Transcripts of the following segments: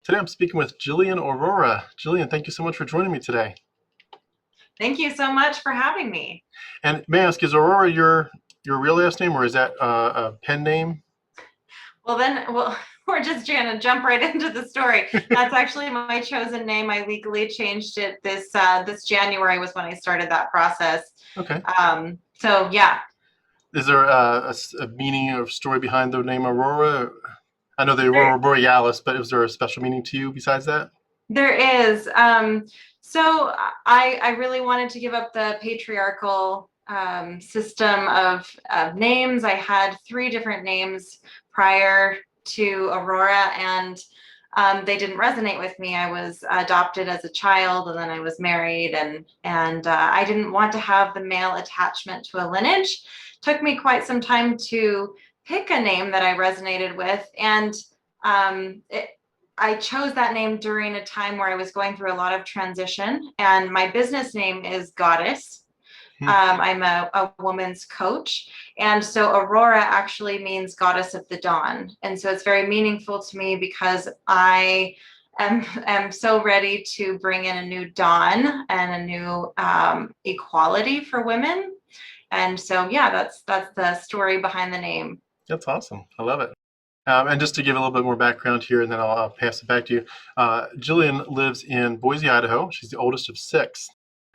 Today I'm speaking with Jillian Aurora. Jillian, thank you so much for joining me today. Thank you so much for having me. And may I ask, is Aurora your real last name, or is that a pen name? Well, we're just going to jump right into the story. That's actually my chosen name. I legally changed it this January was when I started that process. Okay. So yeah. Is there a meaning or story behind the name Aurora? I know the There, Aurora Borealis, but is there a special meaning to you besides that? there is. So I really wanted to give up the patriarchal system of names. I had three different names prior to Aurora, and they didn't resonate with me. I was adopted as a child, and then I was married, and I didn't want to have the male attachment to a lineage. Took me quite some time to pick a name that I resonated with, and um, it, I chose that name during a time where I was going through a lot of transition, and my business name is Goddess. Hmm. I'm a woman's coach. And so Aurora actually means goddess of the dawn. And so it's very meaningful to me because I am so ready to bring in a new dawn and a new equality for women. And so, yeah, that's the story behind the name. That's awesome. I love it. And just to give a little bit more background here, and then I'll pass it back to you. Jillian lives in Boise, Idaho. She's the oldest of six.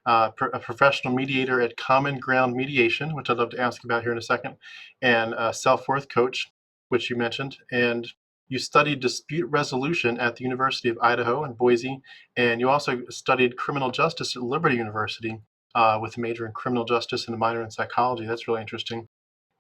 A professional mediator at Common Ground Mediation, which I'd love to ask about here in a second, and a self-worth coach, which you mentioned. And you studied dispute resolution at the University of Idaho in Boise, and you also studied criminal justice at Liberty University with a major in criminal justice and a minor in psychology. That's really interesting.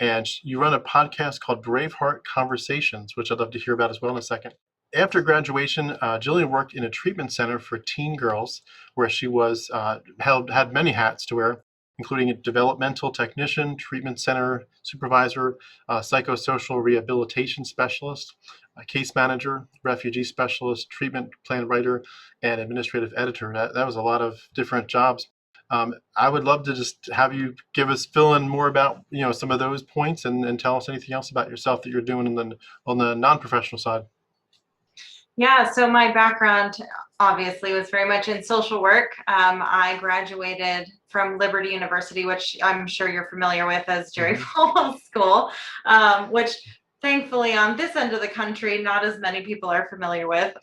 And you run a podcast called Braveheart Conversations, which I'd love to hear about as well in a second. After graduation, Jillian worked in a treatment center for teen girls, where she was had many hats to wear, including a developmental technician, treatment center supervisor, psychosocial rehabilitation specialist, a case manager, refugee specialist, treatment plan writer, and administrative editor. That was a lot of different jobs. I would love to just have you fill in more about some of those points, and tell us anything else about yourself that you're doing on the non-professional side. Yeah, so my background obviously was very much in social work. I graduated from Liberty University, which I'm sure you're familiar with as Jerry Falwell's school, which thankfully on this end of the country, not as many people are familiar with.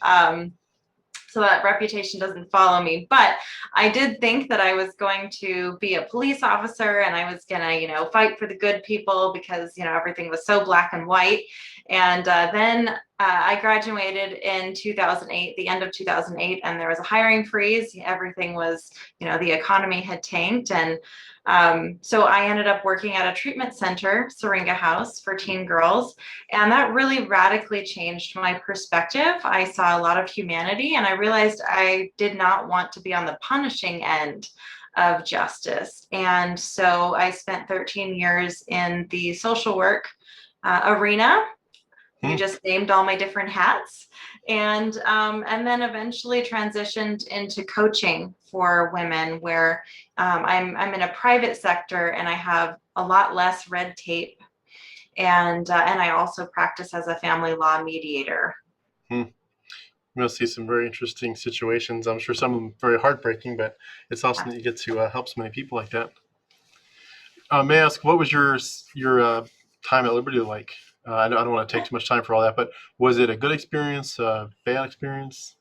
So that reputation doesn't follow me. But I did think that I was going to be a police officer, and I was going to, fight for the good people because, everything was so black and white. And then I graduated in 2008, the end of 2008, and there was a hiring freeze. Everything was, the economy had tanked. And so I ended up working at a treatment center, Syringa House, for teen girls. And that really radically changed my perspective. I saw a lot of humanity, and I realized I did not want to be on the punishing end of justice. And so I spent 13 years in the social work arena. You just named all my different hats, and then eventually transitioned into coaching for women, where I'm in a private sector and I have a lot less red tape, and I also practice as a family law mediator. You're going to see some very interesting situations. I'm sure some of them very heartbreaking, but it's awesome that you get to help so many people like that. May I ask, what was your time at Liberty like? I don't want to take too much time for all that, but was it a good experience, a bad experience?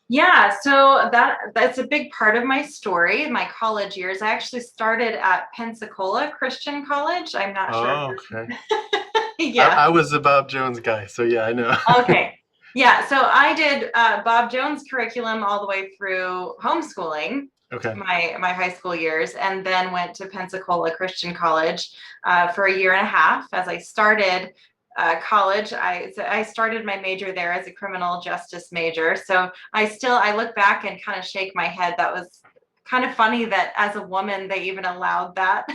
Yeah, so that's a big part of my story. My college years, I actually started at Pensacola Christian College. I'm not sure if you're okay. Yeah. I was a Bob Jones guy, so yeah, I know. Okay. Yeah, so I did Bob Jones curriculum all the way through homeschooling. Okay. My high school years, and then went to Pensacola Christian College for a year and a half. As I started college, I started my major there as a criminal justice major. So I look back and kind of shake my head. That was kind of funny that as a woman they even allowed that.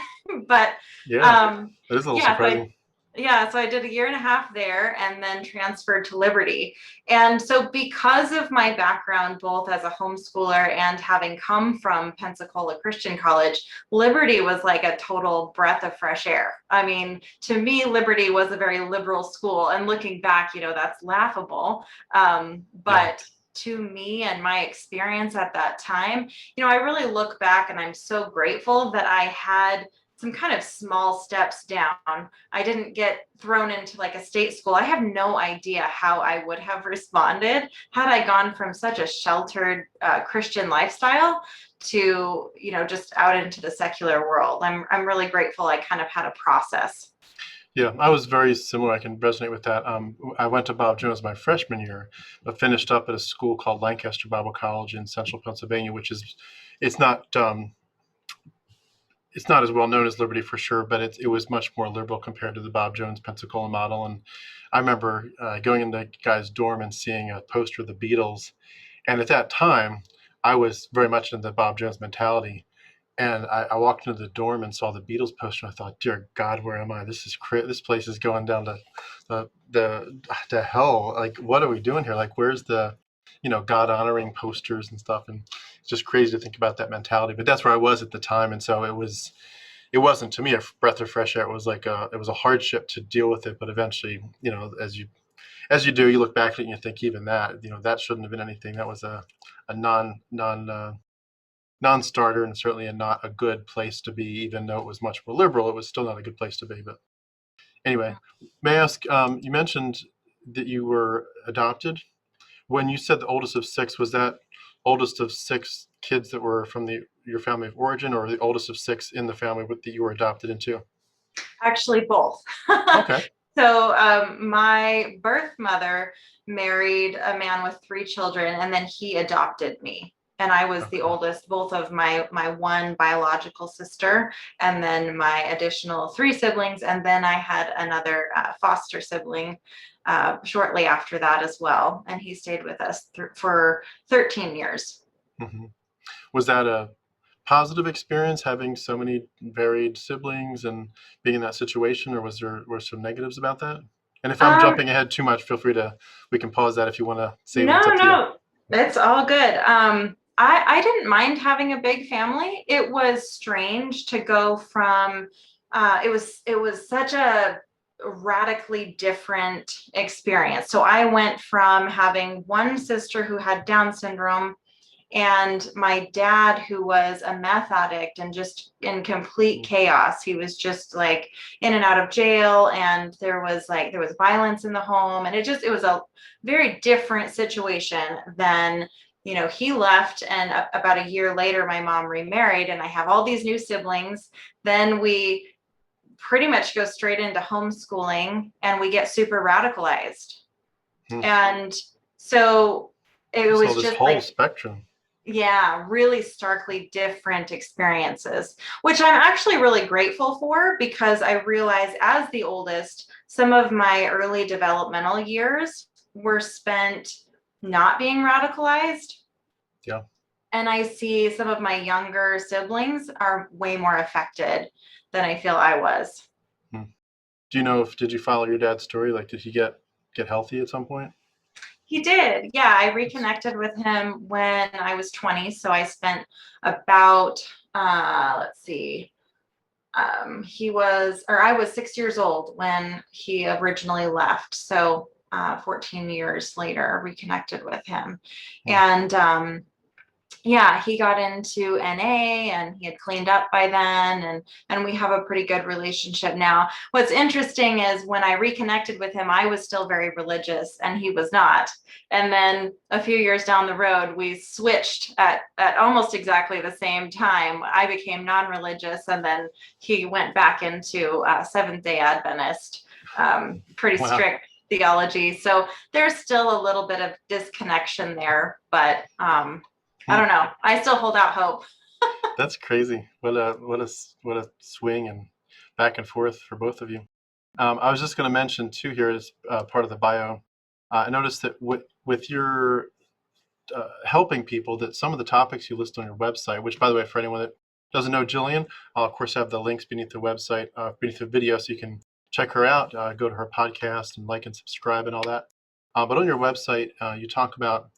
But yeah, it is a little surprising. Yeah, so I did a year and a half there and then transferred to Liberty. And so because of my background, both as a homeschooler and having come from Pensacola Christian College, Liberty was like a total breath of fresh air. I mean, to me, Liberty was a very liberal school. And looking back, that's laughable. Yeah. But to me and my experience at that time, I really look back and I'm so grateful that I had some kind of small steps down. I didn't get thrown into like a state school. I have no idea how I would have responded had I gone from such a sheltered Christian lifestyle to, just out into the secular world. I'm really grateful I kind of had a process. Yeah, I was very similar. I can resonate with that. I went to Bob Jones my freshman year, but finished up at a school called Lancaster Bible College in central Pennsylvania, which is, it's not it's not as well known as Liberty for sure, but it was much more liberal compared to the Bob Jones Pensacola model. And I remember going in the guy's dorm and seeing a poster of the Beatles. And at that time, I was very much in the Bob Jones mentality. And I walked into the dorm and saw the Beatles poster. And I thought, "Dear God, where am I? This place is going down to the hell. Like, what are we doing here? Like, where's the, God honoring posters and stuff?" And it's just crazy to think about that mentality. But that's where I was at the time, and so it wasn't to me a breath of fresh air. It was it was a hardship to deal with it. But eventually, as you do, you look back at it and you think even that, that shouldn't have been anything. That was a non-starter, and certainly not a good place to be. Even though it was much more liberal, it was still not a good place to be. But anyway, may I ask, you mentioned that you were adopted. When you said the oldest of six, was that oldest of six kids that were from your family of origin, or the oldest of six in the family that you were adopted into? Actually, both. Okay. So my birth mother married a man with 3 children, and then he adopted me. And I was the Okay. oldest, both of my one biological sister, and then my additional 3 siblings. And then I had another foster sibling shortly after that as well. And he stayed with us for 13 years. Hmm. Was that a positive experience having so many varied siblings and being in that situation, or were some negatives about that? And if I'm Um, jumping ahead too much, feel free we can pause that if you want to save it. no, It's up to you. no, it's all good. I didn't mind having a big family. It was strange to go from it was such a radically different experience. So I went from having one sister who had Down syndrome and my dad who was a meth addict and just in complete chaos. He was just like in and out of jail, and there was violence in the home, and it was a very different situation than he left, and about a year later my mom remarried and I have all these new siblings. Then we pretty much go straight into homeschooling and we get super radicalized. Hmm. And so it So was this just whole like, spectrum. yeah, really starkly different experiences, which I'm actually really grateful for because I realize as the oldest, some of my early developmental years were spent not being radicalized. Yeah. And I see some of my younger siblings are way more affected than I feel I was. Hmm. Do you know did you follow your dad's story? Like, did he get healthy at some point? He did. Yeah, I reconnected with him when I was 20. So I spent about, let's see, I was 6 years old when he originally left. So 14 years later, reconnected with him. Hmm. And yeah, he got into NA and he had cleaned up by then, and we have a pretty good relationship now. What's interesting is when I reconnected with him, I was still very religious and he was not. And then a few years down the road, we switched at almost exactly the same time. I became non-religious and then he went back into Seventh-day Adventist, pretty Wow. strict theology. So there's still a little bit of disconnection there, but I Hmm. don't know. I still hold out hope. That's crazy. What a swing and back and forth for both of you. I was just going to mention too here as part of the bio. I noticed that with your helping people, that some of the topics you list on your website, which by the way, for anyone that doesn't know Jillian, I'll of course have the links beneath the website, beneath the video, so you can check her out. Go to her podcast and like and subscribe and all that. But on your website, you talk about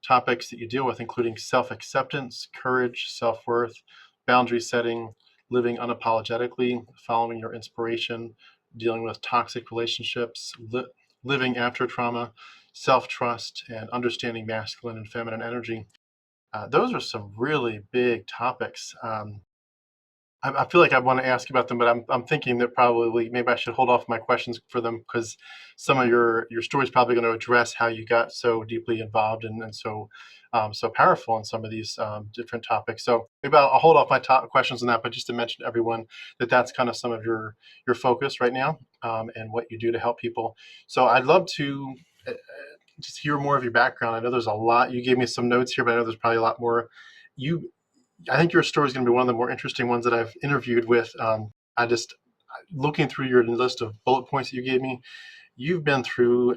topics that you deal with, including self-acceptance, courage, self-worth, boundary setting, living unapologetically, following your inspiration, dealing with toxic relationships, living after trauma, self-trust, and understanding masculine and feminine energy. Those are some really big topics. I feel like I want to ask you about them, but I'm thinking that probably maybe I should hold off my questions for them, because some of your story is probably going to address how you got so deeply involved and so so powerful in some of these different topics. So maybe I'll hold off my top questions on that, but just to mention to everyone that that's kind of some of your focus right now, and what you do to help people. So I'd love to just hear more of your background. I know there's a lot. You gave me some notes here, but I know there's probably a lot more. I think your story is going to be one of the more interesting ones that I've interviewed with. I just, looking through your list of bullet points that you gave me, you've been through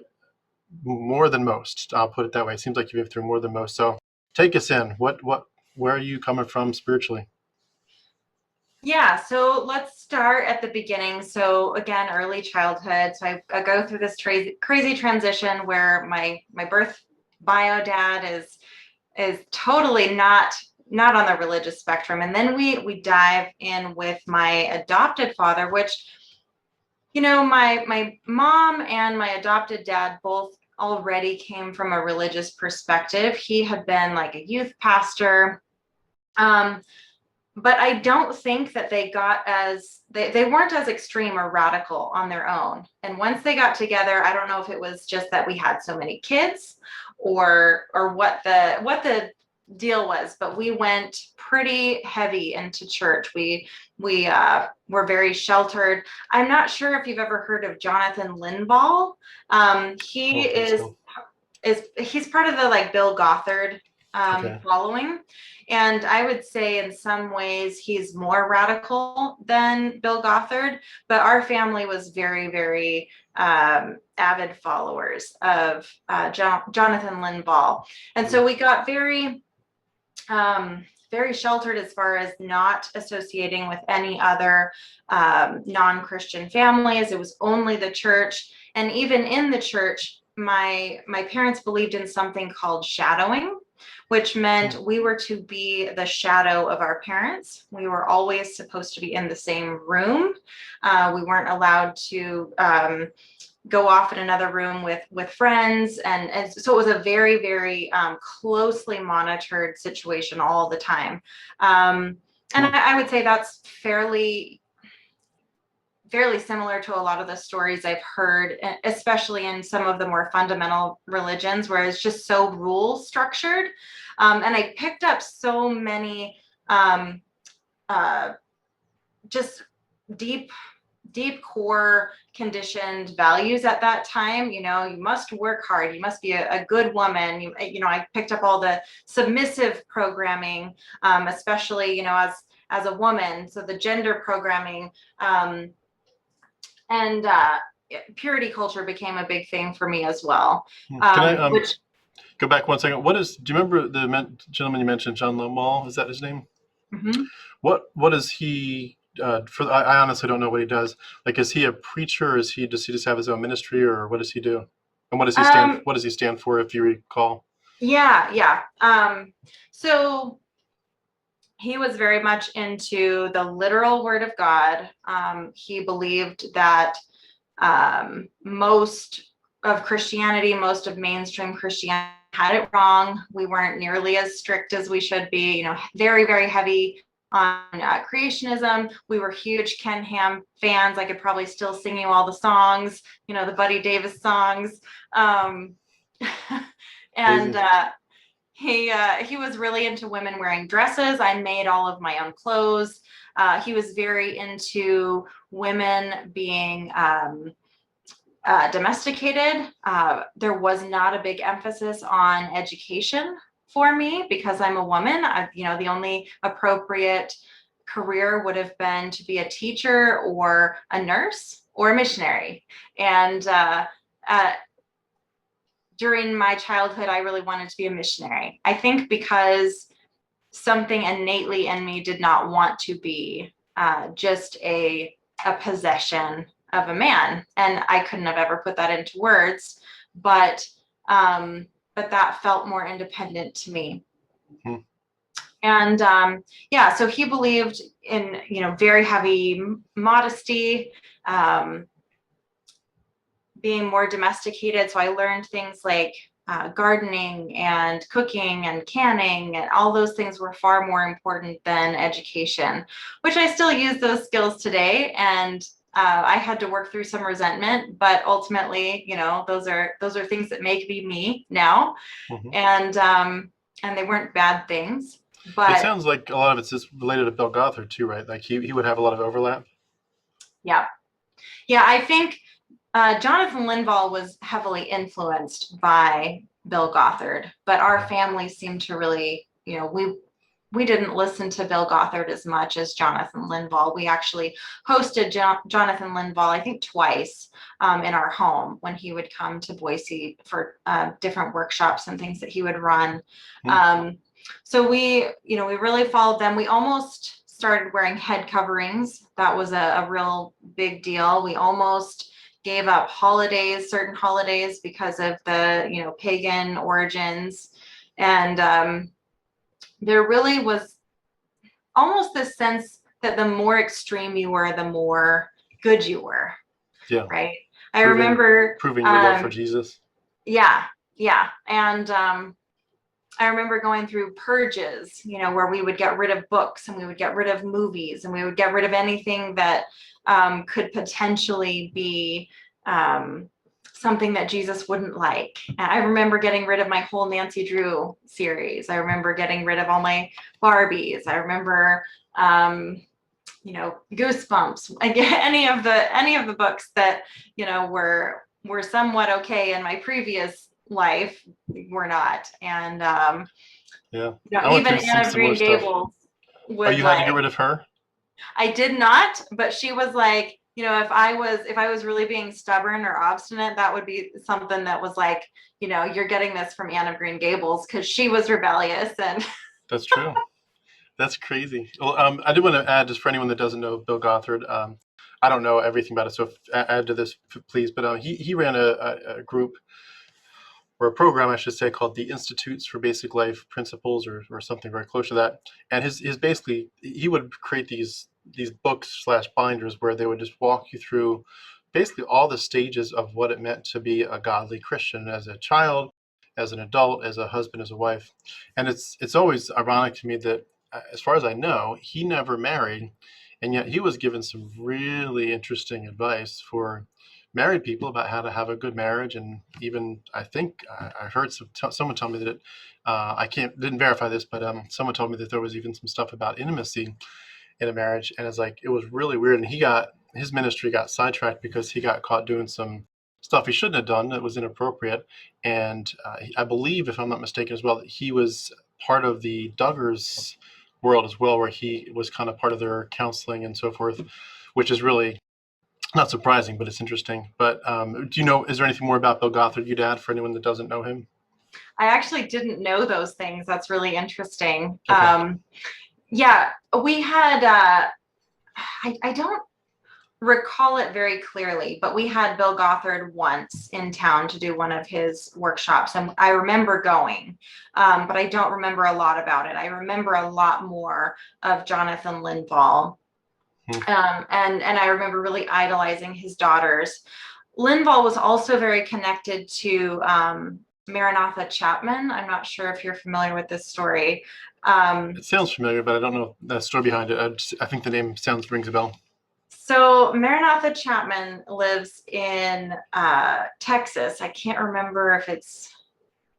more than most. I'll put it that way. It seems like you've been through more than most. So take us in. Where are you coming from spiritually? Yeah, so let's start at the beginning. So again, early childhood. So I go through this crazy transition where my birth bio dad is totally not on the religious spectrum, and then we dive in with my adopted father, which, you know, my mom and my adopted dad both already came from a religious perspective. He had been like a youth pastor. But I don't think that they weren't as extreme or radical on their own. And once they got together, I don't know if it was just that we had so many kids or what the deal was, but we went pretty heavy into church. We were very sheltered. I'm not sure if you've ever heard of Jonathan Linval. He he's part of the like Bill Gothard following. And I would say in some ways he's more radical than Bill Gothard, but our family was very, very avid followers of Jonathan Linval. And so we got very, very sheltered as far as not associating with any other non-Christian families. It was only the church. And even in the church, my parents believed in something called shadowing, which meant we were to be the shadow of our parents. We were always supposed to be in the same room. We weren't allowed to go off in another room with friends. And so it was a very, very closely monitored situation all the time. And I would say that's fairly similar to a lot of the stories I've heard, especially in some of the more fundamental religions, where it's just so rule structured. And I picked up so many just deep core conditioned values at that time. You know, you must work hard, you must be a good woman. You know, I picked up all the submissive programming, especially, you know, as a woman. So the gender programming, and purity culture became a big thing for me as well. Can I go back one second? Do you remember the gentleman you mentioned, John Lomal? Is that his name? Mm-hmm. What is he? I honestly don't know what he does. Like, is he a preacher? Does he just have his own ministry, or what does he do? And what does he stand? What does he stand for, if you recall? Yeah. So he was very much into the literal word of God. He believed that most of Christianity, most of mainstream Christianity had it wrong. We weren't nearly as strict as we should be, you know, very, very heavy on creationism. We were huge Ken Ham fans. I could probably still sing you all the songs, you know, the Buddy Davis songs. And he was really into women wearing dresses. I made all of my own clothes. He was very into women being domesticated. There was not a big emphasis on education for me because I'm a woman. You know, the only appropriate career would have been to be a teacher or a nurse or a missionary. And during my childhood, I really wanted to be a missionary. I think because something innately in me did not want to be just a possession of a man. And I couldn't have ever put that into words, but that felt more independent to me. Hmm. And yeah, so he believed in, very heavy modesty, being more domesticated. So I learned things like gardening and cooking and canning, and all those things were far more important than education, which I still use those skills today. And I had to work through some resentment, but ultimately, those are things that make me now. Hmm. And they weren't bad things. But it sounds like a lot of it's just related to Bill Gothard too, right? Like he would have a lot of overlap. yeah, I think Jonathan Linval was heavily influenced by Bill Gothard, but our family seemed to really, we didn't listen to Bill Gothard as much as Jonathan Linval. We actually hosted Jonathan Linval, I think twice, in our home when he would come to Boise for different workshops and things that he would run. So we really followed them. We almost started wearing head coverings. That was a real big deal. We almost gave up certain holidays because of the, pagan origins. And there really was almost this sense that the more extreme you were, the more good you were. Yeah. Right. I remember proving your love for Jesus. Yeah. And I remember going through purges, where we would get rid of books and we would get rid of movies and we would get rid of anything that could potentially be something that Jesus wouldn't like. And I remember getting rid of my whole Nancy Drew series. I remember getting rid of all my Barbies. I remember, Goosebumps. Any of the books that, were somewhat okay in my previous life were not. And Yeah. even Anne of Green Gables was you had to get rid of her? I did not, but she was like, if I was really being stubborn or obstinate, that would be something that was like, you're getting this from Anne of Green Gables, because she was rebellious. And That's true. That's crazy. Well, I do want to add, just for anyone that doesn't know Bill Gothard, I don't know everything about it, so add to this, please. But he ran a group, or a program, I should say, called the Institutes for Basic Life Principles, or something very close to that. And his basically, he would create these books / binders where they would just walk you through basically all the stages of what it meant to be a godly Christian as a child, as an adult, as a husband, as a wife. And it's always ironic to me that, as far as I know, he never married, and yet he was given some really interesting advice for married people about how to have a good marriage. And even, I think I heard someone tell me that didn't verify this, but someone told me that there was even some stuff about intimacy in a marriage. And it's like, it was really weird. And his ministry got sidetracked because he got caught doing some stuff he shouldn't have done that was inappropriate. And I believe, if I'm not mistaken as well, that he was part of the Duggars world as well, where he was kind of part of their counseling and so forth, which is really not surprising, but it's interesting. But is there anything more about Bill Gothard you'd add for anyone that doesn't know him? I actually didn't know those things. That's really interesting. Okay. Yeah, we had, I don't recall it very clearly, but we had Bill Gothard once in town to do one of his workshops, and I remember going, but I don't remember a lot about it. I remember a lot more of Jonathan Linval. And I remember really idolizing his daughters. Linval was also very connected to Maranatha Chapman. I'm not sure if you're familiar with this story. It sounds familiar, but I don't know the story behind it. I think the name rings a bell. So Maranatha Chapman lives in Texas. I can't remember if it's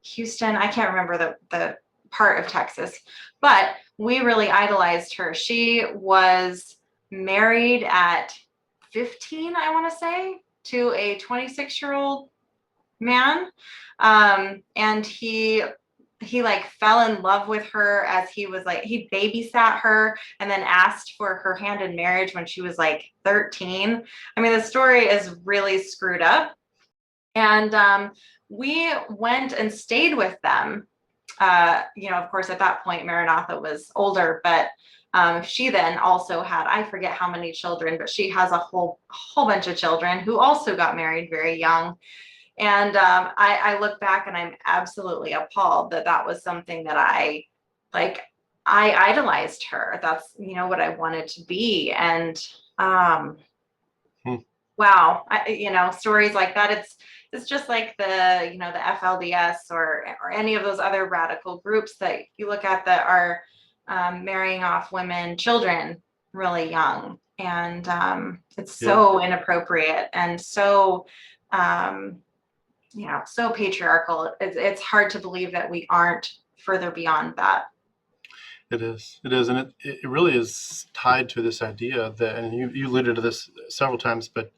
Houston. I can't remember the part of Texas, but we really idolized her. She was married at 15, I want to say, to a 26-year-old man. And he like fell in love with her as he was like, he babysat her and then asked for her hand in marriage when she was like 13. I mean, the story is really screwed up. And we went and stayed with them. Of course, at that point, Maranatha was older, but She then also had, I forget how many children, but she has a whole bunch of children who also got married very young. And I look back and I'm absolutely appalled that that was something that I idolized her. That's, what I wanted to be. And Hmm. wow, stories like that. It's just like the FLDS or any of those other radical groups that you look at that are marrying off children really young. And it's so inappropriate and so so patriarchal. It's hard to believe that we aren't further beyond that. It is, and it really is tied to this idea that, and you alluded to this several times, but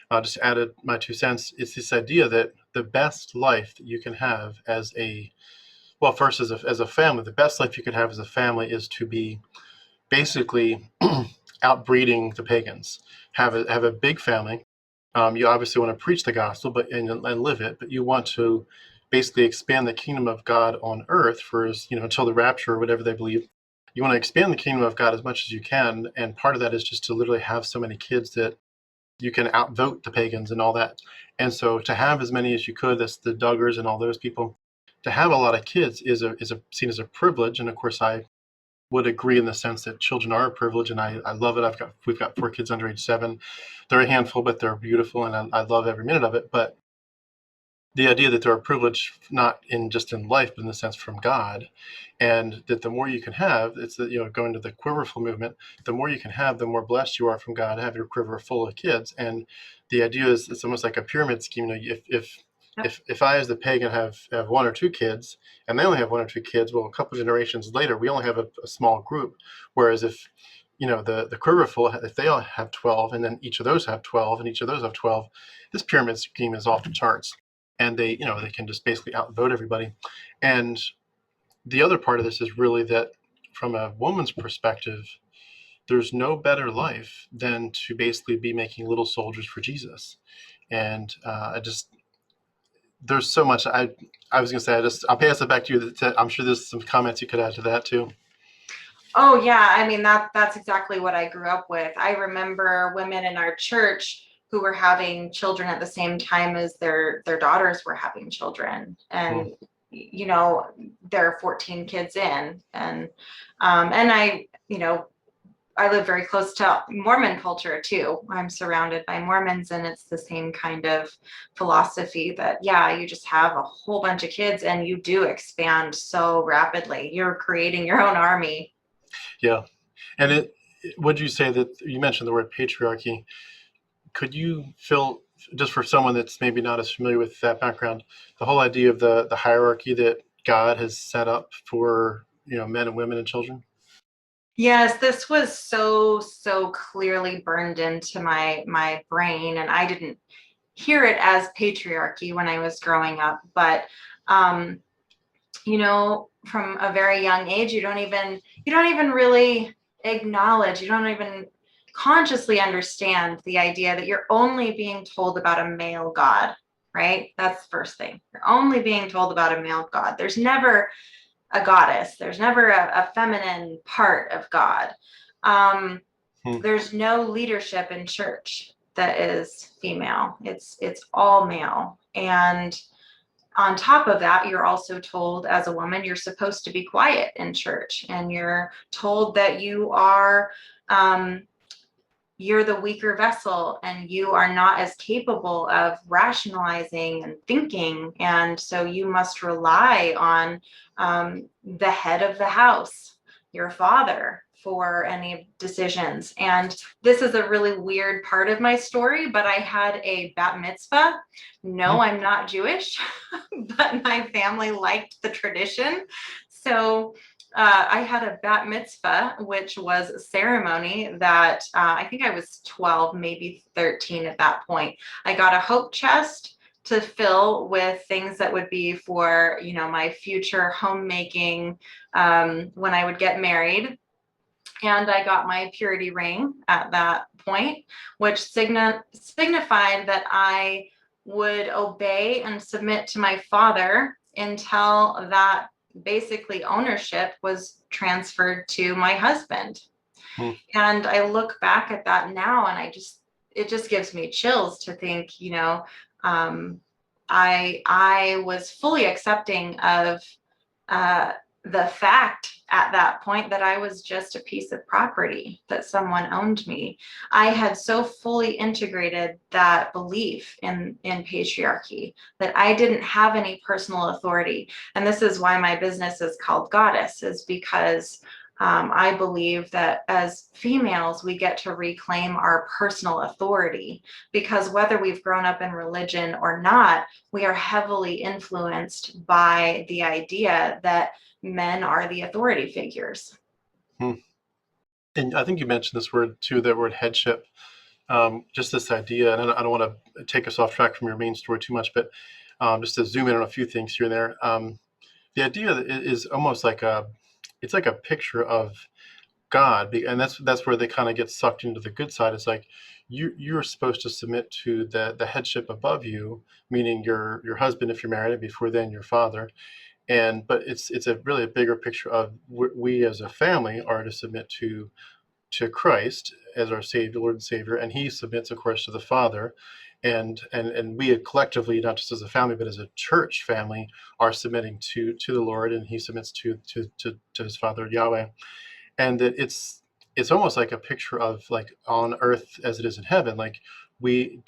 I'll just added my 2 cents. It's this idea that the best life that you can have first as a family, the best life you can have as a family is to be basically outbreeding the pagans. Have a big family. You obviously want to preach the gospel, and live it, but you want to basically expand the kingdom of God on earth until the rapture or whatever they believe. You want to expand the kingdom of God as much as you can, and part of that is just to literally have so many kids that you can outvote the pagans and all that. And so to have as many as you could, that's the Duggars and all those people, to have a lot of kids is seen as a privilege. And of course, I would agree in the sense that children are a privilege, and I love it. We've got 4 kids under age 7. They're a handful, but they're beautiful, and I love every minute of it. But the idea that they're a privilege, not just in life, but in the sense from God, and that the more you can have, it's that going to the quiverfull movement, the more you can have, the more blessed you are from God to have your quiver full of kids. And the idea is it's almost like a pyramid scheme. If I, as the pagan, have 1 or 2 kids, and they only have 1 or 2 kids, well, a couple of generations later, we only have a small group. Whereas if the quiverfull, if they all have 12, and then each of those have 12, and each of those have 12, this pyramid scheme is off the charts. And they can just basically outvote everybody. And the other part of this is really that from a woman's perspective, there's no better life than to basically be making little soldiers for Jesus. And there's so much. I was going to say, I'll pass it back to you. I'm sure there's some comments you could add to that too. Oh yeah, I mean that's exactly what I grew up with. I remember women in our church who were having children at the same time as their daughters were having children, and there are 14 kids in, and I live very close to Mormon culture too. I'm surrounded by Mormons, and it's the same kind of philosophy that, you just have a whole bunch of kids and you do expand so rapidly. You're creating your own army. Yeah. And would you say that you mentioned the word patriarchy? Could you feel, just for someone that's maybe not as familiar with that background, the whole idea of the hierarchy that God has set up for, men and women and children? Yes, this was so clearly burned into my brain, and I didn't hear it as patriarchy when I was growing up, but um, from a very young age, you don't even really acknowledge, you don't even consciously understand the idea that you're only being told about a male God, right? That's the first thing. You're only being told about a male God. There's never a goddess. There's never a feminine part of God. There's no leadership in church that is female. It's all male. And on top of that, you're also told as a woman, you're supposed to be quiet in church, and you're told that you're the weaker vessel and you are not as capable of rationalizing and thinking. And so you must rely on the head of the house, your father, for any decisions. And this is a really weird part of my story, but I had a bat mitzvah. No, I'm not Jewish, but my family liked the tradition. So I had a bat mitzvah, which was a ceremony that I think I was 12, maybe 13 at that point. I got a hope chest to fill with things that would be for, my future homemaking when I would get married. And I got my purity ring at that point, which signified that I would obey and submit to my father until that basically ownership was transferred to my husband. Hmm. And I look back at that now, and it just gives me chills to think, I was fully accepting of uh, the fact at that point that I was just a piece of property, that someone owned me. I had so fully integrated that belief in patriarchy that I didn't have any personal authority. And this is why my business is called Goddess, is because I believe that as females, we get to reclaim our personal authority, because whether we've grown up in religion or not, we are heavily influenced by the idea that men are the authority figures. Hmm. And I think you mentioned this word too, that word headship. Just this idea, and I don't want to take us off track from your main story too much, but just to zoom in on a few things here and there. The idea is almost like it's like a picture of God, and that's where they kind of get sucked into the good side. It's like you're supposed to submit to the headship above you, meaning your husband if you're married, and before then your father. But it's a really a bigger picture of we as a family are to submit to Christ as our Savior, Lord and Savior, and He submits, of course, to the Father, and we collectively, not just as a family, but as a church family, are submitting to the Lord, and He submits to His Father Yahweh, and that it's almost like a picture of like on earth as it is in heaven. Like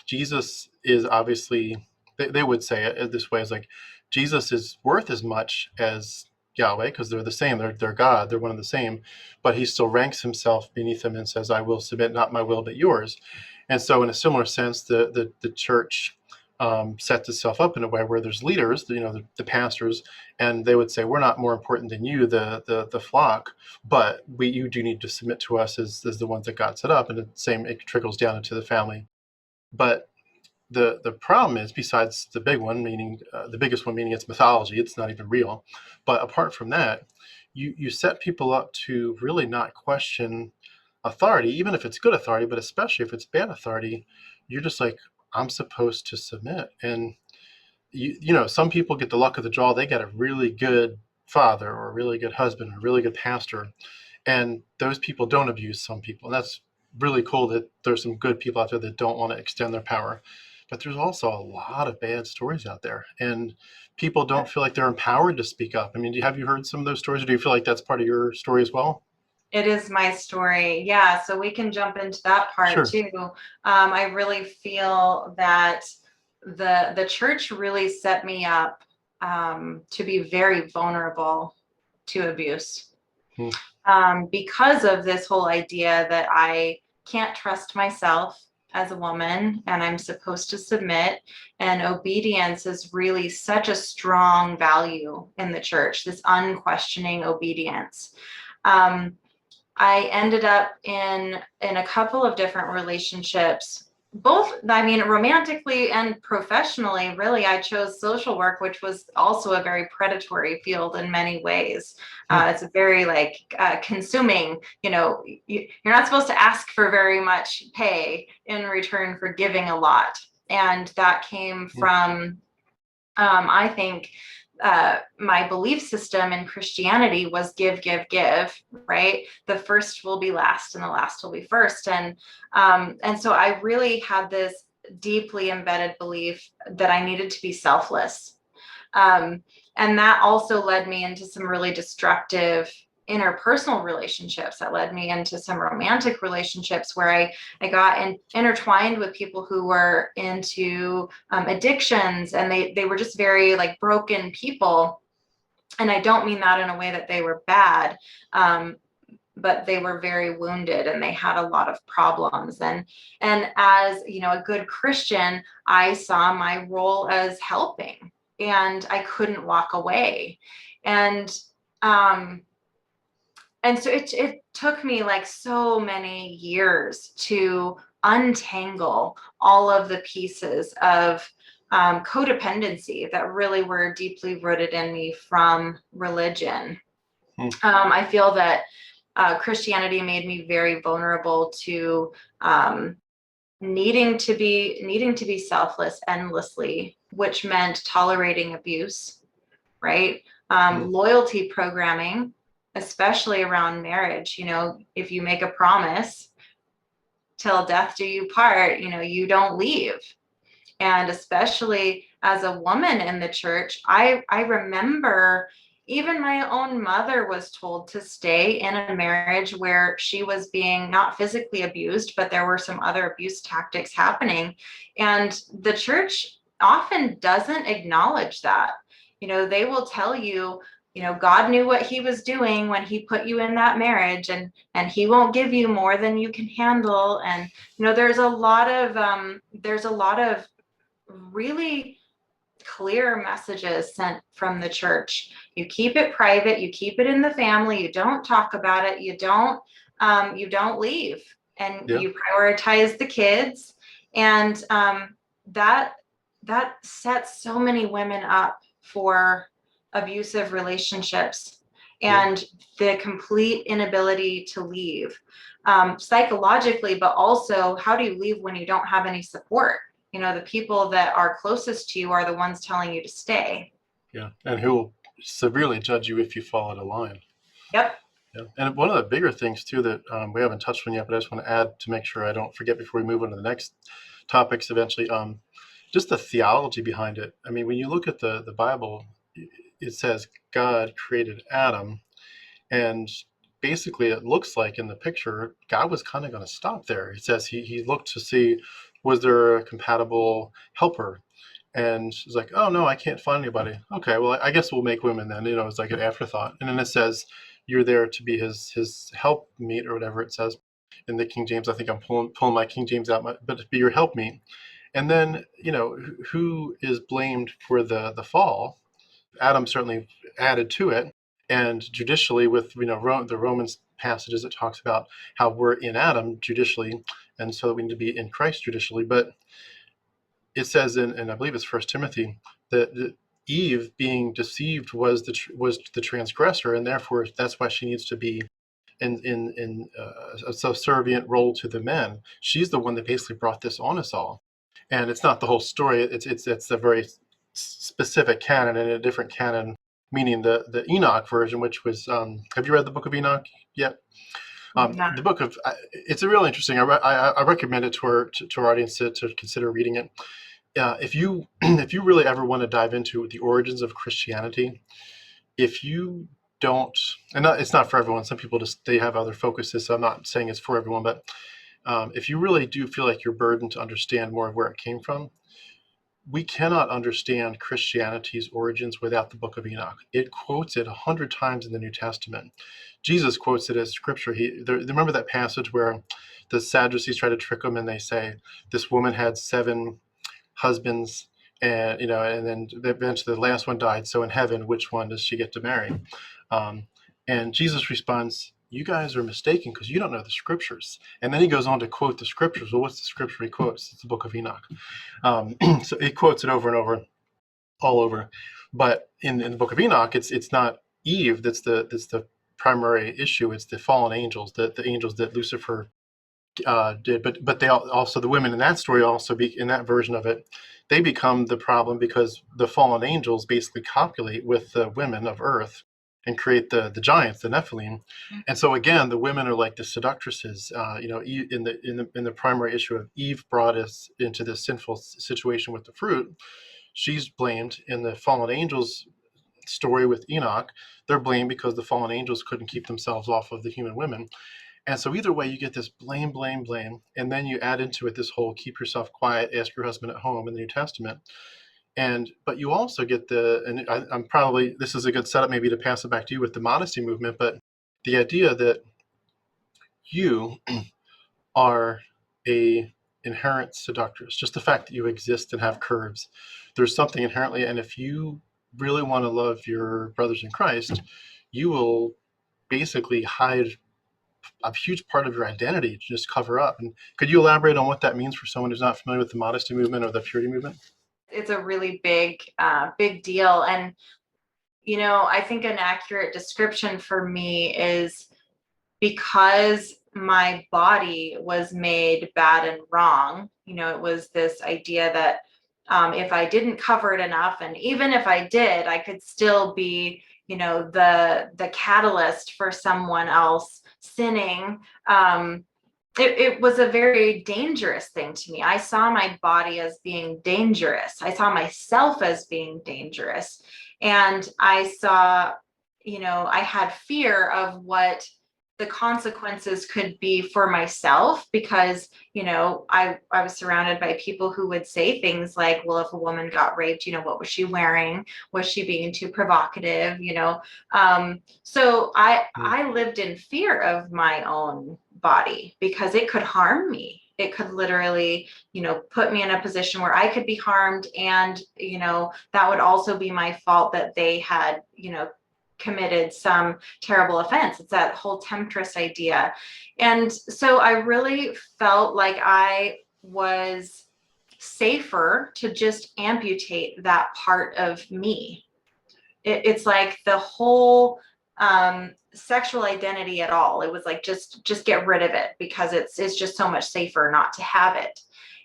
Jesus is obviously they would say it this way, is like Jesus is worth as much as Yahweh, because they're the same, they're God, they're one and the same, but he still ranks himself beneath them and says, I will submit not my will but yours. And so in a similar sense, the church sets itself up in a way where there's leaders, the pastors, and they would say, we're not more important than you, the flock, but you do need to submit to us as the ones that God set up. And the same, it trickles down into the family. But the problem is, besides the big one, meaning the biggest one, meaning it's mythology, it's not even real. But apart from that, you set people up to really not question authority, even if it's good authority, but especially if it's bad authority. You're just like, I'm supposed to submit. And some people get the luck of the draw. They get a really good father or a really good husband or a really good pastor, and those people don't abuse some people. And that's really cool that there's some good people out there that don't want to extend their power. But there's also a lot of bad stories out there, and people don't feel like they're empowered to speak up. I mean, have you heard some of those stories, or do you feel like that's part of your story as well? It is my story. Yeah, so we can jump into that part Sure. too. I really feel that the church really set me up to be very vulnerable to abuse, Hmm. because of this whole idea that I can't trust myself as a woman and I'm supposed to submit. And obedience is really such a strong value in the church, this unquestioning obedience. Um, I ended up in a couple of different relationships, both, I mean, romantically and professionally. Really, I chose social work, which was also a very predatory field in many ways. Hmm. It's a very consuming, you're not supposed to ask for very much pay in return for giving a lot. And that came Hmm. from, I think, my belief system in Christianity was give, give, give, right? The first will be last and the last will be first. And so I really had this deeply embedded belief that I needed to be selfless. Um, and that also led me into some really destructive interpersonal relationships, that led me into some romantic relationships where I got intertwined with people who were into addictions, and they were just very like broken people. And I don't mean that in a way that they were bad, but they were very wounded and they had a lot of problems. And as a good Christian, I saw my role as helping, and I couldn't walk away. And um, and so it took me like so many years to untangle all of the pieces of codependency that really were deeply rooted in me from religion. Hmm. I feel that Christianity made me very vulnerable to needing to be selfless endlessly, which meant tolerating abuse, right? Hmm. Loyalty programming especially around marriage. You know, if you make a promise, till death do you part, you know, you don't leave. And especially as a woman in the church, I remember even my own mother was told to stay in a marriage where she was being not physically abused, but there were some other abuse tactics happening. And the church often doesn't acknowledge that. You know, they will tell you, you know, God knew what he was doing when he put you in that marriage, and he won't give you more than you can handle. And you know, there's a lot of really clear messages sent from the church. You keep it private, you keep it in the family, you don't talk about it, you don't leave, and Yeah. you prioritize the kids. And that that sets so many women up for abusive relationships Yeah. and the complete inability to leave, psychologically, but also how do you leave when you don't have any support? You know, the people that are closest to you are the ones telling you to stay. Yeah. And who will severely judge you if you fall out of line. Yep. Yeah. And one of the bigger things too that we haven't touched on yet, but I just want to add to make sure I don't forget before we move on to the next topics eventually. Just the theology behind it. I mean, when you look at the Bible, it says God created Adam, and basically it looks like in the picture God was kind of going to stop there. It says he looked to see, was there a compatible helper, and he's like, oh no, I can't find anybody. Okay, well, I guess we'll make women then. You know, it's like an afterthought. And then it says you're there to be his helpmeet, or whatever it says in the King James. I think I'm pulling my King James out, but to be your helpmeet. And then, you know, who is blamed for the fall? Adam certainly added to it, and judicially, with, you know, the Romans passages that talks about how we're in Adam judicially, and so we need to be in Christ judicially. But it says in I believe it's First Timothy that Eve being deceived was the transgressor, and therefore that's why she needs to be in a subservient role to the men. She's the one that basically brought this on us all, and it's not the whole story. It's a very specific canon, and a different canon, meaning the Enoch version, which was have you read the Book of Enoch yet? Not, The book of it's a real interesting. I recommend it to our audience to consider reading it. If you if you really ever want to dive into the origins of Christianity, if you don't, and it's not for everyone. Some people just they have other focuses. So I'm not saying it's for everyone, but if you really do feel like you're burdened to understand more of where it came from, we cannot understand Christianity's origins without the Book of Enoch. It quotes it 100 times in the New Testament. Jesus quotes it as scripture. Remember that passage where the Sadducees try to trick him, and they say this woman had 7 husbands, and you know, and then eventually the last one died. So in heaven, which one does she get to marry? And Jesus responds, "You guys are mistaken because you don't know the scriptures." And then he goes on to quote the scriptures. Well, what's the scripture he quotes? It's the Book of Enoch. So he quotes it over and over, all over. But in the Book of Enoch, it's not Eve that's the primary issue. It's the fallen angels, the angels that Lucifer did. But they also, the women in that story also in that version of it, they become the problem because the fallen angels basically copulate with the women of Earth and create the giants, the Nephilim. And so again, the women are like the seductresses. You know, in the primary issue of Eve brought us into this sinful situation with the fruit. She's blamed in the fallen angels story with Enoch. They're blamed because the fallen angels couldn't keep themselves off of the human women. And so either way, you get this blame, blame, blame, and then you add into it this whole keep yourself quiet, ask your husband at home in the New Testament. But you also get I'm probably, this is a good setup maybe to pass it back to you with the modesty movement, but the idea that you are a inherent seductress, just the fact that you exist and have curves, there's something inherently, and if you really want to love your brothers in Christ, you will basically hide a huge part of your identity to just cover up. And could you elaborate on what that means for someone who's not familiar with the modesty movement or the purity movement? it's a really big deal. And you know, I think an accurate description for me is, because my body was made bad and wrong, you know, it was this idea that if I didn't cover it enough, and even if I did, I could still be, the catalyst for someone else sinning. It was a very dangerous thing to me. I saw my body as being dangerous. I saw myself as being dangerous. And I saw, I had fear of what the consequences could be for myself, because I was surrounded by people who would say things like, well, if a woman got raped, what was she wearing? Was she being too provocative? So I lived in fear of my own body, because it could harm me. It could literally put me in a position where I could be harmed, and that would also be my fault that they had committed some terrible offense. It's that whole temptress idea. And so I really felt like I was safer to just amputate that part of me. It's like the whole sexual identity at all. It was like, just get rid of it, because it's just so much safer not to have it.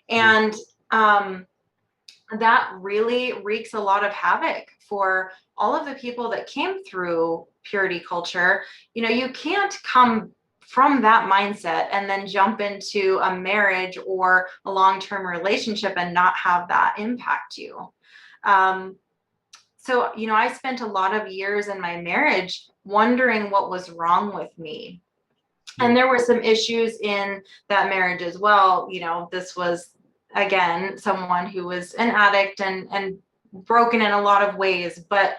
And that really wreaks a lot of havoc for all of the people that came through purity culture. You can't come from that mindset and then jump into a marriage or a long-term relationship and not have that impact you. So, I spent a lot of years in my marriage wondering what was wrong with me. And there were some issues in that marriage as well. This was, again, someone who was an addict and broken in a lot of ways, but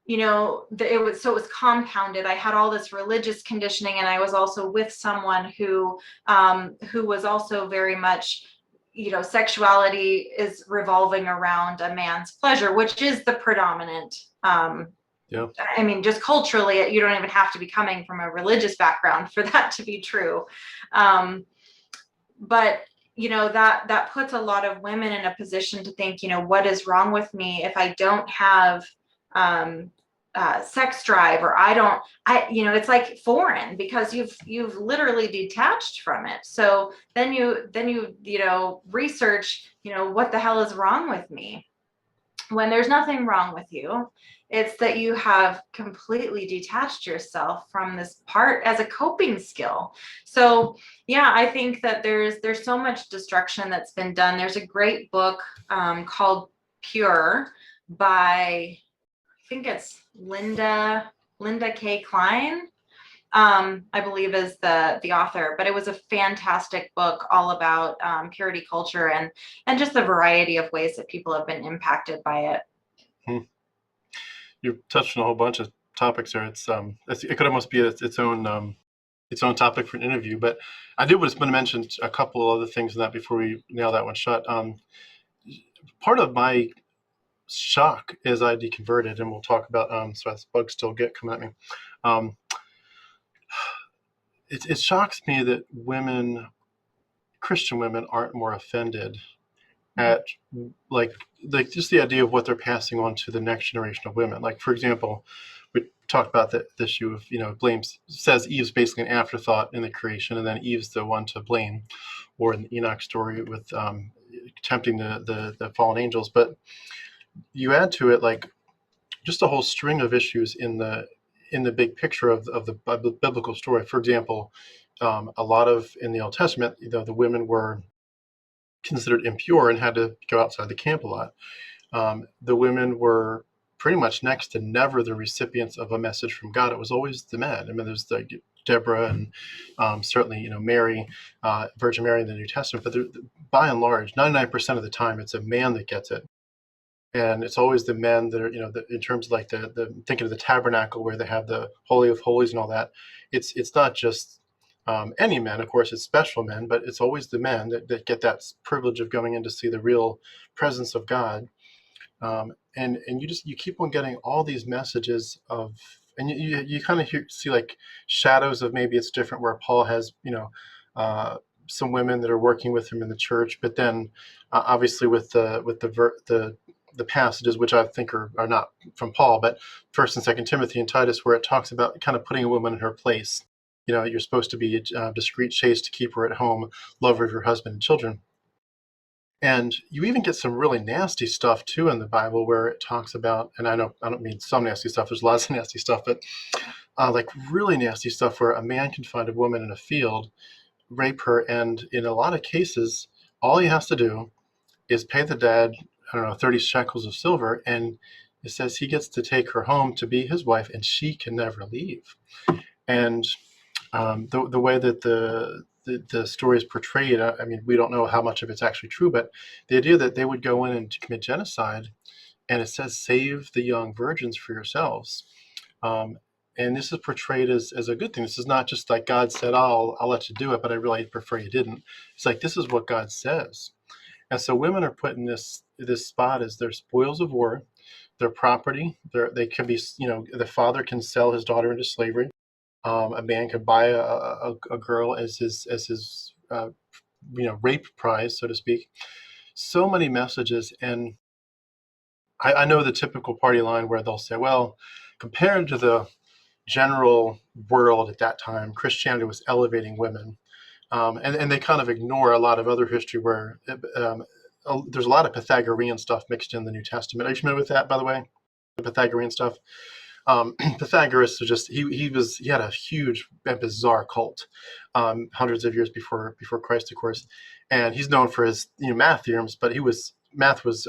it was compounded. I had all this religious conditioning, and I was also with someone who was also very much, sexuality is revolving around a man's pleasure, which is the predominant. I mean, just culturally, you don't even have to be coming from a religious background for that to be true. But that puts a lot of women in a position to think, what is wrong with me if I don't have sex drive, or it's like foreign, because you've literally detached from it. So then you research, what the hell is wrong with me, when there's nothing wrong with you. It's that you have completely detached yourself from this part as a coping skill. So yeah, I think that there's so much destruction that's been done. There's a great book called Pure by, I think it's Linda K. Klein, I believe is the author, but it was a fantastic book all about purity culture and just the variety of ways that people have been impacted by it. You've touched on a whole bunch of topics there. It could almost be its own topic for an interview, but I did want to mention a couple other things in that before we nail that one shut. Part of my shock as I deconverted, and we'll talk about so as bugs still get coming at me. It shocks me that Christian women aren't more offended at like just the idea of what they're passing on to the next generation of women. Like, for example, we talked about the issue of says Eve's basically an afterthought in the creation, and then Eve's the one to blame, or in the Enoch story with tempting the fallen angels. But you add to it like just a whole string of issues in the big picture of the biblical story. For example, a lot of in the Old Testament, the women were considered impure and had to go outside the camp a lot. The women were pretty much next to never the recipients of a message from God. It was always the men. I mean, there's Deborah and certainly Mary, Virgin Mary in the New Testament. But by and large, 99% of the time, it's a man that gets it. And it's always the men that are, in terms of like the thinking of the tabernacle where they have the Holy of Holies and all that. It's not just any men, of course, it's special men, but it's always the men that get that privilege of going in to see the real presence of God. And you keep on getting all these messages of, and you kind of see like shadows of maybe it's different where Paul has, some women that are working with him in the church, but then obviously with the passages, which I think are not from Paul, but 1st and 2nd Timothy and Titus, where it talks about kind of putting a woman in her place. You're supposed to be discreet, chaste, to keep her at home, lover of your husband and children. And you even get some really nasty stuff too in the Bible where it talks about, and I don't mean some nasty stuff, there's lots of nasty stuff, but like really nasty stuff where a man can find a woman in a field, rape her, and in a lot of cases, all he has to do is pay the dad, I don't know, 30 shekels of silver, and it says he gets to take her home to be his wife, and she can never leave. And the way that the story is portrayed, I mean, we don't know how much of it's actually true, but the idea that they would go in and commit genocide, and it says, save the young virgins for yourselves. And this is portrayed as a good thing. This is not just like God said, I'll let you do it, but I really prefer you didn't. It's like, this is what God says. And so women are put in this spot as their spoils of war, their property. They can be, the father can sell his daughter into slavery. A man could buy a girl as his rape prize, so to speak. So many messages, and I know the typical party line where they'll say, well, compared to the general world at that time, Christianity was elevating women. And they kind of ignore a lot of other history where there's a lot of Pythagorean stuff mixed in the New Testament. Are you familiar with that, by the way? The Pythagorean stuff? Pythagoras was just he had a huge and bizarre cult hundreds of years before Christ, of course, and he's known for his math theorems. But math was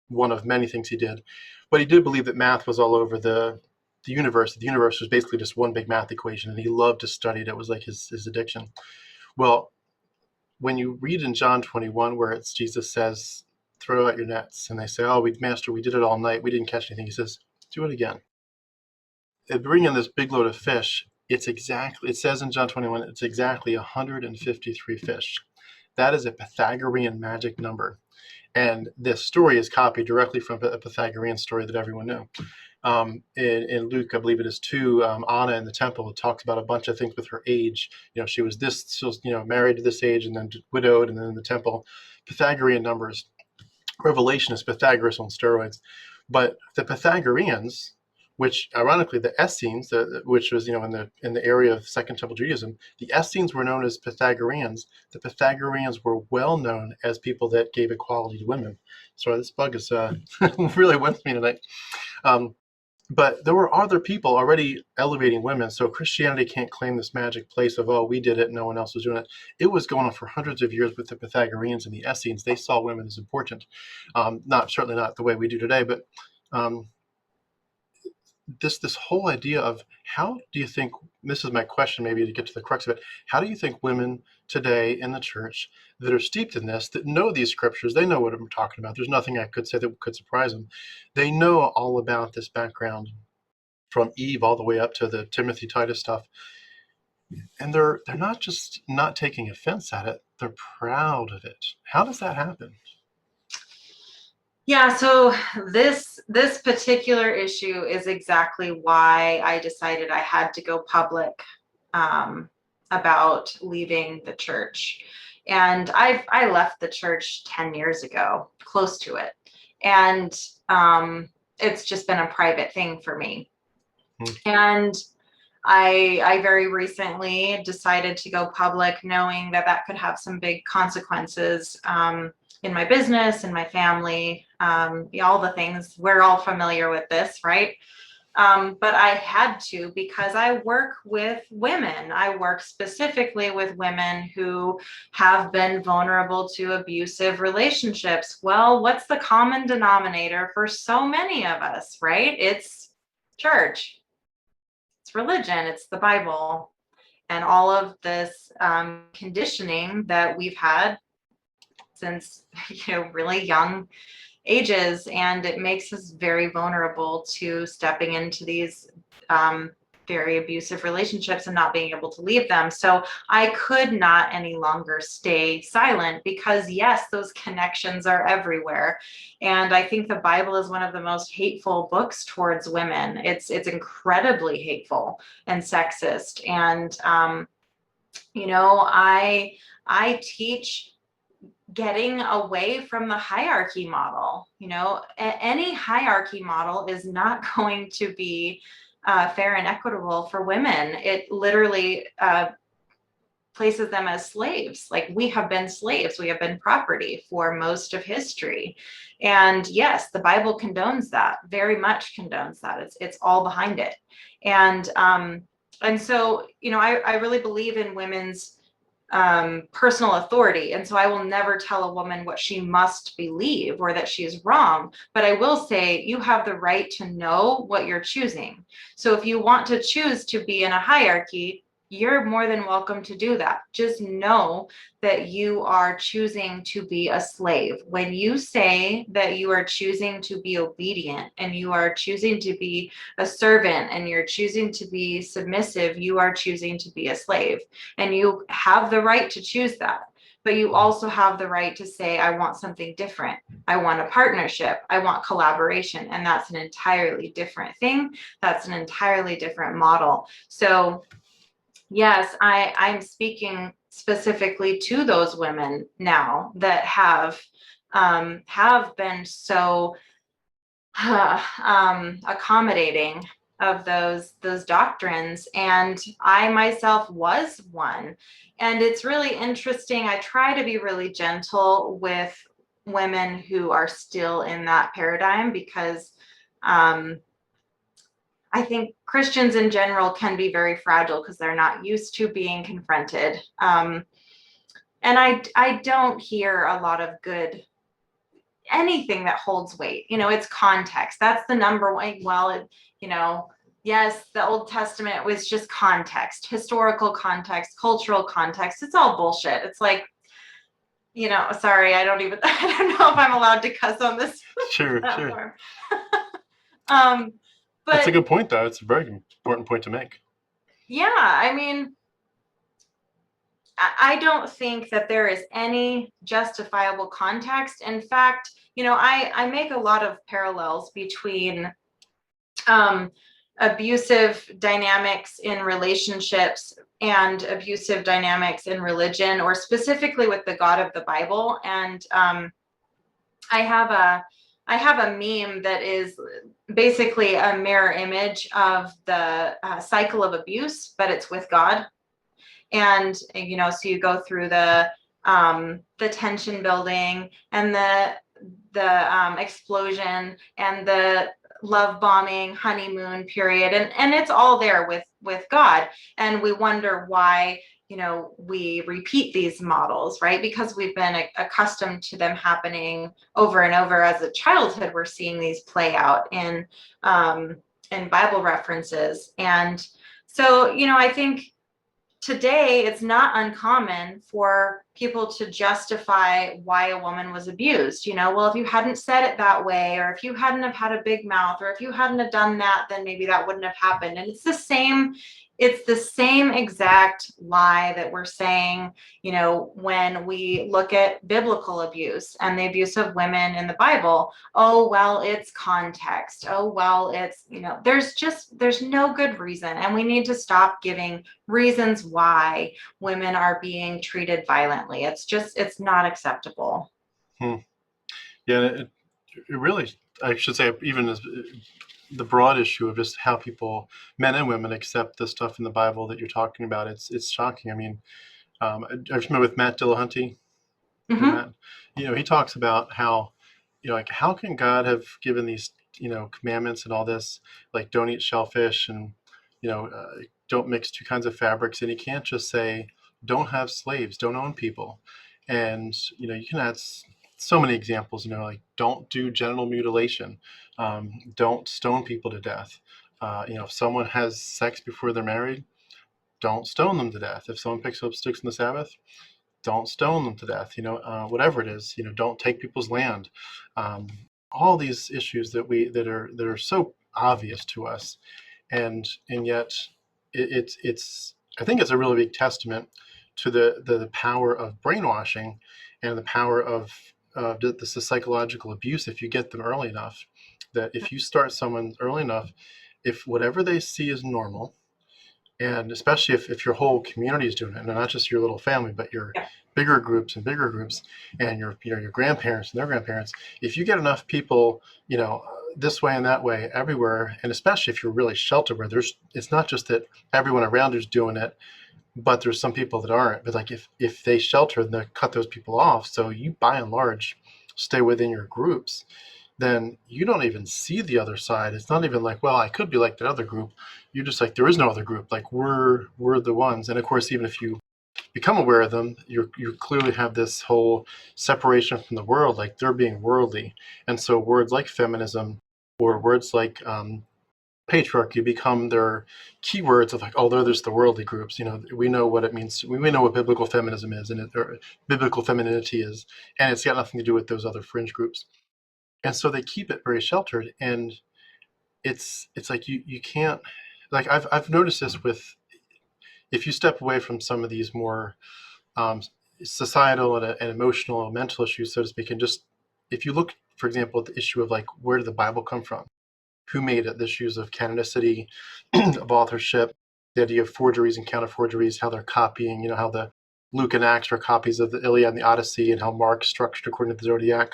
one of many things he did. But he did believe that math was all over the universe. The universe was basically just one big math equation, and he loved to study it. It was like his addiction. Well, when you read in John 21 where Jesus says, "Throw out your nets," and they say, "Oh, Master, we did it all night. We didn't catch anything." He says, "Do it again." They bring in this big load of fish. It says in John 21, it's exactly 153 fish. That is a Pythagorean magic number. And this story is copied directly from a Pythagorean story that everyone knew. In Luke, I believe it is 2, Anna in the temple, it talks about a bunch of things with her age. She was married to this age and then widowed, and then in the temple. Pythagorean numbers. Revelation is Pythagoras on steroids. But the Pythagoreans, which ironically the Essenes, which was in the area of Second Temple Judaism, the Essenes were known as Pythagoreans. The Pythagoreans were well known as people that gave equality to women. Sorry, this bug is really with me tonight. But there were other people already elevating women, so Christianity can't claim this magic place of, oh, we did it, no one else was doing it. It was going on for hundreds of years with the Pythagoreans and the Essenes. They saw women as important. Certainly not the way we do today, but this whole idea of how do you think, this is my question maybe to get to the crux of it, how do you think women today in the church that are steeped in this, that know these scriptures, they know what I'm talking about, there's nothing I could say that could surprise them, they know all about this background from Eve all the way up to the Timothy Titus stuff, and they're not just not taking offense at it, they're proud of it. How does that happen? Yeah, so this particular issue is exactly why I decided I had to go public about leaving the church. And I left the church 10 years ago, close to it. And it's just been a private thing for me. And I very recently decided to go public, knowing that could have some big consequences in my business, in my family, all the things. We're all familiar with this, right? But I had to, because I work with women. I work specifically with women who have been vulnerable to abusive relationships. Well, what's the common denominator for so many of us, right? It's church, it's religion, it's the Bible, and all of this conditioning that we've had since really young ages, and it makes us very vulnerable to stepping into these very abusive relationships and not being able to leave them. So I could not any longer stay silent, because yes, those connections are everywhere. And I think the Bible is one of the most hateful books towards women. It's incredibly hateful and sexist. And I teach getting away from the hierarchy model. Any hierarchy model is not going to be fair and equitable for women. It literally places them as slaves. Like, we have been slaves, we have been property for most of history. And yes, the Bible condones that, very much condones that. It's all behind it. And so, I really believe in women's personal authority. And so I will never tell a woman what she must believe or that she is wrong. But I will say you have the right to know what you're choosing. So if you want to choose to be in a hierarchy, you're more than welcome to do that. Just know that you are choosing to be a slave. When you say that you are choosing to be obedient and you are choosing to be a servant and you're choosing to be submissive, you are choosing to be a slave. And you have the right to choose that. But you also have the right to say, I want something different. I want a partnership. I want collaboration. And that's an entirely different thing. That's an entirely different model. So yes, I'm speaking specifically to those women now that have been so accommodating of those doctrines, and I myself was one. And it's really interesting. I try to be really gentle with women who are still in that paradigm, because I think Christians in general can be very fragile because they're not used to being confronted. And I don't hear a lot of good, anything that holds weight. It's context. That's the number one. Well, yes, the Old Testament was just context, historical context, cultural context. It's all bullshit. It's like, sorry, I don't know if I'm allowed to cuss on this Sure. platform. But That's a good point, though. It's a very important point to make. Yeah, I mean, I don't think that there is any justifiable context. In fact, I make a lot of parallels between abusive dynamics in relationships and abusive dynamics in religion, or specifically with the God of the Bible. And I have a meme that is basically a mirror image of the cycle of abuse, but it's with God. And so you go through the tension building and the explosion and the love bombing honeymoon period, and it's all there with God. And we wonder why we repeat these models, right? Because we've been accustomed to them happening over and over. As a childhood, we're seeing these play out in Bible references. And so I think today it's not uncommon for people to justify why a woman was abused. Well, if you hadn't said it that way, or if you hadn't have had a big mouth, or if you hadn't have done that, then maybe that wouldn't have happened. And it's the same exact lie that we're saying, when we look at biblical abuse and the abuse of women in the Bible. Oh, well, it's context. Oh, well, it's, there's no good reason. And we need to stop giving reasons why women are being treated violently. It's not acceptable. Yeah, it really, I should say, even as the broad issue of just how people, men and women, accept the stuff in the Bible that you're talking about, it's shocking. I mean, I remember with Matt Dillahunty. Mm-hmm. Matt, he talks about how, like, how can God have given these, commandments and all this, like, don't eat shellfish and, don't mix two kinds of fabrics, and he can't just say, don't have slaves, don't own people. And, you can add so many examples, like, don't do genital mutilation, don't stone people to death. If someone has sex before they're married, don't stone them to death. If someone picks up sticks on the Sabbath, don't stone them to death. Whatever it is, don't take people's land. All these issues that are so obvious to us, and yet it's I think it's a really big testament to the power of brainwashing and the power of the psychological abuse if you get them early enough. That if you start someone early enough, if whatever they see is normal, and especially if your whole community is doing it, and not just your little family, but your bigger groups, and your grandparents and their grandparents, if you get enough people, this way and that way everywhere, and especially if you're really sheltered where it's not just that everyone around is doing it, but there's some people that aren't. But like if they shelter, then they cut those people off. So you by and large stay within your groups, then you don't even see the other side. It's not even like, well, I could be like that other group. You're just like, there is no other group. Like we're the ones. And of course, even if you become aware of them, you clearly have this whole separation from the world, like they're being worldly. And so words like feminism or words like patriarchy become their keywords of like, oh, there's the worldly groups. We know what it means. We know what biblical feminism is, or biblical femininity is, and it's got nothing to do with those other fringe groups. And so they keep it very sheltered. And it's like you can't, like I've noticed this with, if you step away from some of these more um, societal and emotional and mental issues, so to speak, and just if you look, for example, at the issue of like, where did the Bible come from? Who made it? The issues of canonicity, of authorship, the idea of forgeries and counter forgeries, how they're copying, how the Luke and Acts are copies of the Iliad and the Odyssey, and how Mark's structured according to the Zodiac.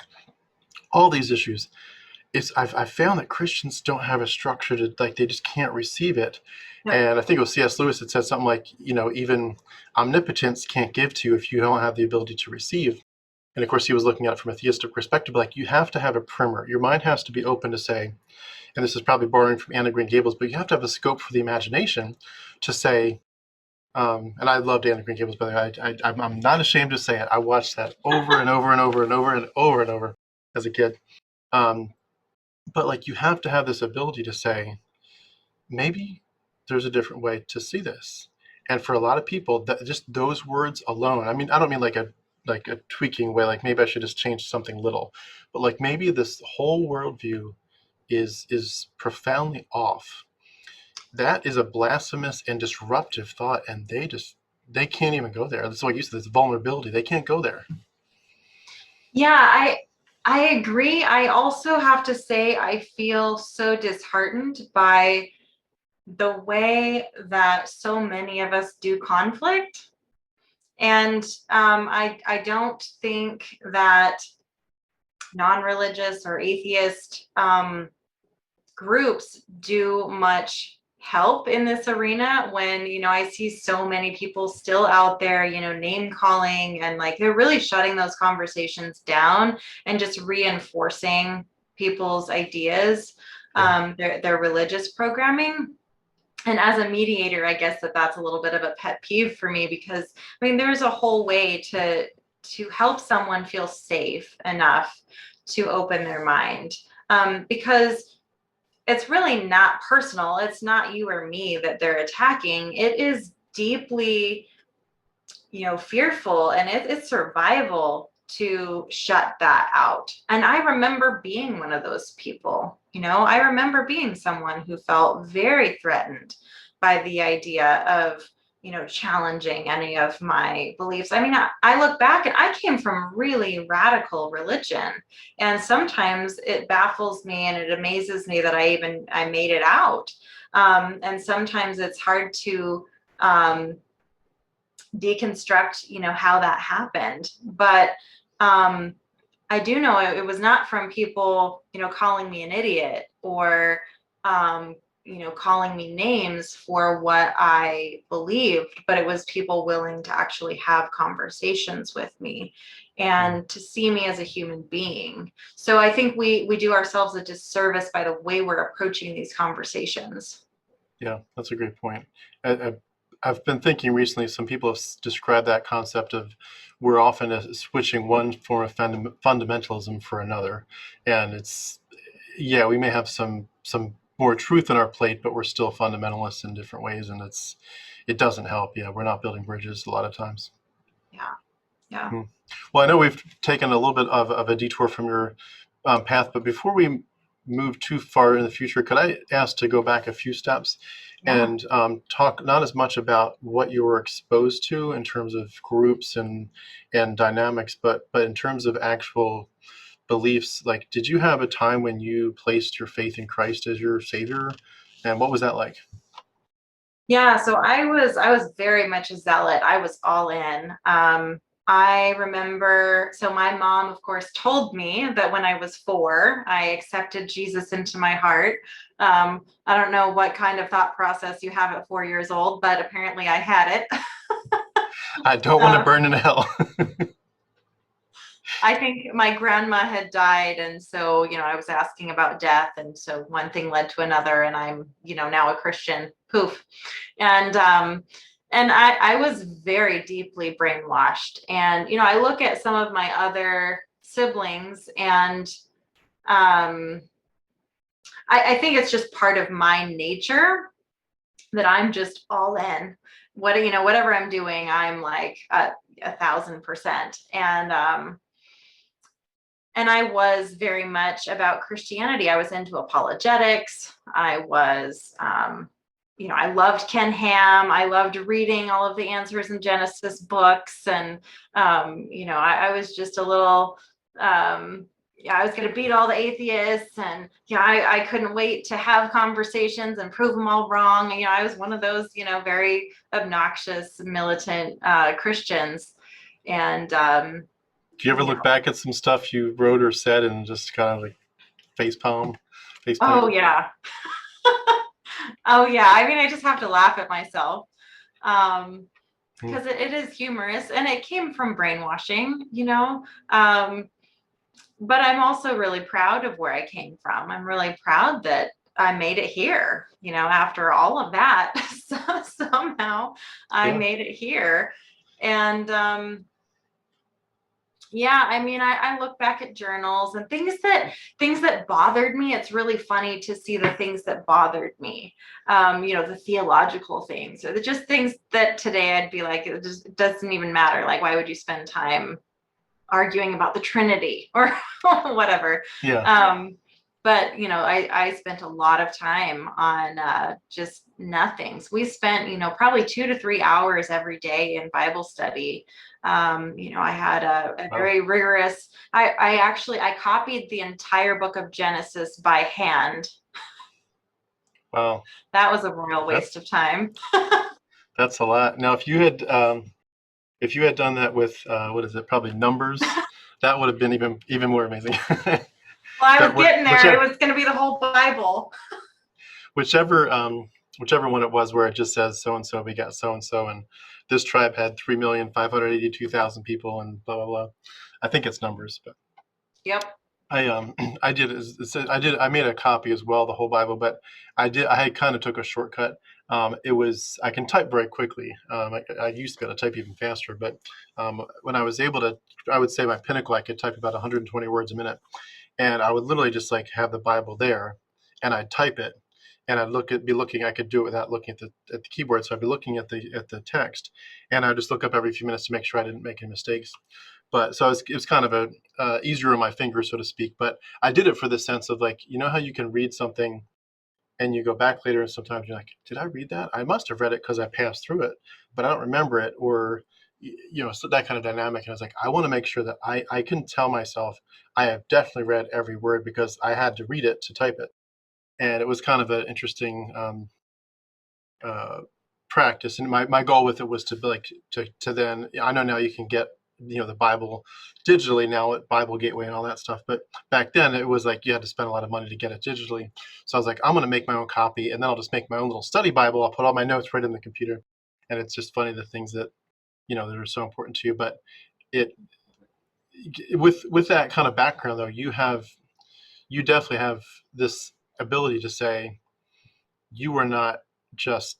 All these issues. I've found that Christians don't have a structure to, like, they just can't receive it. No. And I think it was C.S. Lewis that said something like, even omnipotence can't give to you if you don't have the ability to receive. And of course, he was looking at it from a theistic perspective, like you have to have a primer. Your mind has to be open to say, and this is probably borrowing from Anne of Green Gables, but you have to have a scope for the imagination to say, and I loved Anne of Green Gables, by the way. I'm not ashamed to say it. I watched that over and over and over and over and over and over as a kid. But like you have to have this ability to say, maybe there's a different way to see this. And for a lot of people, that just those words alone, I mean, I don't mean like a tweaking way, like maybe I should just change something little, but like maybe this whole worldview is profoundly off. That is a blasphemous and disruptive thought, and they can't even go there. That's what you said, this vulnerability. They can't go there. Yeah, I agree. I also have to say I feel so disheartened by the way that so many of us do conflict. And I don't think that non-religious or atheist groups do much help in this arena when, I see so many people still out there, name calling, and like they're really shutting those conversations down and just reinforcing people's ideas, their religious programming. And as a mediator, I guess that's a little bit of a pet peeve for me, because I mean, there's a whole way to help someone feel safe enough to open their mind, because it's really not personal. It's not you or me that they're attacking. It is deeply, fearful, and it's survival to shut that out. And I remember being one of those people. I remember being someone who felt very threatened by the idea of, challenging any of my beliefs. I mean, I look back and I came from really radical religion, and sometimes it baffles me and it amazes me that I made it out. And sometimes it's hard to deconstruct, how that happened. But I do know it was not from people, calling me an idiot or, calling me names for what I believed, but it was people willing to actually have conversations with me and to see me as a human being. So I think we do ourselves a disservice by the way we're approaching these conversations. Yeah, that's a great point. I've been thinking recently, some people have described that concept of we're often switching one form of fundamentalism for another. And we may have some more truth in our plate, but we're still fundamentalists in different ways. And it doesn't help. Yeah, we're not building bridges a lot of times. Yeah. Yeah. Well, I know we've taken a little bit of a detour from your path, but before we move too far in the future, could I ask to go back a few steps and talk not as much about what you were exposed to in terms of groups and dynamics, but in terms of actual beliefs? Like, did you have a time when you placed your faith in Christ as your savior, and what was that like? Yeah, so I was very much a zealot. I was all in. I remember, so my mom, of course, told me that when I was 4, I accepted Jesus into my heart. I don't know what kind of thought process you have at 4 years old, but apparently I had it. I don't want to Uh, burn in hell. I think my grandma had died, and so, I was asking about death, and so one thing led to another, and I'm, now a Christian. Poof. And I was very deeply brainwashed. And, I look at some of my other siblings, and I think it's just part of my nature that I'm just all in. Whatever I'm doing, I'm like 1,000%. And I was very much about Christianity. I was into apologetics. I was, I loved Ken Ham. I loved reading all of the Answers in Genesis books. And, I was just a little, yeah, I was going to beat all the atheists. And, I couldn't wait to have conversations and prove them all wrong. And, I was one of those, very obnoxious, militant Christians. And, Do you ever look back at some stuff you wrote or said and just kind of like face palm? oh yeah. Oh yeah. I mean, I just have to laugh at myself. Because it is humorous, and it came from brainwashing, but I'm also really proud of where I came from. I'm really proud that I made it here, after all of that. So somehow I made it here. And yeah, I mean, I look back at journals and things that bothered me. It's really funny to see the things that bothered me, the theological things, or just things that today I'd be like, it just doesn't even matter. Like, why would you spend time arguing about the Trinity or whatever? Yeah. But I spent a lot of time on just nothings. We spent, probably 2 to 3 hours every day in Bible study. I had a very rigorous, I copied the entire book of Genesis by hand. Wow. That was a royal waste of time. That's a lot. Now, if you had done that with what is it, probably numbers, that would have been even more amazing. Well, I was getting there. It was going to be the whole Bible. Whichever one it was, where it just says so and so begat so and this tribe had 3,582,000 people and blah blah blah. I think it's numbers, but yep. I made a copy as well, the whole Bible, but I kind of took a shortcut. I can type very quickly. I used to be able to type even faster, but when I was able to, I would say my pinnacle, I could type about 120 words a minute, and I would literally just like have the Bible there, and I'd type it, and I could do it without looking at the keyboard, so I'd be looking at the text, and I'd just look up every few minutes to make sure I didn't make any mistakes. But so it was kind of a easier on my fingers, so to speak. But I did it for the sense of, like, how you can read something and you go back later and sometimes you're like, did I read that? I must have read it because I passed through it, but I don't remember it, or so that kind of dynamic. And I was like, I want to make sure that I can tell myself I have definitely read every word because I had to read it to type it. And it was kind of an interesting practice. And my goal with it was to be like to then, I know now you can get the Bible digitally now at Bible Gateway and all that stuff, but back then it was like you had to spend a lot of money to get it digitally. So I was like, I'm going to make my own copy, and then I'll just make my own little study Bible. I'll put all my notes right in the computer, and it's just funny the things that that are so important to you. But it with that kind of background, though, you definitely have this ability to say you are not just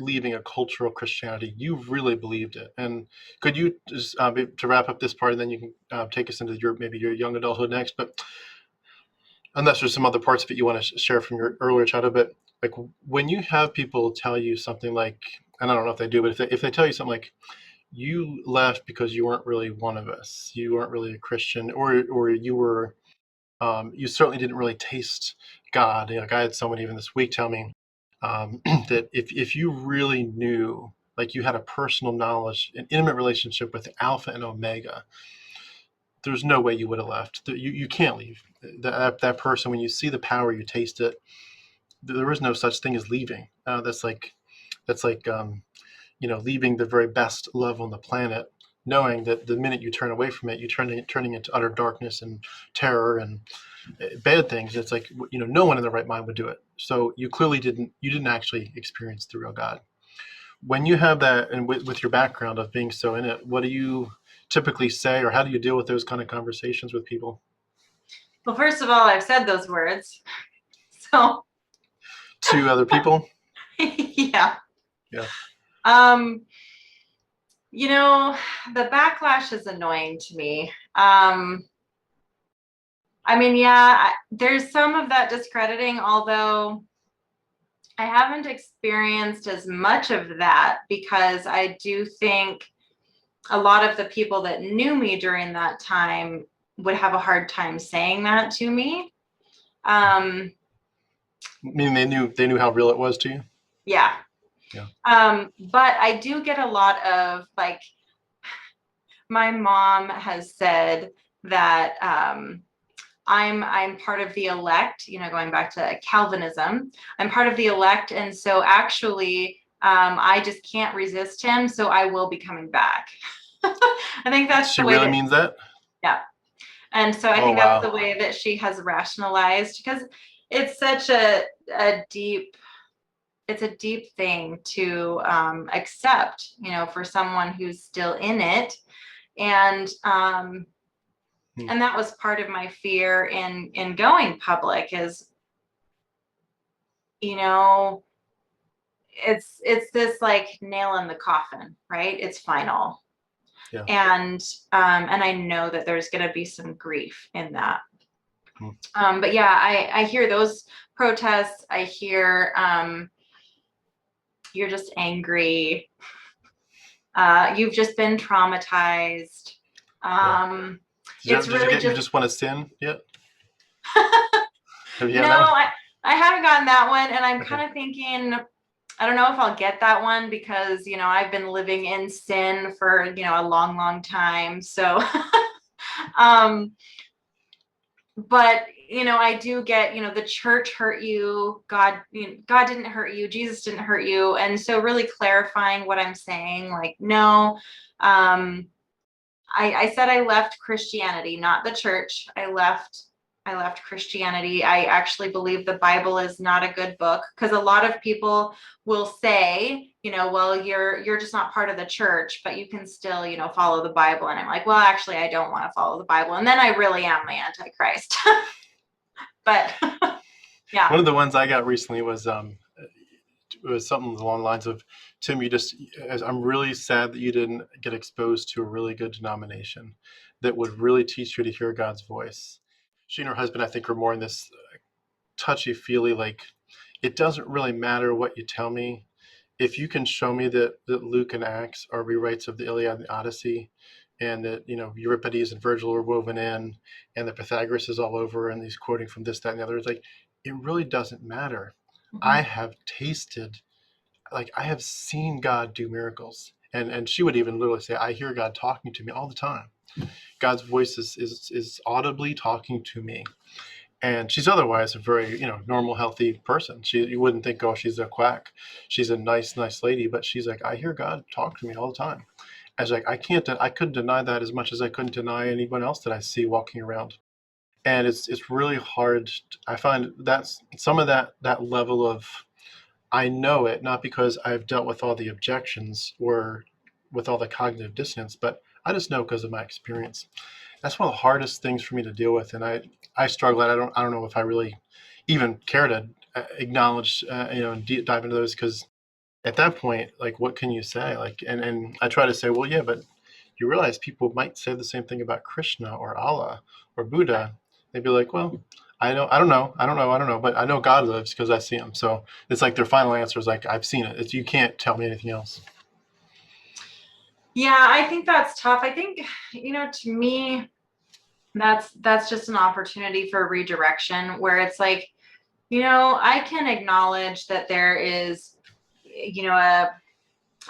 leaving a cultural Christianity. You really believed it. And could you just to wrap up this part, and then you can take us into your young adulthood next, but unless there's some other parts of it you want to share from your earlier childhood. But like, when you have people tell you something like, and I don't know if they do, but if they tell you something like, you left because you weren't really one of us, you weren't really a Christian, or you were you certainly didn't really taste God. Like, I had someone even this week tell me that if you really knew, like, you had a personal knowledge, an intimate relationship with Alpha and Omega, there's no way you would have left. You can't leave. That person, when you see the power, you taste it. There is no such thing as leaving. That's like leaving the very best love on the planet. knowing that the minute you turn away from it, you turning into utter darkness and terror and bad things. It's like, no one in their right mind would do it. So you clearly didn't actually experience the real God. When you have that, and with your background of being so in it, what do you typically say, or how do you deal with those kind of conversations with people? Well, first of all, I've said those words. So To other people? yeah. Yeah. The backlash is annoying to me. There's some of that discrediting, although I haven't experienced as much of that, because I do think a lot of the people that knew me during that time would have a hard time saying that to me. Meaning they knew how real it was to you? Yeah. Yeah. But I do get a lot of, like, my mom has said that I'm part of the elect, going back to Calvinism. I'm part of the elect, and so actually I just can't resist him, so I will be coming back. I think that's she the way really means that? Yeah. And so I think that's the way that she has rationalized, because it's such a deep thing to accept, for someone who's still in it. And that was part of my fear in going public is, it's this like nail in the coffin, right? It's final. Yeah. And I know that there's going to be some grief in that. But yeah, I hear those protests. I hear you're just angry. You've just been traumatized. You just want to sin yet? Have you had No, that one? I haven't gotten that one, and I'm kind of thinking, I don't know if I'll get that one, because I've been living in sin for a long, long time. So, but I do get, the church hurt you, God didn't hurt you, Jesus didn't hurt you, and so really clarifying what I'm saying, like, no, I said I left Christianity, not the church. I left Christianity. I actually believe the Bible is not a good book, because a lot of people will say, well, you're just not part of the church, but you can still, follow the Bible. And I'm like, well, actually, I don't want to follow the Bible. And then I really am my Antichrist. But yeah. One of the ones I got recently was something along the lines of, Tim, I'm really sad that you didn't get exposed to a really good denomination that would really teach you to hear God's voice. She and her husband, I think, are more in this touchy-feely, like, it doesn't really matter what you tell me. If you can show me that Luke and Acts are rewrites of the Iliad and the Odyssey, and that Euripides and Virgil are woven in, and that Pythagoras is all over, and he's quoting from this, that, and the other, it's like, it really doesn't matter. I have tasted, like, I have seen God do miracles. And she would even literally say, I hear God talking to me all the time. God's voice is audibly talking to me. And she's otherwise a very, normal, healthy person. You wouldn't think, oh, she's a quack. She's a nice lady. But she's like, I hear God talk to me all the time. I was like, I couldn't deny that as much as I couldn't deny anyone else that I see walking around. And it's really hard. I find that's some of that level of, I know it, not because I've dealt with all the objections or with all the cognitive dissonance, but I just know because of my experience. That's one of the hardest things for me to deal with, and I struggle. I don't know if I really even care to acknowledge, and dive into those, because at that point, like, what can you say? Like, and I try to say, well, yeah, but you realize people might say the same thing about Krishna or Allah or Buddha. They'd be like, well, I don't know, but I know God lives because I see him. So it's like their final answer is like, I've seen it. You can't tell me anything else. Yeah, I think that's tough. I think, to me, that's just an opportunity for redirection, where it's like, I can acknowledge that there is,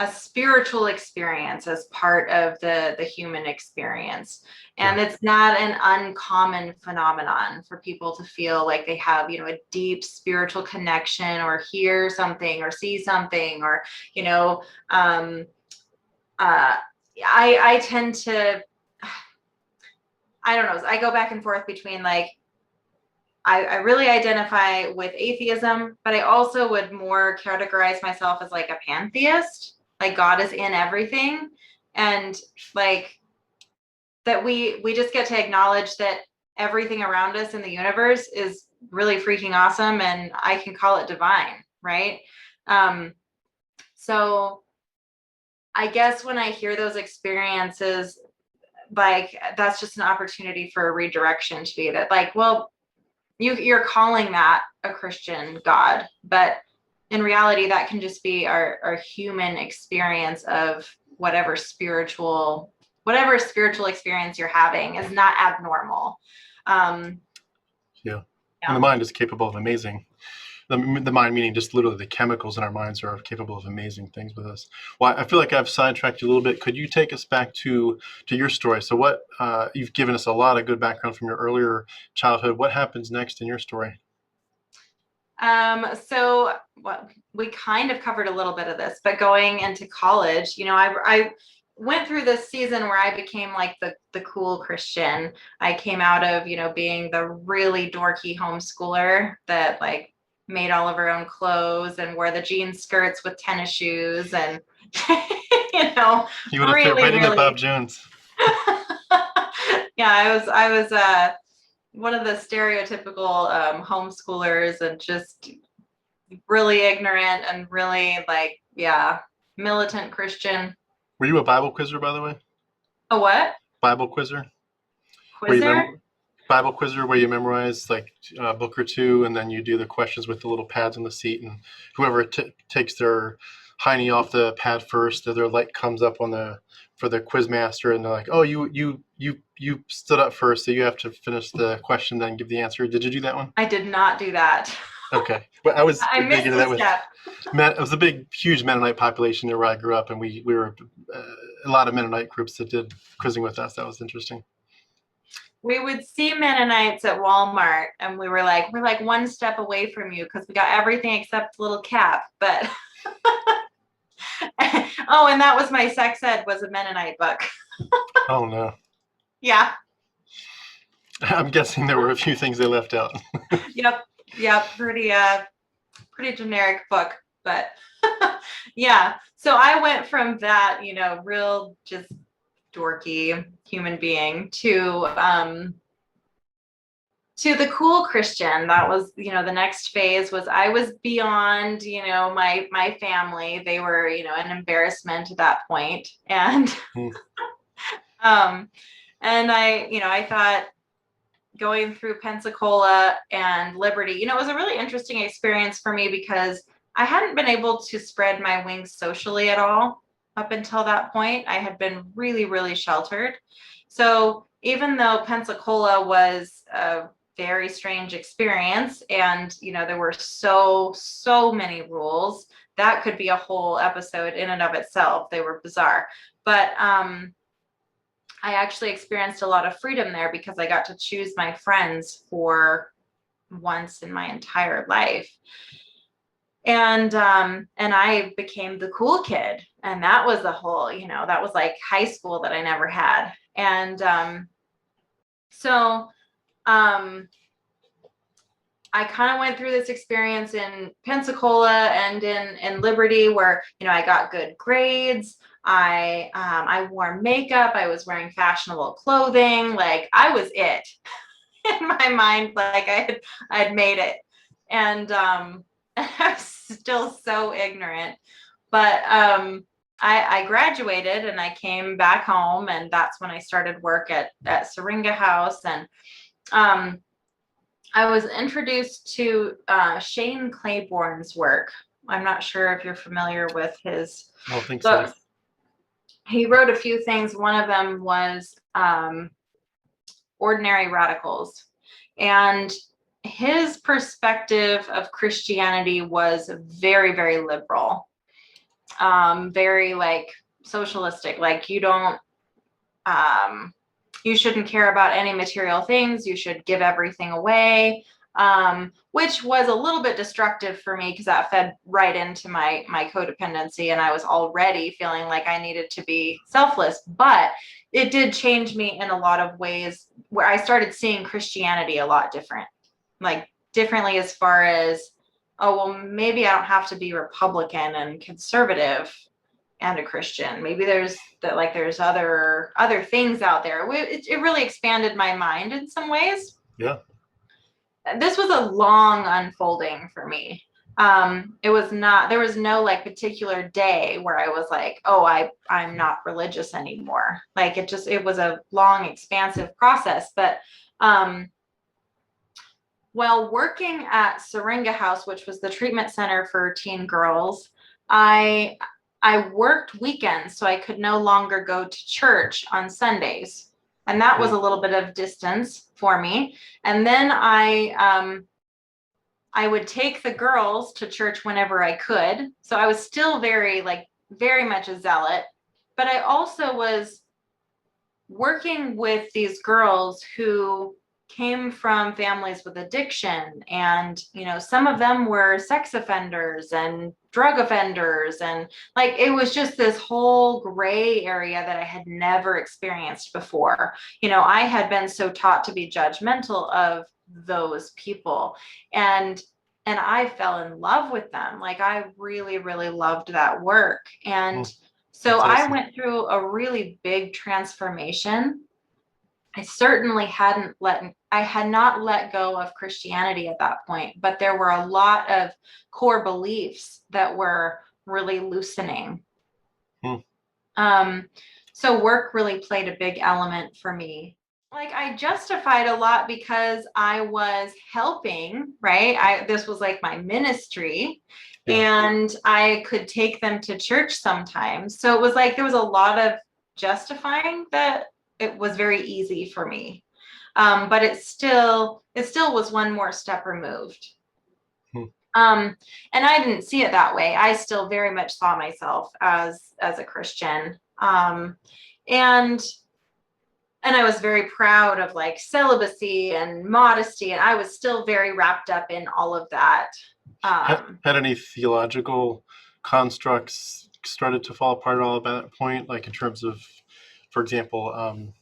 a spiritual experience as part of the human experience. And it's not an uncommon phenomenon for people to feel like they have, a deep spiritual connection, or hear something, or see something, or, I tend to, I don't know, I go back and forth between like, I really identify with atheism, but I also would more categorize myself as like a pantheist, like God is in everything. And like that we just get to acknowledge that everything around us in the universe is really freaking awesome, and I can call it divine, right? So I guess when I hear those experiences, like that's just an opportunity for a redirection to be that like, well, you're calling that a Christian God, but in reality, that can just be our human experience of whatever spiritual experience you're having is not abnormal. Yeah. And the mind is capable of amazing. The mind meaning just literally the chemicals in our minds are capable of amazing things with us. Well, I feel like I've sidetracked you a little bit. Could you take us back to your story? So what, you've given us a lot of good background from your earlier childhood. What happens next in your story? So well, we kind of covered a little bit of this, but going into college, I went through this season where I became like the cool Christian. I came out of, being the really dorky homeschooler that like made all of her own clothes and wore the jean skirts with tennis shoes and You would have fit right into Bob Jones. Yeah, I was one of the stereotypical homeschoolers and just really ignorant and really like, yeah, militant Christian. Were you a Bible quizzer, by the way? A what? Bible quizzer? Quizzer? Bible quizzer where you memorize like a book or two, and then you do the questions with the little pads on the seat, and whoever takes their hiney off the pad first, their light comes up for the quiz master, and they're like, "Oh, you stood up first, so you have to finish the question, then give the answer." Did you do that one? I did not do that. Okay, but I was I big into that with. step. It was a huge Mennonite population there where I grew up, and we were a lot of Mennonite groups that did quizzing with us. That was interesting. We would see Mennonites at Walmart, and we're like one step away from you because we got everything except little cap. But oh, and that was my sex ed was a Mennonite book. Oh no. Yeah. I'm guessing there were a few things they left out. Yep. Pretty generic book, but yeah. So I went from that, real just dorky human being to the cool Christian. That was, the next phase was I was beyond, my family. They were, an embarrassment at that point. And and I thought going through Pensacola and Liberty, it was a really interesting experience for me because I hadn't been able to spread my wings socially at all up until that point. I had been really, really sheltered. So even though Pensacola was a very strange experience and, there were so many rules, that could be a whole episode in and of itself. They were bizarre. But I actually experienced a lot of freedom there because I got to choose my friends for once in my entire life. And I became the cool kid. And that was the whole, that was like high school that I never had. And so I kind of went through this experience in Pensacola and in Liberty where, I got good grades. I wore makeup. I was wearing fashionable clothing. Like I was it in my mind. Like I had made it. And I was still so ignorant. But I graduated and I came back home, and that's when I started work at Syringa House. And I was introduced to Shane Claiborne's work. I'm not sure if you're familiar with his books. So. He wrote a few things. One of them was Ordinary Radicals. And his perspective of Christianity was very, very liberal, very like socialistic. Like you shouldn't care about any material things. You should give everything away. which was a little bit destructive for me because that fed right into my codependency, and I was already feeling like I needed to be selfless. But it did change me in a lot of ways where I started seeing Christianity a lot differently as far as, oh, well, maybe I don't have to be Republican and conservative and a Christian. Maybe there's other things out there. It really expanded my mind in some ways. Yeah. This was a long unfolding for me. There was no like particular day where I was like, oh, I'm not religious anymore. Like it was a long, expansive process. But while working at Syringa House, which was the treatment center for teen girls, I worked weekends, so I could no longer go to church on Sundays. And that was a little bit of distance for me. And then I would take the girls to church whenever I could. So I was still very much a zealot, but I also was working with these girls who came from families with addiction, and some of them were sex offenders and drug offenders, and like it was just this whole gray area that I had never experienced before. I had been so taught to be judgmental of those people, and I fell in love with them. Like I really, really loved that work. And so awesome. I went through a really big transformation. I certainly had not let go of Christianity at that point, but there were a lot of core beliefs that were really loosening. So work really played a big element for me. Like I justified a lot because I was helping, right? This was like my ministry, and I could take them to church sometimes. So it was like there was a lot of justifying that it was very easy for me. But it still was one more step removed. And I didn't see it that way. I still very much saw myself as a Christian. And I was very proud of like celibacy and modesty, and I was still very wrapped up in all of that. Had any theological constructs started to fall apart at all at that point, like in terms of, for example,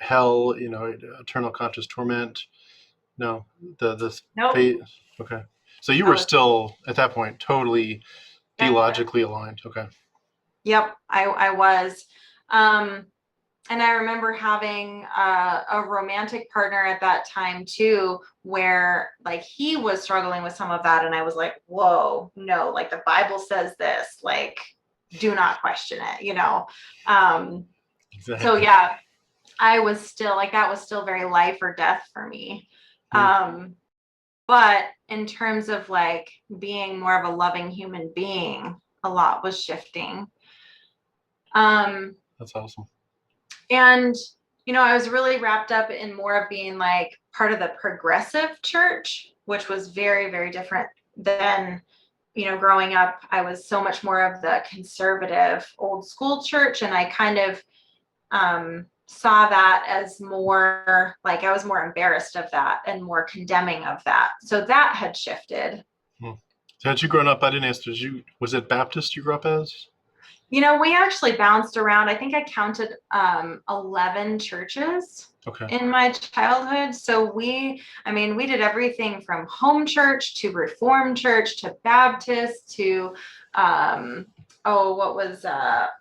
hell, eternal conscious torment? No, Nope. fate. Okay, so you were still at that point totally theologically aligned. Okay. Yep, I was. And I remember having a romantic partner at that time too, where like he was struggling with some of that, and I was like, whoa, no, like the Bible says this, like do not question it, Exactly. So yeah, I was still like, that was still very life or death for me. But in terms of like being more of a loving human being, a lot was shifting. That's awesome. And, I was really wrapped up in more of being like part of the progressive church, which was very, very different than, growing up. I was so much more of the conservative old school church. And I kind of saw that as more like I was more embarrassed of that and more condemning of that. So that had shifted. So had you grown up, I didn't ask, was it Baptist you grew up as? We actually bounced around. I think I counted 11 churches in my childhood. So we did everything from home church to Reformed church to Baptist to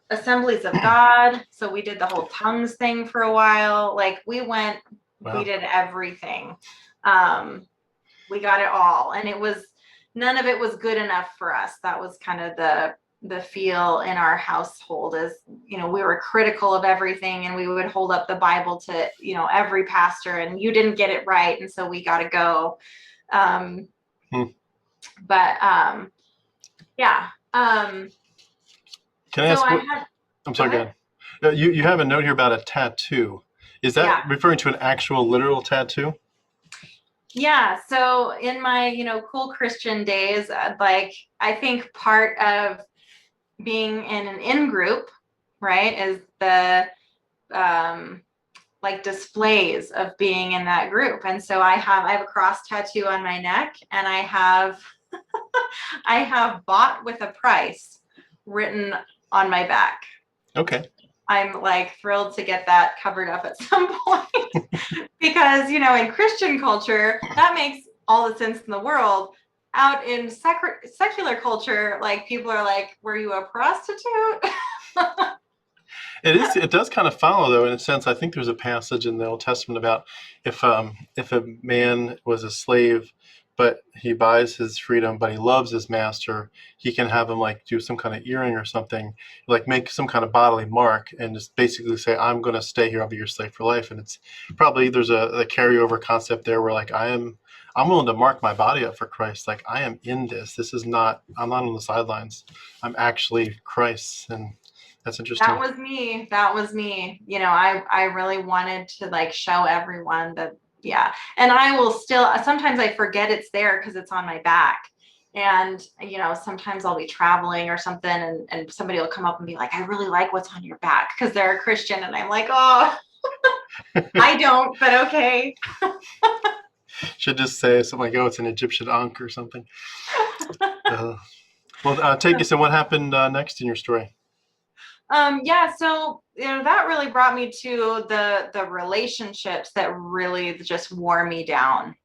Assemblies of God. So we did the whole tongues thing for a while. Like we did everything. We got it all. And none of it was good enough for us. That was kind of the feel in our household. Is we were critical of everything, and we would hold up the Bible to every pastor, and you didn't get it right, and so we got to go. But yeah. Can I ask? I'm sorry. Go ahead. You have a note here about a tattoo. Is that referring to an actual literal tattoo? Yeah. So in my cool Christian days, like I think part of being in an in group, right, is the like displays of being in that group. And so I have a cross tattoo on my neck, and I have I have bought with a price written on my back. Okay. I'm like thrilled to get that covered up at some point because, in Christian culture, that makes all the sense in the world. Out in secular culture, like people are like, were you a prostitute? It does kind of follow, though, in a sense. I think there's a passage in the Old Testament about if a man was a slave, but he buys his freedom, but he loves his master, he can have him like do some kind of earring or something, like make some kind of bodily mark, and just basically say, "I'm going to stay here. I'll be your slave for life." And it's probably there's a carryover concept there where like I'm willing to mark my body up for Christ. Like I am in this. I'm not on the sidelines. I'm actually Christ's. And that's interesting. That was me. That was me. I really wanted to like show everyone that, yeah. And I will still, sometimes I forget it's there because it's on my back. And, sometimes I'll be traveling or something, and somebody will come up and be like, I really like what's on your back, because they're a Christian. And I'm like, oh, I don't, but okay. Should just say something like, oh, it's an Egyptian ankh or something. Take us in. What happened next in your story? Yeah, so that really brought me to the relationships that really just wore me down.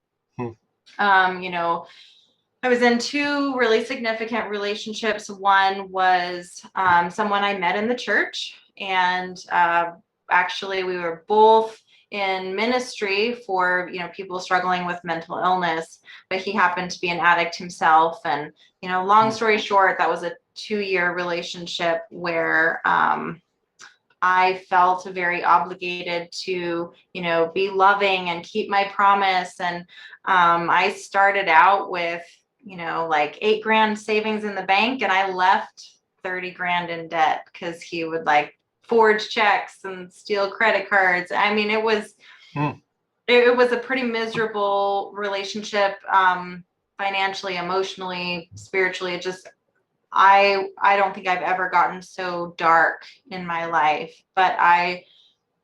I was in two really significant relationships. One was someone I met in the church, and actually we were both in ministry for people struggling with mental illness, but he happened to be an addict himself. And long story short, that was a 2-year relationship where I felt very obligated to be loving and keep my promise. And I started out with like $8,000 savings in the bank, and I left $30,000 in debt because he would like forge checks and steal credit cards. I mean, it was a pretty miserable relationship, financially, emotionally, spiritually. It just, I don't think I've ever gotten so dark in my life, but I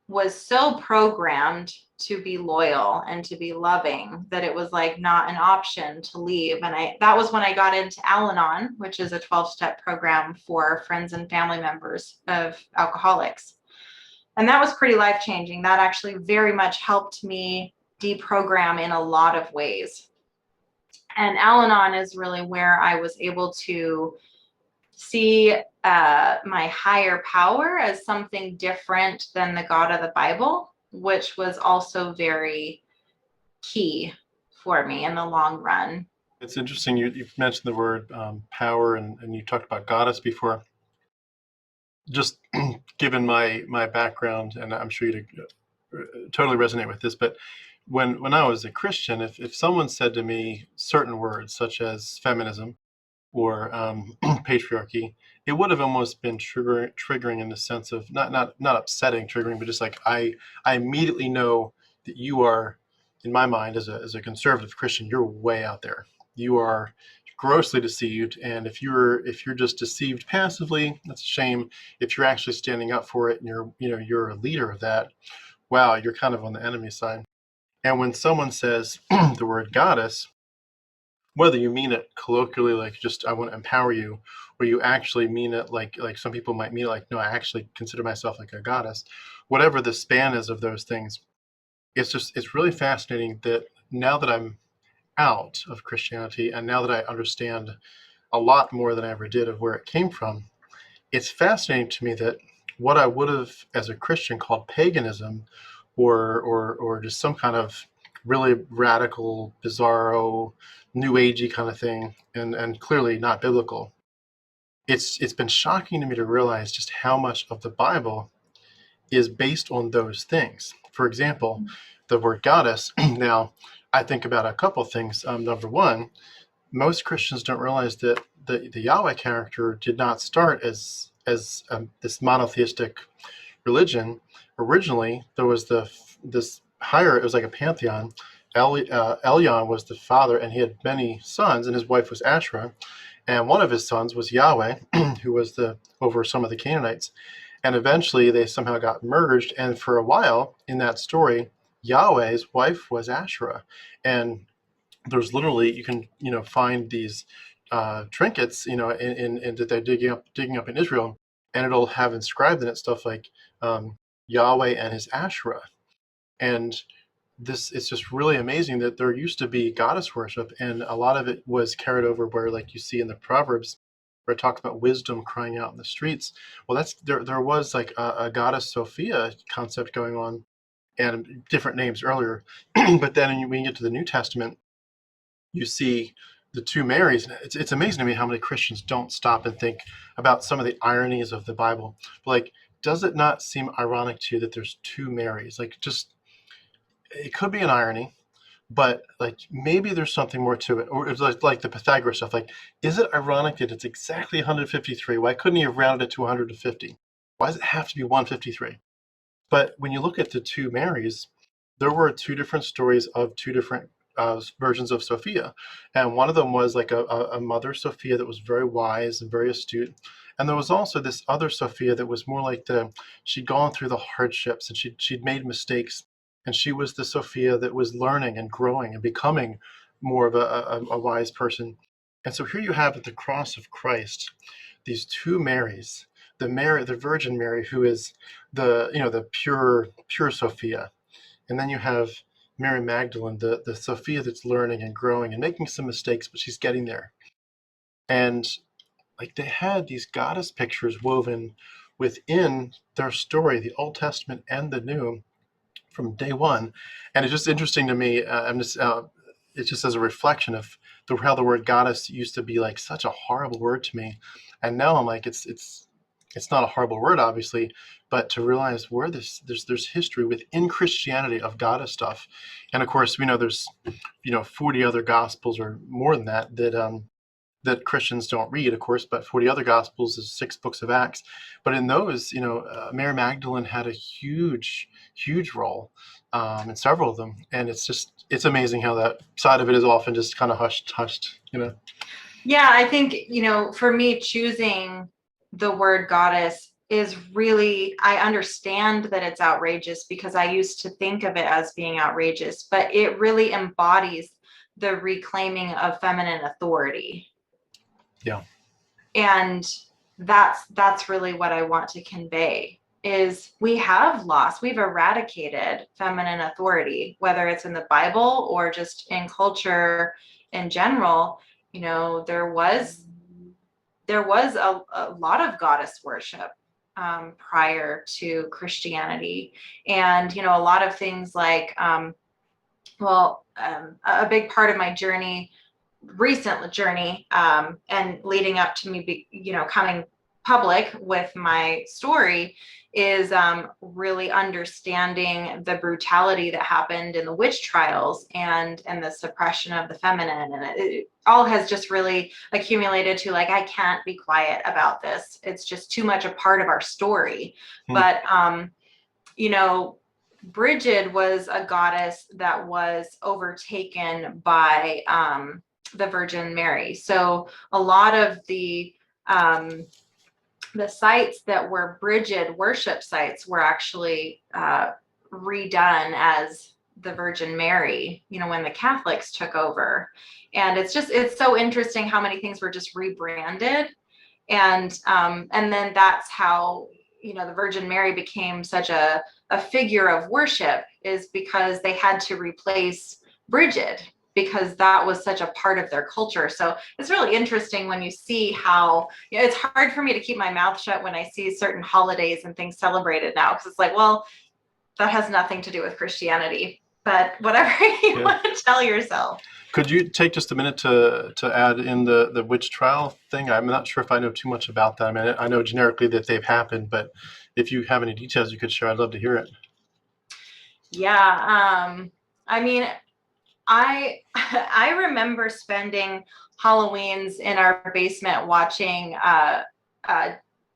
was so programmed to be loyal and to be loving that it was like not an option to leave. And that was when I got into Al-Anon, which is a 12-step program for friends and family members of alcoholics. And that was pretty life-changing. That actually very much helped me deprogram in a lot of ways. And Al-Anon is really where I was able to see my higher power as something different than the God of the Bible, which was also very key for me in the long run. It's interesting. You've mentioned the word power, and you talked about goddess before. Just given my background, and I'm sure you'd totally resonate with this, but when I was a Christian, if someone said to me certain words such as feminism or patriarchy, it would have almost been triggering in the sense of not upsetting, triggering, but just like I immediately know that you are, in my mind, as a conservative Christian, you're way out there. You are grossly deceived, and if you're just deceived passively, that's a shame. If you're actually standing up for it and you're a leader of that, wow, you're kind of on the enemy side. And when someone says the word goddess, whether you mean it colloquially, like just I want to empower you, or you actually mean it like some people might mean it like, no, I actually consider myself like a goddess, whatever the span is of those things, it's really fascinating that now that I'm out of Christianity and now that I understand a lot more than I ever did of where it came from, it's fascinating to me that what I would have as a Christian called paganism or just some kind of really radical, bizarro, new agey kind of thing, and clearly not biblical. It's been shocking to me to realize just how much of the Bible is based on those things. For example, the word goddess. Now, I think about a couple things. Number one, most Christians don't realize that the Yahweh character did not start as this monotheistic religion. Originally, there was this higher. It was like a pantheon. Elyon was the father, and he had many sons, and his wife was Asherah, and one of his sons was Yahweh, who was over some of the Canaanites. And eventually they somehow got merged. And for a while in that story, Yahweh's wife was Asherah. And there's literally, you can, find these trinkets, in that they're digging up in Israel, and it'll have inscribed in it stuff like Yahweh and his Asherah. And this, it's just really amazing that there used to be goddess worship, and a lot of it was carried over where, like you see in the Proverbs, where it talks about wisdom crying out in the streets. Well, that's there was like a goddess Sophia concept going on, and different names earlier. But then when you get to the New Testament, you see the two Marys. It's amazing to me how many Christians don't stop and think about some of the ironies of the Bible. Like, does it not seem ironic to you that there's two Marys? Like, just, it could be an irony, but like maybe there's something more to it. Or it's like the Pythagoras stuff. Like, is it ironic that it's exactly 153? Why couldn't he have rounded it to 150? Why does it have to be 153? But when you look at the two Marys, there were two different stories of two different versions of Sophia. And one of them was like a mother Sophia that was very wise and very astute. And there was also this other Sophia that was more like she'd gone through the hardships and she'd made mistakes. And she was the Sophia that was learning and growing and becoming more of a wise person. And so here you have at the cross of Christ, these two Marys, the Virgin Mary, who is the pure Sophia. And then you have Mary Magdalene, the Sophia that's learning and growing and making some mistakes, but she's getting there. And like, they had these goddess pictures woven within their story, the Old Testament and the New, from day one. And it's just interesting to me. It's just as a reflection of how the word goddess used to be like such a horrible word to me, and now I'm like, it's not a horrible word, obviously, but to realize where there's history within Christianity of goddess stuff. And of course, we know there's 40 other gospels or more than that Christians don't read, of course, but 40 other gospels is 6 books of Acts. But in those, Mary Magdalene had a huge role in several of them. And it's amazing how that side of it is often just kind of hushed. Yeah, I think, for me, choosing the word goddess is really, I understand that it's outrageous because I used to think of it as being outrageous, but it really embodies the reclaiming of feminine authority. Yeah. And that's really what I want to convey, is we've eradicated feminine authority, whether it's in the Bible or just in culture in general. There was a lot of goddess worship prior to Christianity. And, a lot of things like, a big part of my recent journey, and leading up to me, coming public with my story, is really understanding the brutality that happened in the witch trials and the suppression of the feminine. And it all has just really accumulated to, like, I can't be quiet about this. It's just too much a part of our story. But, Bridget was a goddess that was overtaken by the Virgin Mary. So a lot of the sites that were Bridget worship sites were actually redone as the Virgin Mary, when the Catholics took over. And it's so interesting how many things were just rebranded. And then that's how, the Virgin Mary became such a figure of worship, is because they had to replace Bridget, because that was such a part of their culture. So it's really interesting when you see how, it's hard for me to keep my mouth shut when I see certain holidays and things celebrated now, because it's like, well, that has nothing to do with Christianity, but whatever you want to tell yourself. Could you take just a minute to add in the witch trial thing? I'm not sure if I know too much about that. I mean, I know generically that they've happened, but if you have any details you could share, I'd love to hear it. Yeah. I mean, I remember spending Halloweens in our basement watching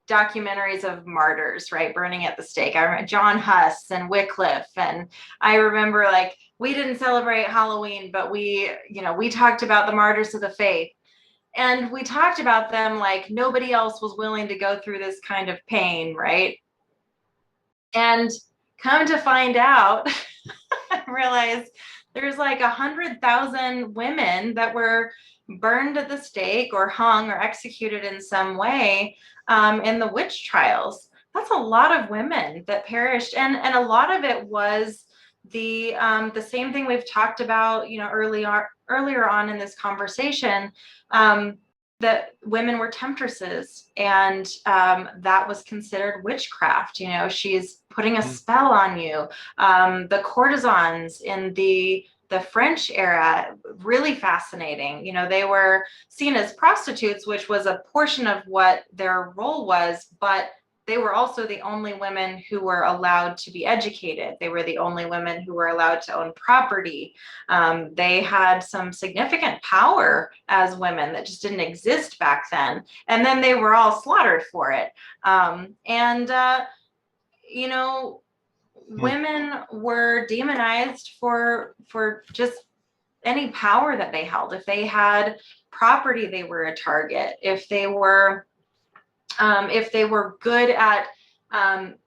documentaries of martyrs, right, burning at the stake. I remember John Huss and Wycliffe, and I remember, like, we didn't celebrate Halloween, but we talked about the martyrs of the faith, and we talked about them like nobody else was willing to go through this kind of pain, right? And come to find out, I realized there's like 100,000 women that were burned at the stake or hung or executed in some way in the witch trials. That's a lot of women that perished, and a lot of it was the same thing we've talked about, you know, earlier on in this conversation. That women were temptresses, and that was considered witchcraft. You know, she's putting a spell on you. The courtesans in the French era, really fascinating. You know, they were seen as prostitutes, which was a portion of what their role was, but they were also the only women who were allowed to be educated. They were the only women who were allowed to own property. They had some significant power as women that just didn't exist back then. And then they were all slaughtered for it. You know, women were demonized for just any power that they held. If they had property, they were a target. If they were good at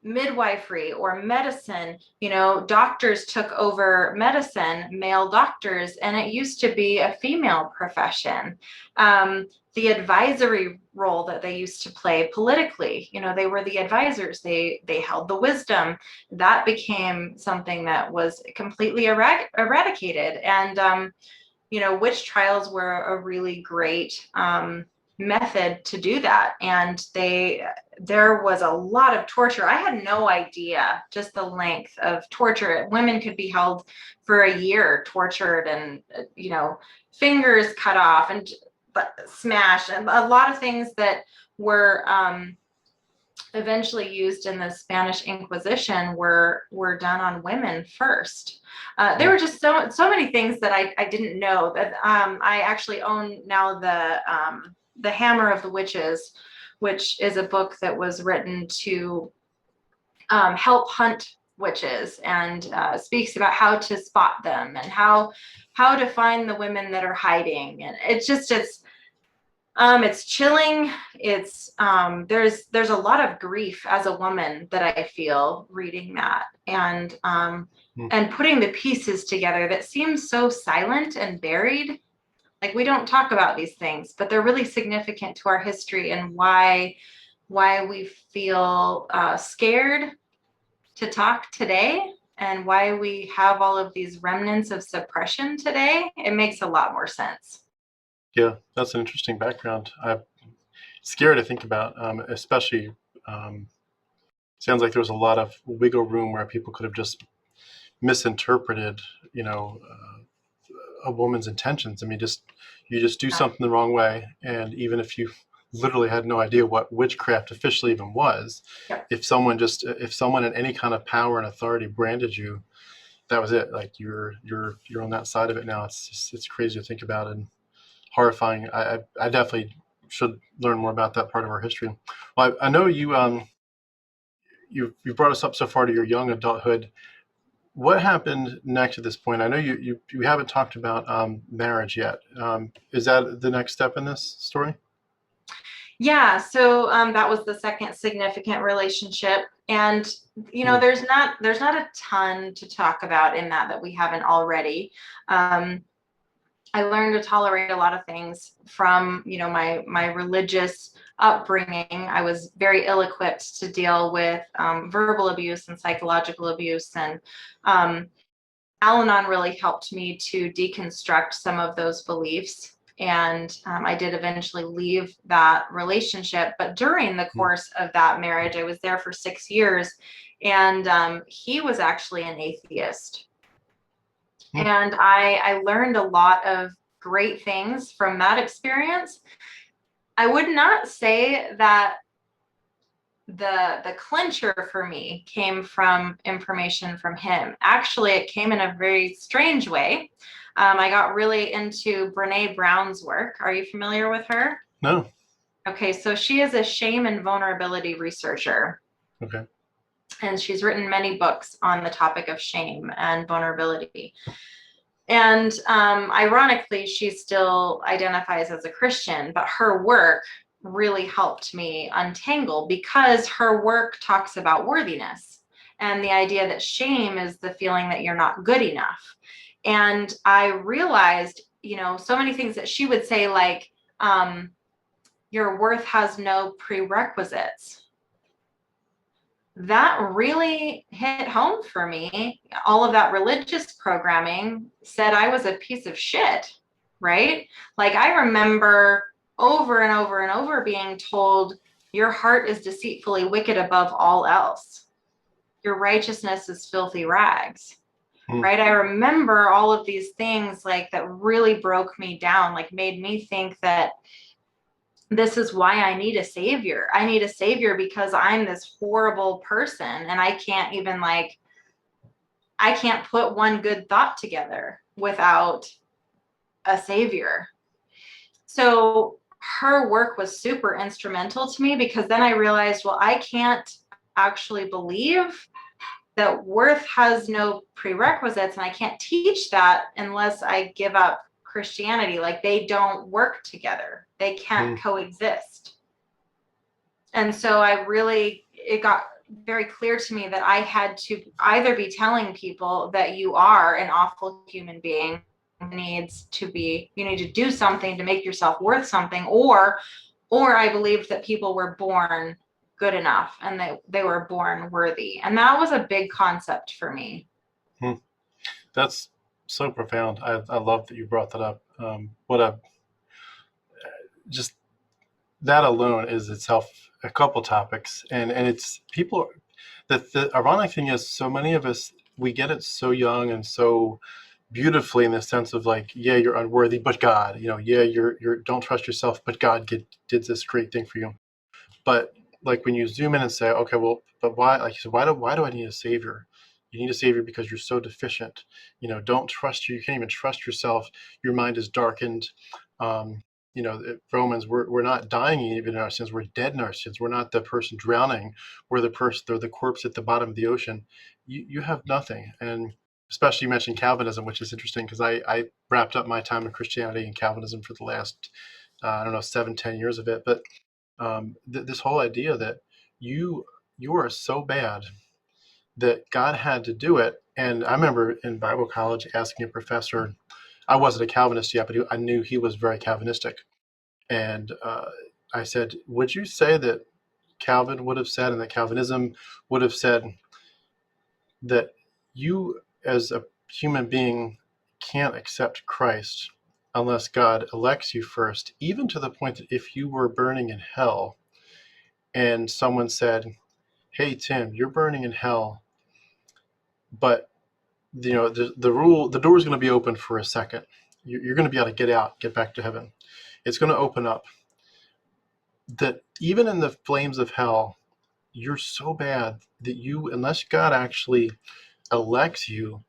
midwifery or medicine, you know, doctors took over medicine, male doctors, and it used to be a female profession. The advisory role that they used to play politically, you know, they were the advisors, they held the wisdom. That became something that was completely eradicated. And you know, witch trials were a really great method to do that. And there was a lot of torture. I had no idea just the length of torture. Women could be held for a year, tortured, and you know, fingers cut off and smashed, and a lot of things that were eventually used in the Spanish Inquisition were done on women first. There were just so many things that I didn't know. That I actually own now the Hammer of the Witches, which is a book that was written to help hunt witches, and speaks about how to spot them and how to find the women that are hiding. And it's chilling. It's there's a lot of grief as a woman that I feel reading that, and putting the pieces together that seems so silent and buried. Like, we don't talk about these things, but they're really significant to our history and why we feel scared to talk today, and why we have all of these remnants of suppression today. It makes a lot more sense. Yeah, that's an interesting background. I'm scared to think about, especially sounds like there was a lot of wiggle room where people could have just misinterpreted, you know, a woman's intentions. I mean, you just do something the wrong way, and even if you literally had no idea what witchcraft officially even was, if someone in any kind of power and authority branded you, that was it. Like, you're on that side of it now. It's crazy to think about and horrifying. I definitely should learn more about that part of our history. Well, I know you brought us up so far to your young adulthood. What happened next at this point? I know you haven't talked about marriage yet. Is that the next step in this story? Yeah, so that was the second significant relationship, and you know, there's not a ton to talk about in that we haven't already. I learned to tolerate a lot of things from, you know, my religious upbringing. I was very ill-equipped to deal with verbal abuse and psychological abuse, and Al-Anon really helped me to deconstruct some of those beliefs. And I did eventually leave that relationship. But during the course of that marriage, I was there for 6 years, and he was actually an atheist. And I learned a lot of great things from that experience. I would not say that the clincher for me came from information from him. Actually, it came in a very strange way. I got really into Brene Brown's work. Are you familiar with her? No. Okay, so she is a shame and vulnerability researcher. Okay. And she's written many books on the topic of shame and vulnerability. And ironically, she still identifies as a Christian, but her work really helped me untangle, because her work talks about worthiness and the idea that shame is the feeling that you're not good enough. And I realized, so many things that she would say, like, your worth has no prerequisites. That really hit home for me. All of that religious programming said I was a piece of shit, right? Like, I remember over and over and over being told, your heart is deceitfully wicked above all else. Your righteousness is filthy rags. Right? I remember all of these things like that really broke me down, like made me think that this is why I need a savior. I need a savior because I'm this horrible person and I can't even I can't put one good thought together without a savior. So her work was super instrumental to me, because then I realized, well, I can't actually believe that worth has no prerequisites, and I can't teach that unless I give up Christianity. Like, they don't work together. They can't coexist. And so it got very clear to me that I had to either be telling people that you are an awful human being, you need to do something to make yourself worth something, or I believed that people were born good enough and they were born worthy. And that was a big concept for me. That's so profound. I love that you brought that up. Just that alone is itself a couple topics, and it's people. The ironic thing is, so many of us, we get it so young and so beautifully, in the sense of like, yeah, you're unworthy, but God, yeah, you're don't trust yourself, but God did this great thing for you. But like, when you zoom in and say, okay, well, but why? Like you said, why do I need a savior? You need a savior because you're so deficient. Don't trust you. You can't even trust yourself. Your mind is darkened. Um, Romans, we're not dying even in our sins. We're dead in our sins. We're not the person drowning. We're the corpse at the bottom of the ocean. You have nothing. And especially, you mentioned Calvinism, which is interesting, because I wrapped up my time in Christianity and Calvinism for the last, I don't know, 7-10 years of it. But this whole idea that you are so bad that God had to do it. And I remember in Bible college asking a professor, I wasn't a Calvinist yet, but I knew he was very Calvinistic. And I said, would you say that Calvin would have said, and that Calvinism would have said, that you as a human being can't accept Christ unless God elects you first, even to the point that if you were burning in hell and someone said, hey, Tim, you're burning in hell, but the door is going to be open for a second. You're going to be able to get out, get back to heaven. It's going to open up. That even in the flames of hell, you're so bad that unless God actually elects you,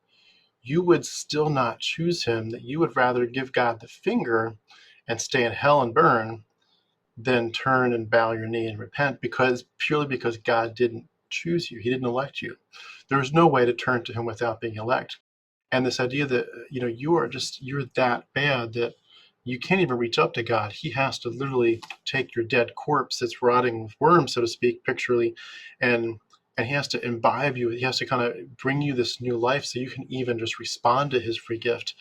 you would still not choose him, that you would rather give God the finger and stay in hell and burn than turn and bow your knee and repent, purely because God didn't choose you. He didn't elect you. There's no way to turn to him without being elect. And this idea that, you're that bad that you can't even reach up to God. He has to literally take your dead corpse that's rotting with worms, so to speak, picturally, and he has to imbibe you. He has to kind of bring you this new life so you can even just respond to his free gift.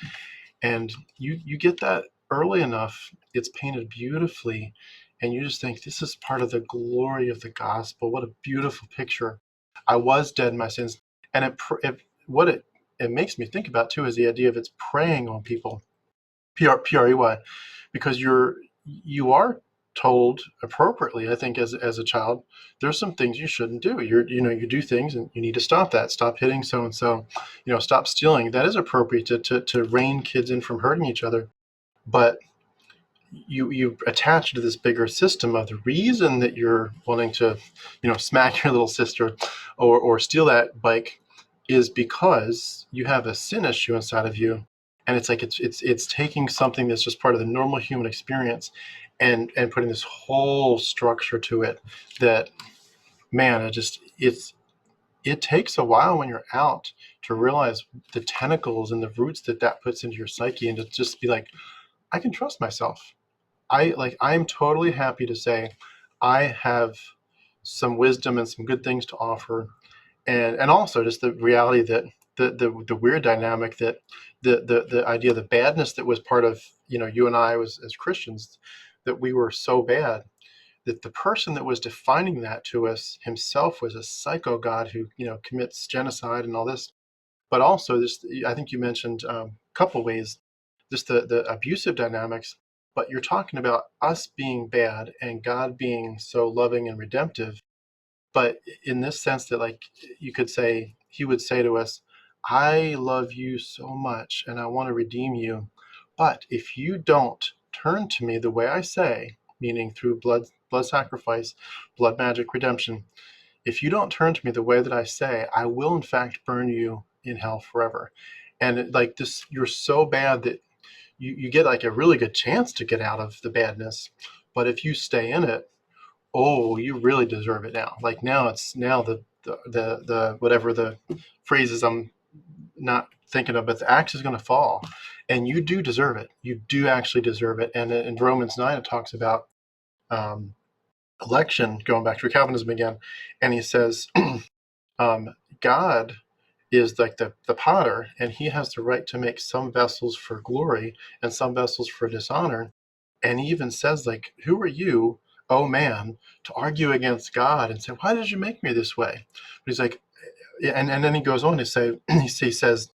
And you get that early enough, it's painted beautifully, and you just think, this is part of the glory of the gospel. What a beautiful picture. I was dead in my sins. And what it makes me think about too is the idea of it's preying on people, Prey, because you are told appropriately, I think, as a child, there's some things you shouldn't do. You do things and you need to stop that. Stop hitting so and so. Stop stealing. That is appropriate to rein kids in from hurting each other. But you attach to this bigger system of the reason that you're wanting to, smack your little sister or steal that bike is because you have a sin issue inside of you. And it's like it's taking something that's just part of the normal human experience and putting this whole structure to it that, man, it takes a while when you're out to realize the tentacles and the roots that puts into your psyche, and to just be like, I can trust myself. I'm totally happy to say I have some wisdom and some good things to offer, and also just the reality that the weird dynamic that the idea of the badness that was part of, you and I was as Christians, that we were so bad that the person that was defining that to us himself was a psycho god who commits genocide and all this. But also this, I think you mentioned a couple ways, just the abusive dynamics. But you're talking about us being bad and God being so loving and redemptive. But in this sense that, like, you could say, he would say to us, I love you so much and I want to redeem you. But if you don't turn to me the way I say, meaning through blood sacrifice, blood magic redemption, if you don't turn to me the way that I say, I will in fact burn you in hell forever. And like this, you're so bad that you get like a really good chance to get out of the badness. But if you stay in it, oh, you really deserve it now. Like now it's now the whatever the phrases I'm not thinking of, but the axe is going to fall, and you do deserve it. You do actually deserve it. And in Romans 9, it talks about um, election, going back to Calvinism again, and he says, God is like the potter, and he has the right to make some vessels for glory and some vessels for dishonor. And he even says, like, who are you, oh man, to argue against God and say, why did you make me this way? But he's like, and then he goes on to say, he says,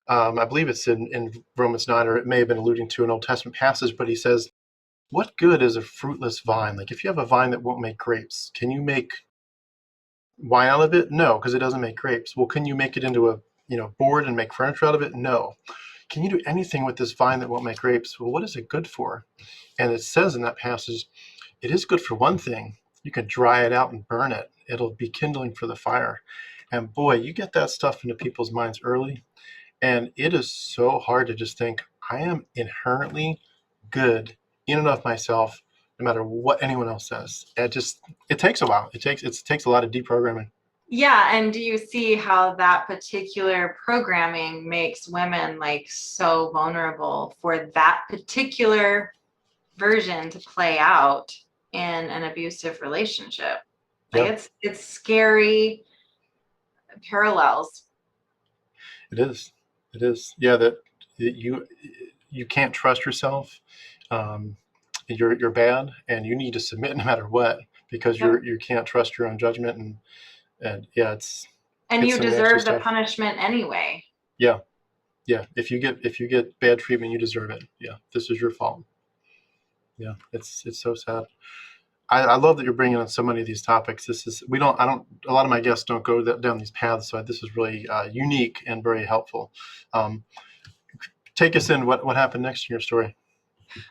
I believe it's in Romans 9, or it may have been alluding to an Old Testament passage, but he says, what good is a fruitless vine? Like, if you have a vine that won't make grapes, can you make wine out of it? No, because it doesn't make grapes. Well, can you make it into a board and make furniture out of it? No. Can you do anything with this vine that won't make grapes? Well, what is it good for? And it says in that passage, it is good for one thing. You can dry it out and burn it. It'll be kindling for the fire. And boy, you get that stuff into people's minds early, and it is so hard to just think, I am inherently good in and of myself, no matter what anyone else says. It takes a while. It takes a lot of deprogramming. Yeah, and do you see how that particular programming makes women like so vulnerable for that particular version to play out in an abusive relationship? Like Yeah, it's scary parallels. it is. It is. Yeah, that you can't trust yourself. Um, you're bad, and you need to submit no matter what, because Yep. you can't trust your own judgment, and yeah, And it's you some nasty deserve the stuff. punishment anyway. Yeah, yeah. If you get bad treatment, you deserve it. Yeah, this is your fault. Yeah, it's so sad. I love that you're bringing on so many of these topics. This is we don't I don't a lot of my guests don't go down these paths, so this is really unique and very helpful. Um, Take us in. What happened next in your story?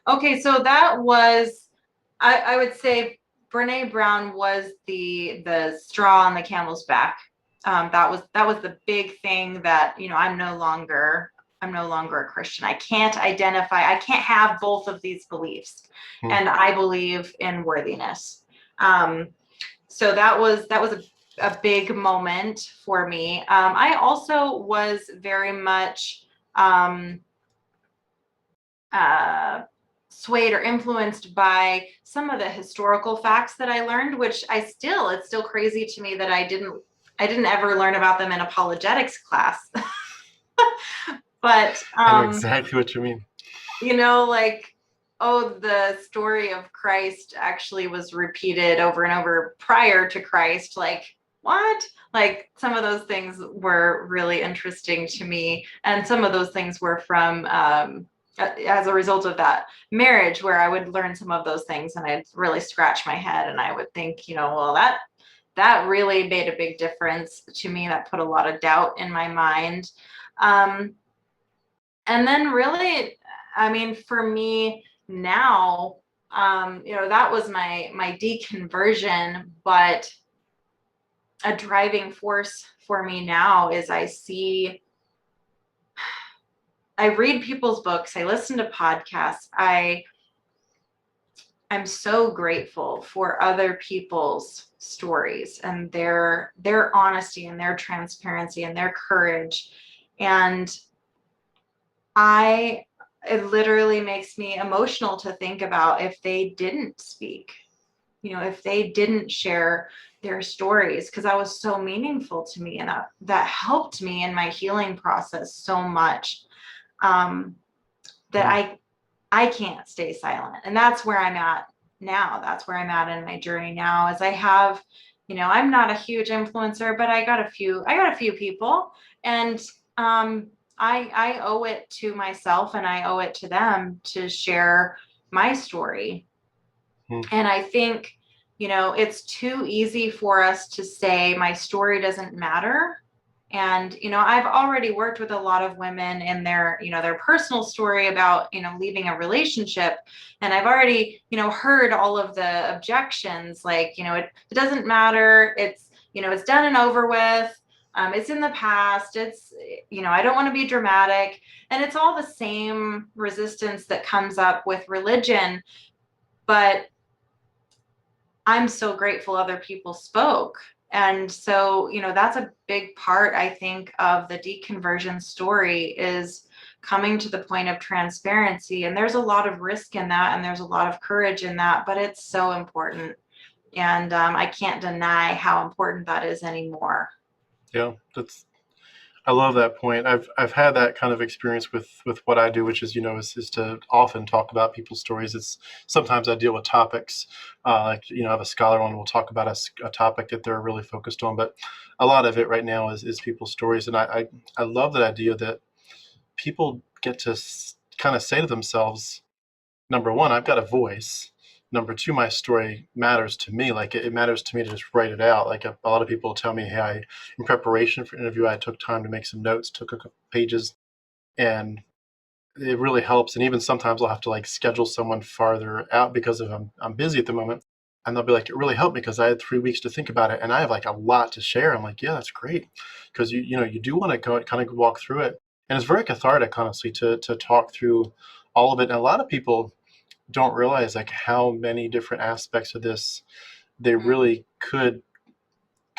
Okay, so that was, I would say Brene Brown was the straw on the camel's back. That was the big thing that, I'm no longer a Christian. I can't have both of these beliefs. Hmm. And I believe in worthiness. So that was a big moment for me. I also was very much uh, swayed or influenced by some of the historical facts that I learned, which it's still crazy to me that I didn't ever learn about them in apologetics class. But I know exactly what you mean. like, oh, the story of Christ actually was repeated over and over prior to Christ. Like, what? Like, some of those things were really interesting to me, and some of those things were from as a result of that marriage, where I would learn some of those things and I'd really scratch my head and I would think, well, that really made a big difference to me. That put a lot of doubt in my mind. Um, and then really, I mean, for me now, that was my deconversion, but a driving force for me now is I read people's books, I listen to podcasts, I'm so grateful for other people's stories and their honesty and their transparency and their courage. And it literally makes me emotional to think about if they didn't speak, if they didn't share their stories, because that was so meaningful to me, and that helped me in my healing process so much, that I can't stay silent. And that's where I'm at now. That's where I'm at in my journey now, as I have, I'm not a huge influencer, but I got a few people, and I owe it to myself and I owe it to them to share my story. And I think, it's too easy for us to say my story doesn't matter. And, I've already worked with a lot of women in their personal story about, leaving a relationship. And I've already, heard all of the objections, like, it doesn't matter. It's done and over with. It's in the past. I don't want to be dramatic. And it's all the same resistance that comes up with religion. But I'm so grateful other people spoke. And so, that's a big part, I think, of the deconversion story, is coming to the point of transparency. And there's a lot of risk in that, and there's a lot of courage in that, but it's so important. And I can't deny how important that is anymore. Yeah, I love that point. I've had that kind of experience with what I do, which is is to often talk about people's stories. It's sometimes I deal with topics like I have a scholar on, we'll talk about a topic that they're really focused on, but a lot of it right now is people's stories, and I love that idea that people get to kind of say to themselves, number one, I've got a voice. Number two, my story matters to me. Like it matters to me to just write it out. Like a lot of people tell me, hey, in preparation for an interview, I took time to make some notes, took a couple pages, and it really helps. And even sometimes I'll have to like schedule someone farther out because of I'm busy at the moment. And they'll be like, it really helped me because I had 3 weeks to think about it, and I have like a lot to share. I'm like, yeah, that's great, because you do want to go kind of walk through it, and it's very cathartic, honestly, to talk through all of it. And a lot of people don't realize like how many different aspects of this they really could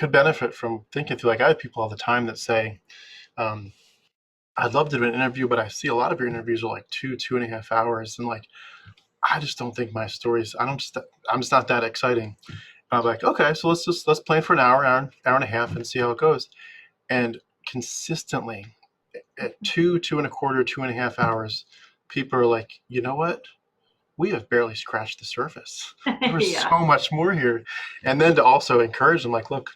benefit from thinking through. Like I have people all the time that say, um, I'd love to do an interview, but I see a lot of your interviews are like 2.5 hours, and like I just don't think my stories. I'm just not that exciting. And I'm like, okay, so let's plan for an hour and a half and see how it goes. And consistently at 2.25, 2.5 hours, people are like, you know what? We have barely scratched the surface. There's Yeah. so much more here. And then to also encourage them, like, look,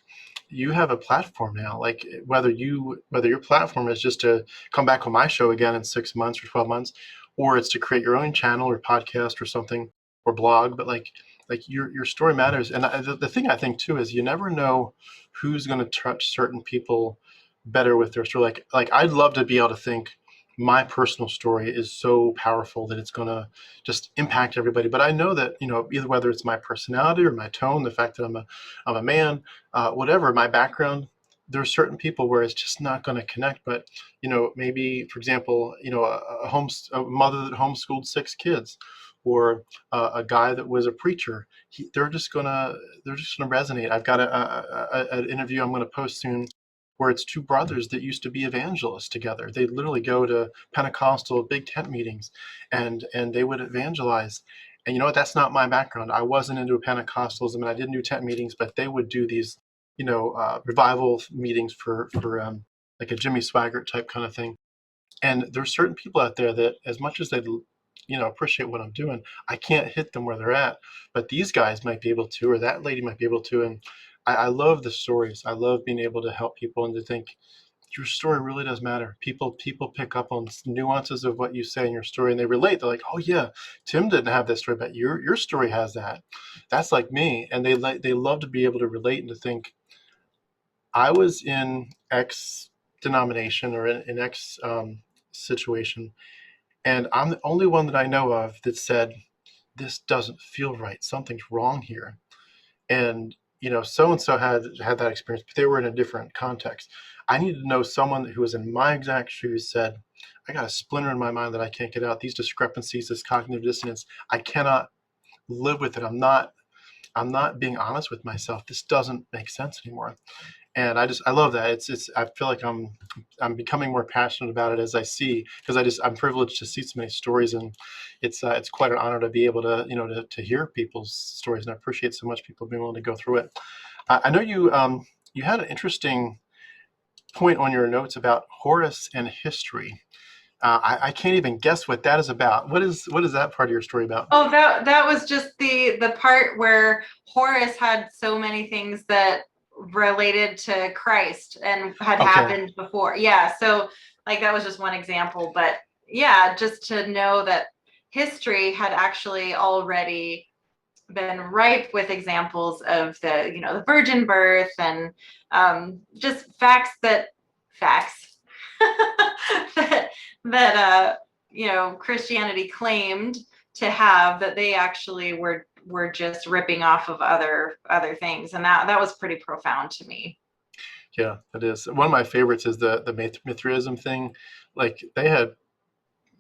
you have a platform now. Like whether your platform is just to come back on my show again in 6 months or 12 months, or it's to create your own channel or podcast or something or blog, but like your story matters. And the thing I think too is you never know who's going to touch certain people better with their story. Like I'd love to be able to think my personal story is so powerful that it's going to just impact everybody. But I know that, either whether it's my personality or my tone, the fact that I'm a man, whatever my background, there are certain people where it's just not going to connect. But, maybe, for example, a mother that homeschooled 6 kids, or a guy that was a preacher, they're just gonna resonate. I've got an interview I'm going to post soon where it's 2 brothers that used to be evangelists together. They literally go to Pentecostal big tent meetings, and they would evangelize. And you know what? That's not my background. I wasn't into Pentecostalism, and I didn't do tent meetings, but they would do these, revival meetings for like a Jimmy Swaggart type kind of thing. And there's certain people out there that, as much as they appreciate what I'm doing, I can't hit them where they're at, but these guys might be able to, or that lady might be able to. And I love the stories. I love being able to help people and to think your story really does matter. People pick up on nuances of what you say in your story, and they relate. They're like, oh yeah, Tim didn't have that story, but your story has that. That's like me. And they love to be able to relate and to think, I was in X denomination or in X situation, and I'm the only one that I know of that said, this doesn't feel right. Something's wrong here. And, so and so had that experience, but they were in a different context. I need to know someone who was in my exact shoes said, I got a splinter in my mind that I can't get out. These discrepancies, this cognitive dissonance, I cannot live with it. I'm not being honest with myself. This doesn't make sense anymore. And I love that. I feel like I'm becoming more passionate about it as I see, because I'm privileged to see so many stories, and it's quite an honor to be able to, to hear people's stories, and I appreciate so much people being willing to go through it. I know you had an interesting point on your notes about Horus and history. I can't even guess what that is about. What is that part of your story about? Oh, that was just the part where Horace had so many things that related to Christ and had Okay. happened before. Yeah, so like that was just one example, but yeah, just to know that history had actually already been ripe with examples of the virgin birth and just facts that Christianity claimed to have, that they actually were just ripping off of other things, and that was pretty profound to me. Yeah, it is. One of my favorites is the Mithraism thing. Like they had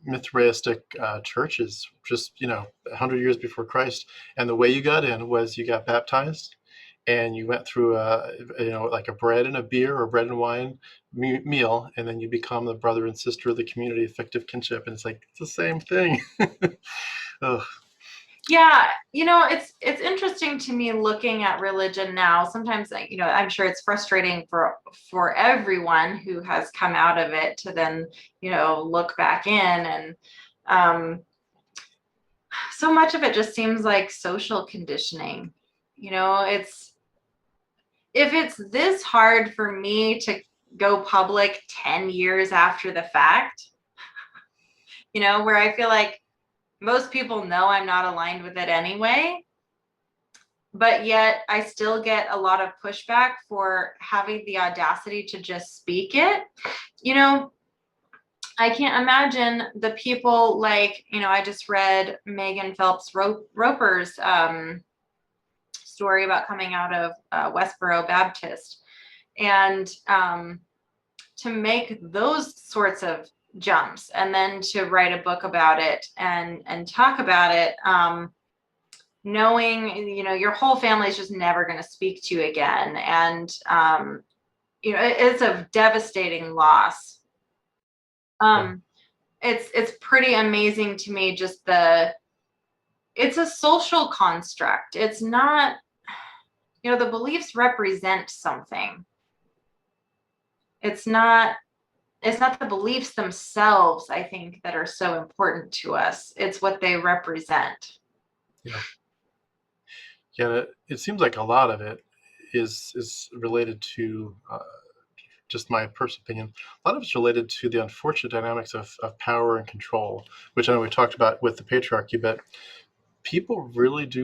Mithraistic churches just 100 years before Christ, and the way you got in was you got baptized, and you went through like a bread and a beer or bread and wine meal, and then you become the brother and sister of the community, effective kinship, and it's like it's the same thing. Ugh. Yeah, it's interesting to me looking at religion now. Sometimes, I'm sure it's frustrating for everyone who has come out of it to then, look back in, and so much of it just seems like social conditioning. It's if it's this hard for me to go public 10 years after the fact, where I feel like most people know I'm not aligned with it anyway, but yet I still get a lot of pushback for having the audacity to just speak it. I can't imagine the people like, I just read Megan Phelps Roper's story about coming out of Westboro Baptist, and to make those sorts of jumps and then to write a book about it and talk about it, knowing your whole family is just never going to speak to you again, and it's a devastating loss. It's pretty amazing to me, just it's a social construct. It's not, the beliefs represent something. It's not the beliefs themselves, I think, that are so important to us. It's what they represent. Yeah. Yeah, it seems like a lot of it is related to just my personal opinion. A lot of it's related to the unfortunate dynamics of power and control, which I know we talked about with the patriarchy, but people really do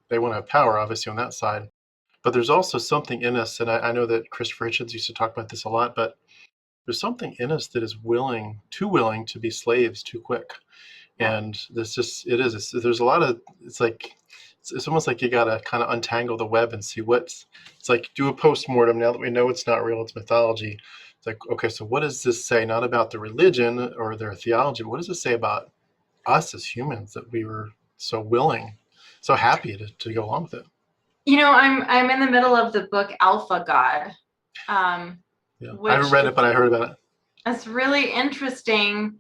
they want to have power, obviously, on that side. But there's also something in us, and I know that Christopher Hitchens used to talk about this a lot, but there's something in us that is too willing to be slaves too quick. And there's a lot of, it's almost like you got to kind of untangle the web and see it's like do a postmortem now that we know it's not real, it's mythology. It's like, okay, so what does this say, not about the religion or their theology, but what does it say about us as humans, that we were so willing, so happy to go along with it? I'm in the middle of the book Alpha God. Yeah, I haven't Which read it, but I heard about it. It's really interesting,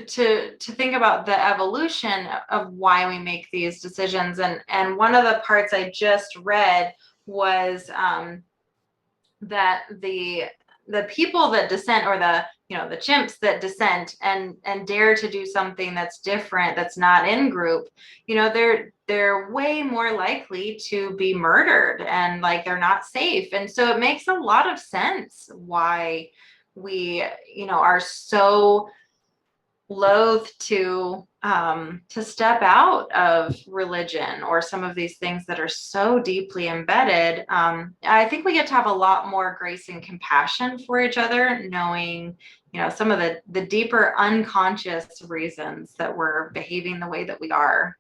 to think about the evolution of why we make these decisions. And one of the parts I just read was that the people that dissent, or the chimps that dissent and dare to do something that's different, that's not in group, they're way more likely to be murdered, and like they're not safe. And so it makes a lot of sense why we are so loath to step out of religion or some of these things that are so deeply embedded. I think we get to have a lot more grace and compassion for each other, knowing some of the deeper unconscious reasons that we're behaving the way that we are.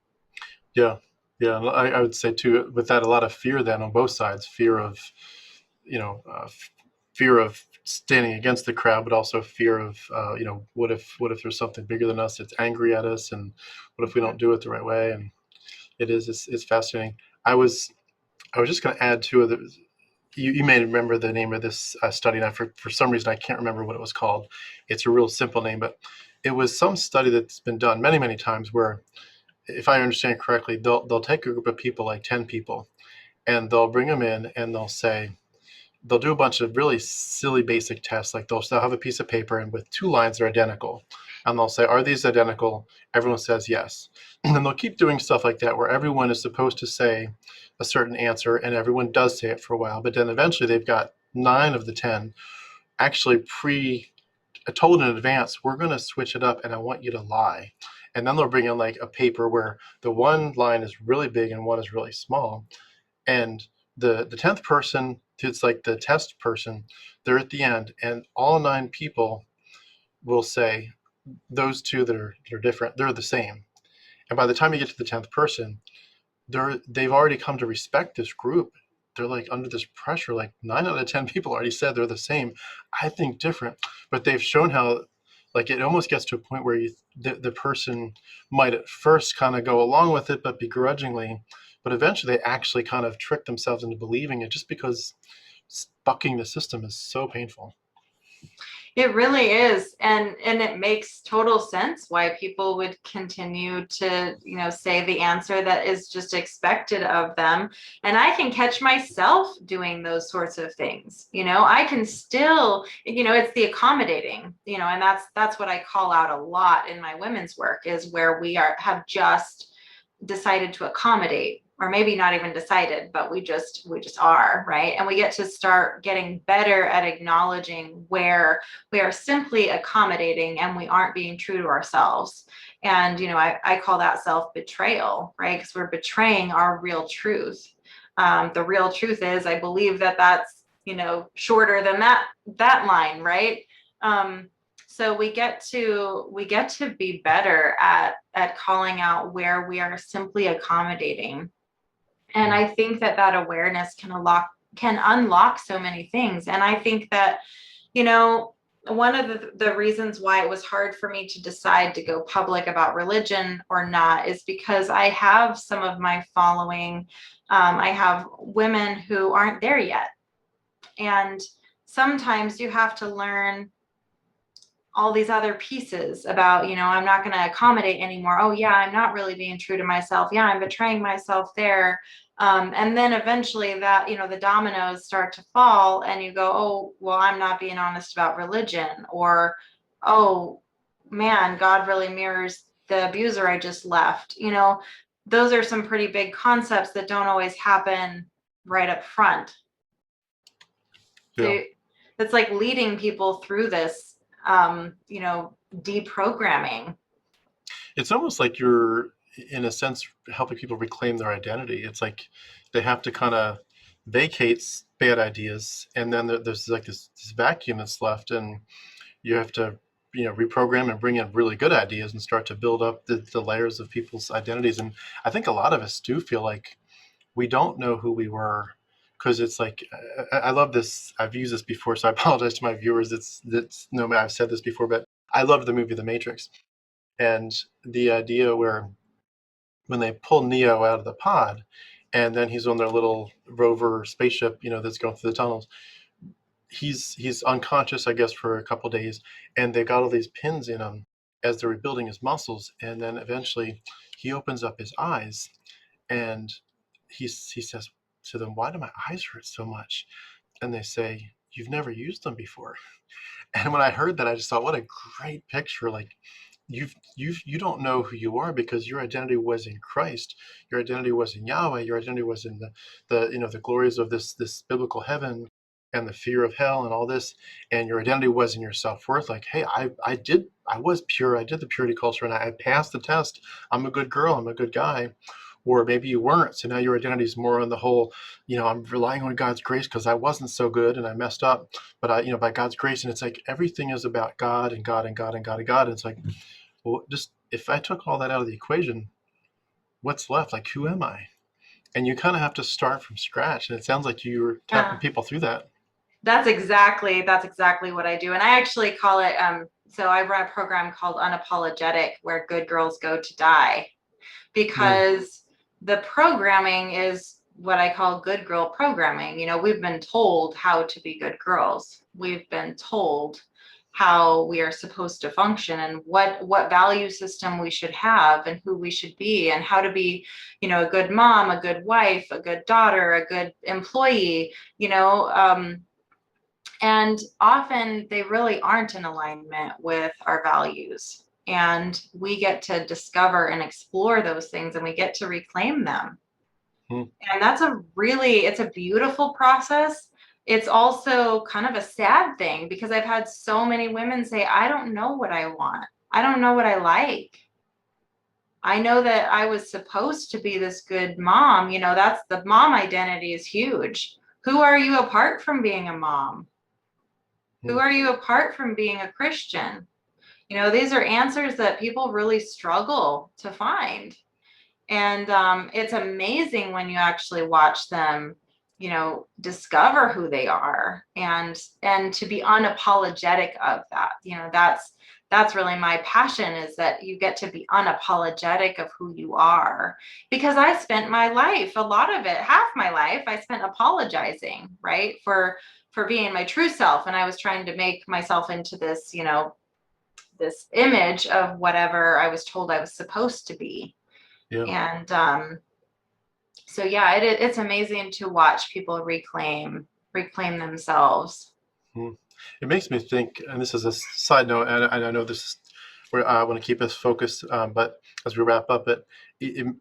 Yeah, yeah. And I would say too, with that, a lot of fear then on both sides, fear of standing against the crowd, but also fear of, what if there's something bigger than us that's angry at us, and what if we don't do it the right way? And it's fascinating. I was I was just going to add two other. You may remember the name of this study. Now, for some reason, I can't remember what it was called. It's a real simple name, but it was some study that's been done many, many times where, if I understand correctly, they'll take a group of people, like 10 people, and they'll bring them in and they'll do a bunch of really silly basic tests. Like they'll have a piece of paper and with two lines that are identical. And they'll say, are these identical? Everyone says yes. And then they'll keep doing stuff like that where everyone is supposed to say a certain answer and everyone does say it for a while. But then eventually they've got 9 of the 10 actually told in advance, we're going to switch it up and I want you to lie. And then they'll bring in like a paper where the one line is really big and one is really small. And the 10th person, it's like the test person, they're at the end and all 9 people will say those two that are different, they're the same. And by the time you get to the 10th person, they've already come to respect this group. They're like under this pressure, like 9 out of 10 people already said they're the same. I think different, but they've shown how like it almost gets to a point where the person might at first kind of go along with it, but begrudgingly, but eventually they actually kind of trick themselves into believing it just because bucking the system is so painful. It really is. And it makes total sense why people would continue to, say the answer that is just expected of them. And I can catch myself doing those sorts of things. I can still, it's the accommodating, and that's what I call out a lot in my women's work, is where we have just decided to accommodate, or maybe not even decided, but we just are, right? And we get to start getting better at acknowledging where we are simply accommodating and we aren't being true to ourselves. And I call that self-betrayal, right? Because we're betraying our real truth. The real truth is, I believe that's shorter than that line, right? So we get to be better at calling out where we are simply accommodating. And I think that awareness can unlock so many things. And I think that, one of the reasons why it was hard for me to decide to go public about religion or not is because I have some of my following. I have women who aren't there yet. And sometimes you have to learn all these other pieces about, I'm not going to accommodate anymore. Oh yeah, I'm not really being true to myself. Yeah, I'm betraying myself there. And then eventually that, the dominoes start to fall and you go, oh, well, I'm not being honest about religion, or, oh man, God really mirrors the abuser I just left. Those are some pretty big concepts that don't always happen right up front. Yeah. So it's like leading people through this, deprogramming. It's almost like you're, in a sense, helping people reclaim their identity. It's like they have to kind of vacate bad ideas, and then there's like this vacuum that's left, and you have to, reprogram and bring in really good ideas and start to build up the layers of people's identities. And I think a lot of us do feel like we don't know who we were, because it's like I love this. I've used this before, so I apologize to my viewers. It's no matter, I've said this before, but I love the movie The Matrix, and the idea where when they pull Neo out of the pod, and then he's on their little rover spaceship, that's going through the tunnels. He's unconscious, I guess, for a couple of days, and they got all these pins in him as they're rebuilding his muscles, and then eventually he opens up his eyes, and he says to them, "Why do my eyes hurt so much?" And they say, "You've never used them before." And when I heard that, I just thought, what a great picture. Like, you don't know who you are because your identity was in Christ. Your identity was in Yahweh. Your identity was in the glories of this biblical heaven and the fear of hell and all this. And your identity was in your self-worth. Like, hey, I was pure. I did the purity culture and I passed the test. I'm a good girl. I'm a good guy. Or maybe you weren't. So now your identity is more on the whole, I'm relying on God's grace because I wasn't so good and I messed up. But by God's grace, and it's like everything is about God and God and God and God and God. And it's like, well, just if I took all that out of the equation, what's left? Like, who am I? And you kind of have to start from scratch. And it sounds like you were tapping people through that. That's exactly what I do. And I actually call it, so I run a program called Unapologetic, where good girls go to die, because the programming is what I call good girl programming. You know, we've been told how to be good girls. We've been told how we are supposed to function and what value system we should have and who we should be and how to be, you know, a good mom, a good wife, a good daughter, a good employee, you know, and often they really aren't in alignment with our values. And we get to discover and explore those things and we get to reclaim them. Hmm. And it's a beautiful process. It's also kind of a sad thing because I've had so many women say, I don't know what I want. I don't know what I like. I know that I was supposed to be this good mom. You know, that's the mom identity is huge. Who are you apart from being a mom? Who Hmm. are you apart from being a Christian? You know, these are answers that people really struggle to find. And it's amazing when you actually watch them, you know, discover who they are and to be unapologetic of that. You know, that's really my passion, is that you get to be unapologetic of who you are. Because I spent my life, a lot of it, half my life, I spent apologizing, right, for being my true self. And I was trying to make myself into this, you know, this image of whatever I was told I was supposed to be. Yeah. And so yeah, it's amazing to watch people reclaim themselves. Hmm. It makes me think, and this is a side note, and I know this is where I want to keep us focused, but as we wrap up,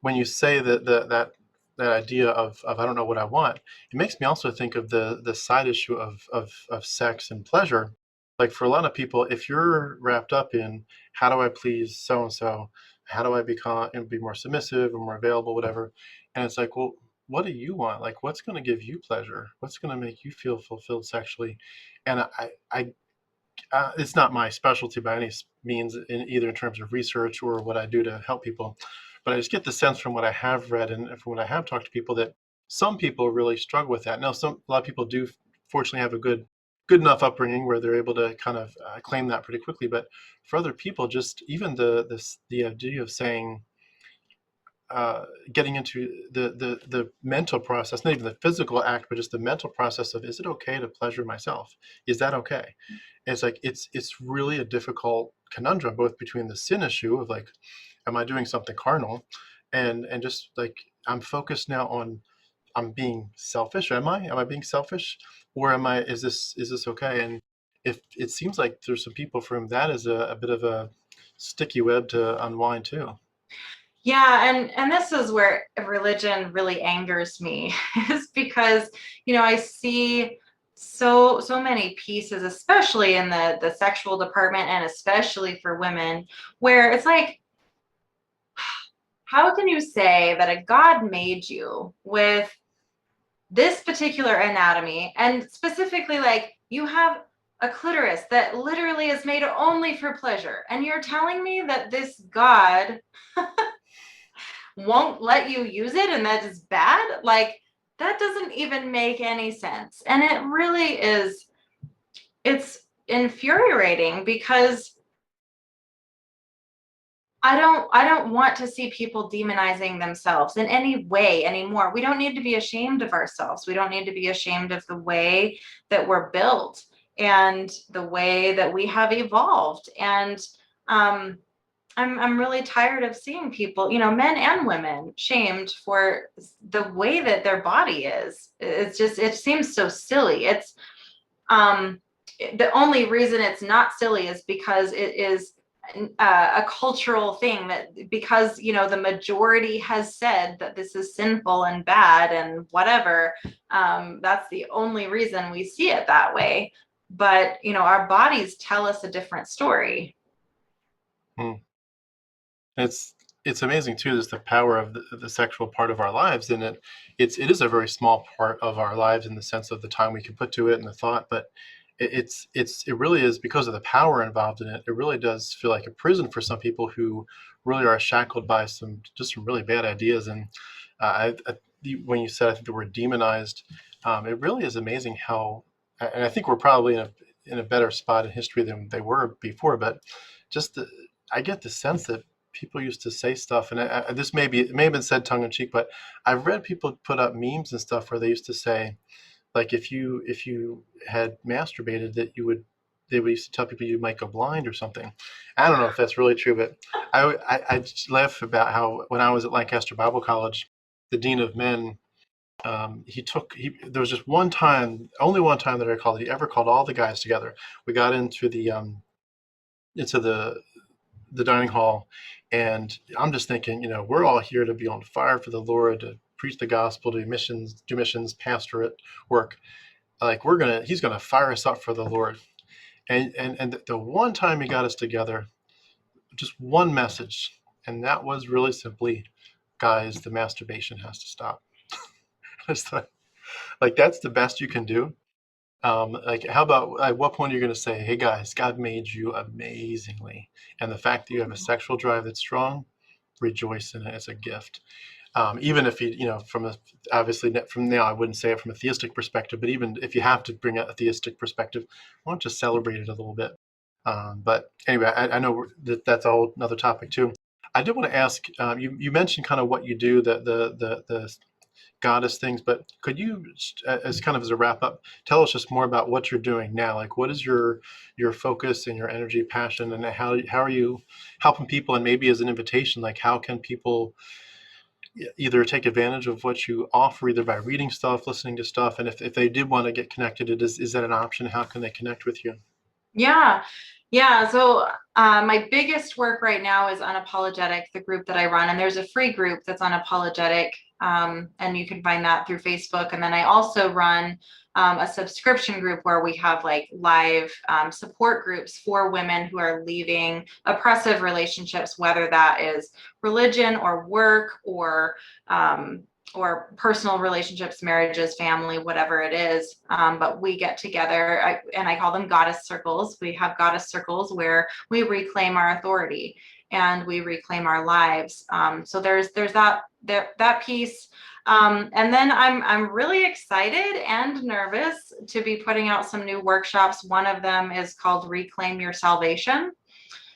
when you say that idea of I don't know what I want, it makes me also think of the side issue of sex and pleasure. Like for a lot of people, if you're wrapped up in how do I please so and so, how do I become and be more submissive or more available, whatever, and it's like, well, what do you want? Like, what's going to give you pleasure? What's going to make you feel fulfilled sexually? And it's not my specialty by any means, in terms of research or what I do to help people, but I just get the sense from what I have read and from what I have talked to people that some people really struggle with that. Now, a lot of people do fortunately have a good enough upbringing where they're able to kind of claim that pretty quickly. But for other people, just even the idea of saying, getting into the mental process, not even the physical act, but just the mental process of, is it okay to pleasure myself? Is that okay? And it's like it's really a difficult conundrum, both between the sin issue of like, am I doing something carnal, and just like I'm focused now on I'm being selfish. Am I being selfish, or is this okay? And if it seems like there's some people for whom that is a bit of a sticky web to unwind too. Yeah, and this is where religion really angers me, is because, you know, I see so many pieces, especially in the sexual department and especially for women, where it's like, how can you say that a God made you with this particular anatomy, and specifically like you have a clitoris that literally is made only for pleasure, and you're telling me that this God won't let you use it and that is bad? Like, that doesn't even make any sense. And it really is, it's infuriating because I don't want to see people demonizing themselves in any way anymore. We don't need to be ashamed of ourselves. We don't need to be ashamed of the way that we're built and the way that we have evolved. And um, I'm really tired of seeing people, you know, men and women, shamed for the way that their body is. It's just, it seems so silly. It's um the only reason it's not silly is because it is a cultural thing, that because, you know, the majority has said that this is sinful and bad and whatever. That's the only reason we see it that way. But, you know, our bodies tell us a different story. Hmm. It's it's amazing too, just the power of the sexual part of our lives, and it is a very small part of our lives in the sense of the time we can put to it and the thought, but it really is because of the power involved in it. It really does feel like a prison for some people who really are shackled by some really bad ideas. And when you said, I think, the word demonized, it really is amazing how, and I think we're probably in a better spot in history than they were before, but just I get the sense that people used to say stuff, and this it may have been said tongue in cheek, but I've read people put up memes and stuff where they used to say, like, if you had masturbated, that they would used to tell people you might go blind or something. I don't know if that's really true, but I just laugh about how when I was at Lancaster Bible College, the dean of men, there was just one time, only one time that I recall that he ever called all the guys together. We got into the dining hall, and I'm just thinking, we're all here to be on fire for the Lord, to preach the gospel, do missions, pastorate work. Like, he's gonna fire us up for the Lord. And the one time he got us together, just one message, and that was really simply, guys, the masturbation has to stop. It's like that's the best you can do. Like, how about, at what point are you going to say, hey guys, God made you amazingly, and the fact that you have a sexual drive that's strong, rejoice in it. It's a gift. Even if obviously from now, I wouldn't say it from a theistic perspective, but even if you have to bring a theistic perspective, why don't you celebrate it a little bit? But anyway, I know that's a whole another topic too. I did want to ask, you mentioned kind of what you do, the goddess things, but could you, as kind of as a wrap up, tell us just more about what you're doing now? Like, what is your focus and your energy, passion, and how are you helping people? And maybe as an invitation, like, how can people either take advantage of what you offer, either by reading stuff, listening to stuff, and if they did want to get connected, is that an option? How can they connect with you? Yeah. Yeah. So my biggest work right now is Unapologetic, the group that I run. And there's a free group that's Unapologetic. And you can find that through Facebook. And then I also run a subscription group where we have like live support groups for women who are leaving oppressive relationships, whether that is religion or work or personal relationships, marriages, family, whatever it is. But we get together, and I call them goddess circles. We have goddess circles where we reclaim our authority and we reclaim our lives. So there's that piece. And then I'm really excited and nervous to be putting out some new workshops. One of them is called Reclaim Your Salvation,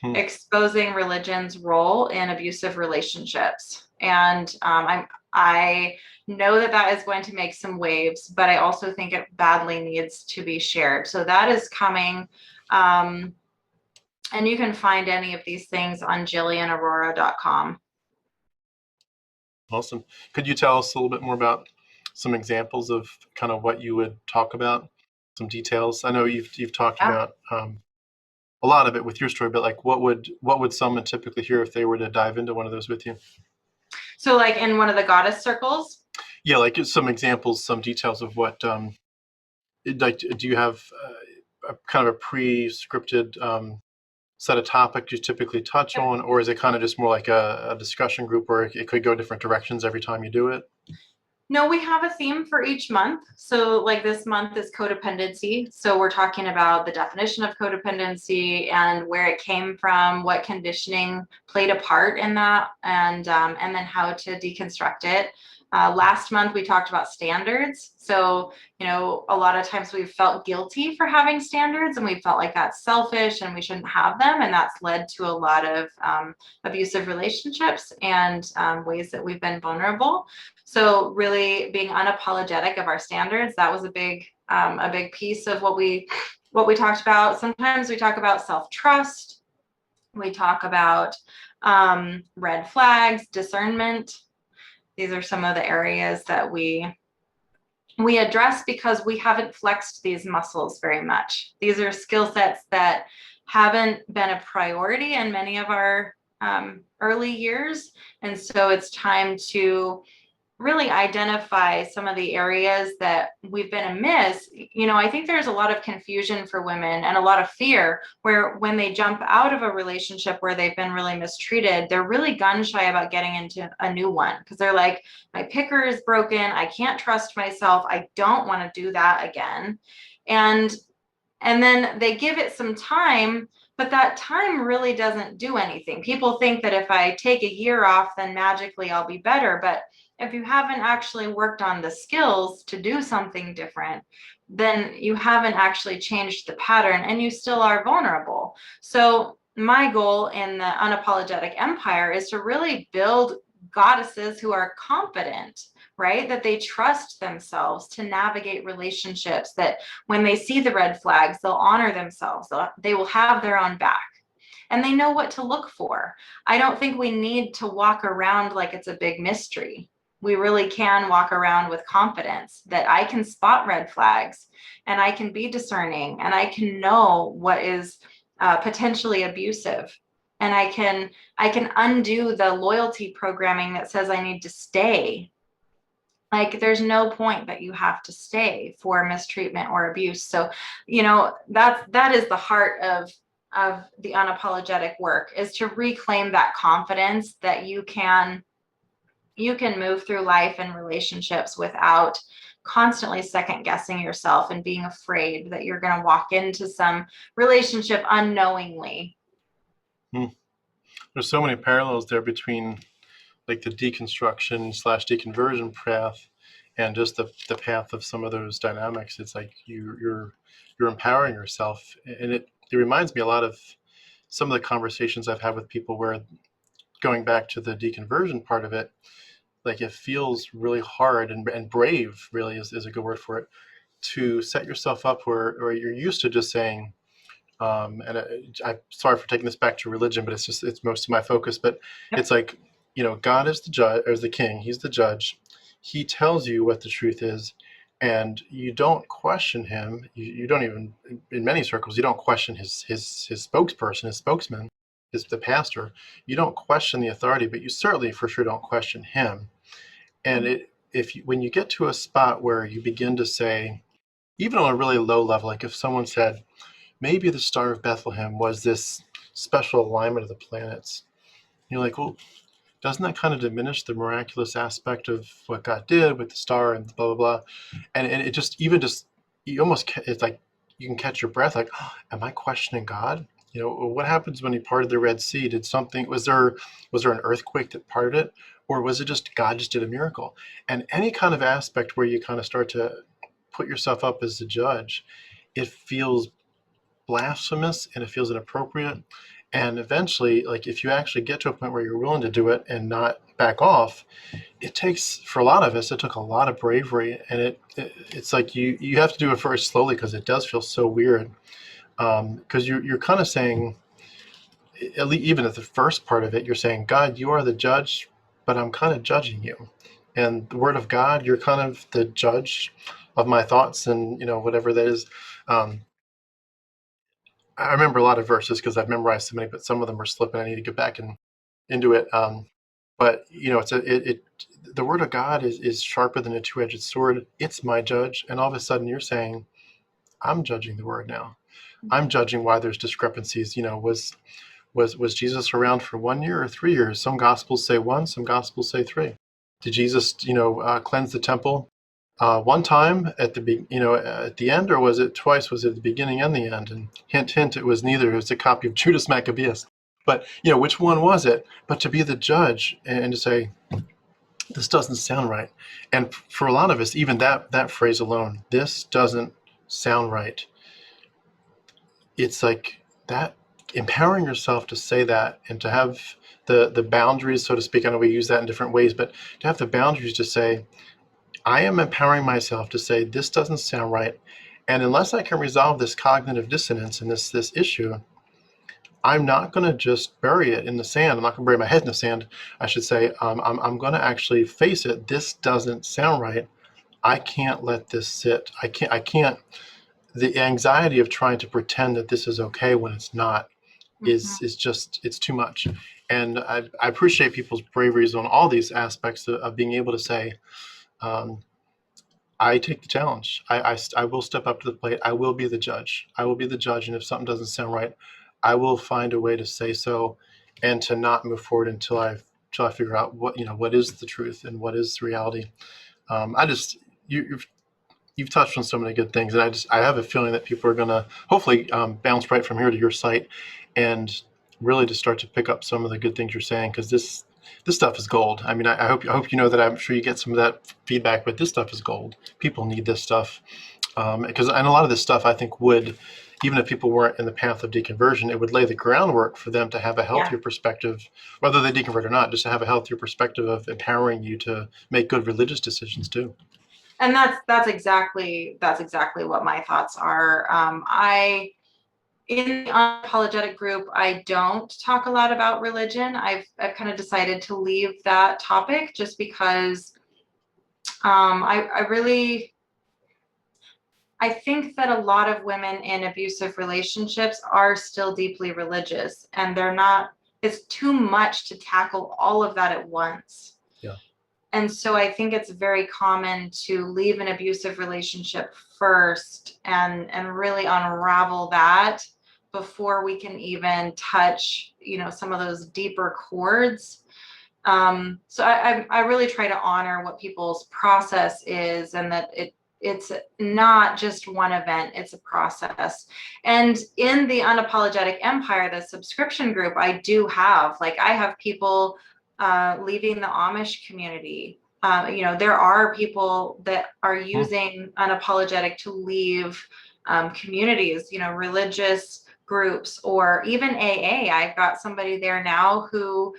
exposing religion's role in abusive relationships. And I know that is going to make some waves, but I also think it badly needs to be shared. So that is coming. And you can find any of these things on jillianaurora.com. Awesome. Could you tell us a little bit more about some examples of kind of what you would talk about, some details? I know you've talked about a lot of it with your story, but like, what would someone typically hear if they were to dive into one of those with you? So like in one of the goddess circles? Yeah, like some examples, some details of what, like, do you have a kind of a pre-scripted set of topics you typically touch on, or is it kind of just more like a discussion group where it could go different directions every time you do it? No, we have a theme for each month. So like this month is codependency. So we're talking about the definition of codependency and where it came from, what conditioning played a part in that, and then how to deconstruct it. Last month we talked about standards. So, a lot of times we've felt guilty for having standards and we felt like that's selfish and we shouldn't have them. And that's led to a lot of abusive relationships and ways that we've been vulnerable. So really being unapologetic of our standards, that was a big piece of what we talked about. Sometimes we talk about self-trust. We talk about red flags, discernment. These are some of the areas that we address because we haven't flexed these muscles very much. These are skill sets that haven't been a priority in many of our early years. And so it's time to really identify some of the areas that we've been amiss. I think there's a lot of confusion for women and a lot of fear where when they jump out of a relationship where they've been really mistreated, they're really gun shy about getting into a new one because they're like, my picker is broken. I can't trust myself. I don't want to do that again. And then they give it some time, but that time really doesn't do anything. People think that if I take a year off, then magically I'll be better. But if you haven't actually worked on the skills to do something different, then you haven't actually changed the pattern and you still are vulnerable. So my goal in the unapologetic empire is to really build goddesses who are confident, right? That they trust themselves to navigate relationships, that when they see the red flags, they'll honor themselves. They will have their own back and they know what to look for. I don't think we need to walk around like it's a big mystery. We really can walk around with confidence that I can spot red flags and I can be discerning and I can know what is potentially abusive, and I can undo the loyalty programming that says I need to stay. Like there's no point that you have to stay for mistreatment or abuse. So that is the heart of the unapologetic work, is to reclaim that confidence that you can move through life and relationships without constantly second guessing yourself and being afraid that you're going to walk into some relationship unknowingly. There's so many parallels there between like the deconstruction / deconversion path and just the path of some of those dynamics. It's like you're empowering yourself, and it reminds me a lot of some of the conversations I've had with people where, going back to the deconversion part of it, like it feels really hard and brave really is a good word for it, to set yourself up where you're used to just saying, and I'm sorry for taking this back to religion, but it's most of my focus. But Yep. It's like, God is the judge, or the king. He's the judge. He tells you what the truth is, and you don't question him. You don't even, in many circles, you don't question his spokesperson, his spokesman, the pastor. You don't question the authority, but you certainly for sure don't question him. And when you get to a spot where you begin to say, even on a really low level, like if someone said, maybe the Star of Bethlehem was this special alignment of the planets, you're like, well, doesn't that kind of diminish the miraculous aspect of what God did with the star and blah, blah, blah? And it just, you almost, it's like you can catch your breath, like, oh, am I questioning God? What happens when he parted the Red Sea? Was there an earthquake that parted it? Or was it just God just did a miracle? And any kind of aspect where you kind of start to put yourself up as the judge, it feels blasphemous and it feels inappropriate. And eventually, like if you actually get to a point where you're willing to do it and not back off, it takes, for a lot of us, it took a lot of bravery. And it's like you have to do it very slowly, because it does feel so weird. Because you're kind of saying, at least even at the first part of it, you're saying, God, you are the judge, but I'm kind of judging you. And the word of God, you're kind of the judge of my thoughts and, whatever that is. I remember a lot of verses because I've memorized so many, but some of them are slipping. I need to get back into it. But the word of God is sharper than a two-edged sword. It's my judge. And all of a sudden you're saying, I'm judging the word now. I'm judging why there's discrepancies. Was Jesus around for 1 year or 3 years? Some gospels say 1, some gospels say 3. Did Jesus, cleanse the temple one time at the end, or was it twice? Was it at the beginning and the end? And hint, hint, it was neither. It was a copy of Judas Maccabeus. But which one was it? But to be the judge and to say, this doesn't sound right. And for a lot of us, even that phrase alone, this doesn't sound right. It's like that, empowering yourself to say that and to have the boundaries, so to speak. I know we use that in different ways, but to have the boundaries to say, I am empowering myself to say, this doesn't sound right. And unless I can resolve this cognitive dissonance and this issue, I'm not going to just bury it in the sand. I'm not going to bury my head in the sand. I should say, I'm going to actually face it. This doesn't sound right. I can't let this sit. I can't. The anxiety of trying to pretend that this is okay when it's not is just, it's too much. And I appreciate people's braveries on all these aspects of being able to say, I take the challenge. I will step up to the plate. I will be the judge. I will be the judge. And if something doesn't sound right, I will find a way to say so, and to not move forward until I figure out what is the truth and what is the reality. You've touched on so many good things, and I have a feeling that people are going to hopefully bounce right from here to your site and really just start to pick up some of the good things you're saying, because this stuff is gold. I mean, I hope that. I'm sure you get some of that feedback, but this stuff is gold. People need this stuff, because and a lot of this stuff I think would, even if people weren't in the path of deconversion, it would lay the groundwork for them to have a healthier perspective, whether they deconvert or not, just to have a healthier perspective of empowering you to make good religious decisions too. And that's exactly what my thoughts are. In the unapologetic group, I don't talk a lot about religion. I've kind of decided to leave that topic just because I think that a lot of women in abusive relationships are still deeply religious, and it's too much to tackle all of that at once. Yeah. And so I think it's very common to leave an abusive relationship first and really unravel that before we can even touch, some of those deeper chords. So I really try to honor what people's process is, and that it's not just one event, it's a process. And in the Unapologetic Empire, the subscription group, I have people leaving the Amish community. There are people that are using Unapologetic to leave communities, religious groups, or even AA. I've got somebody there now who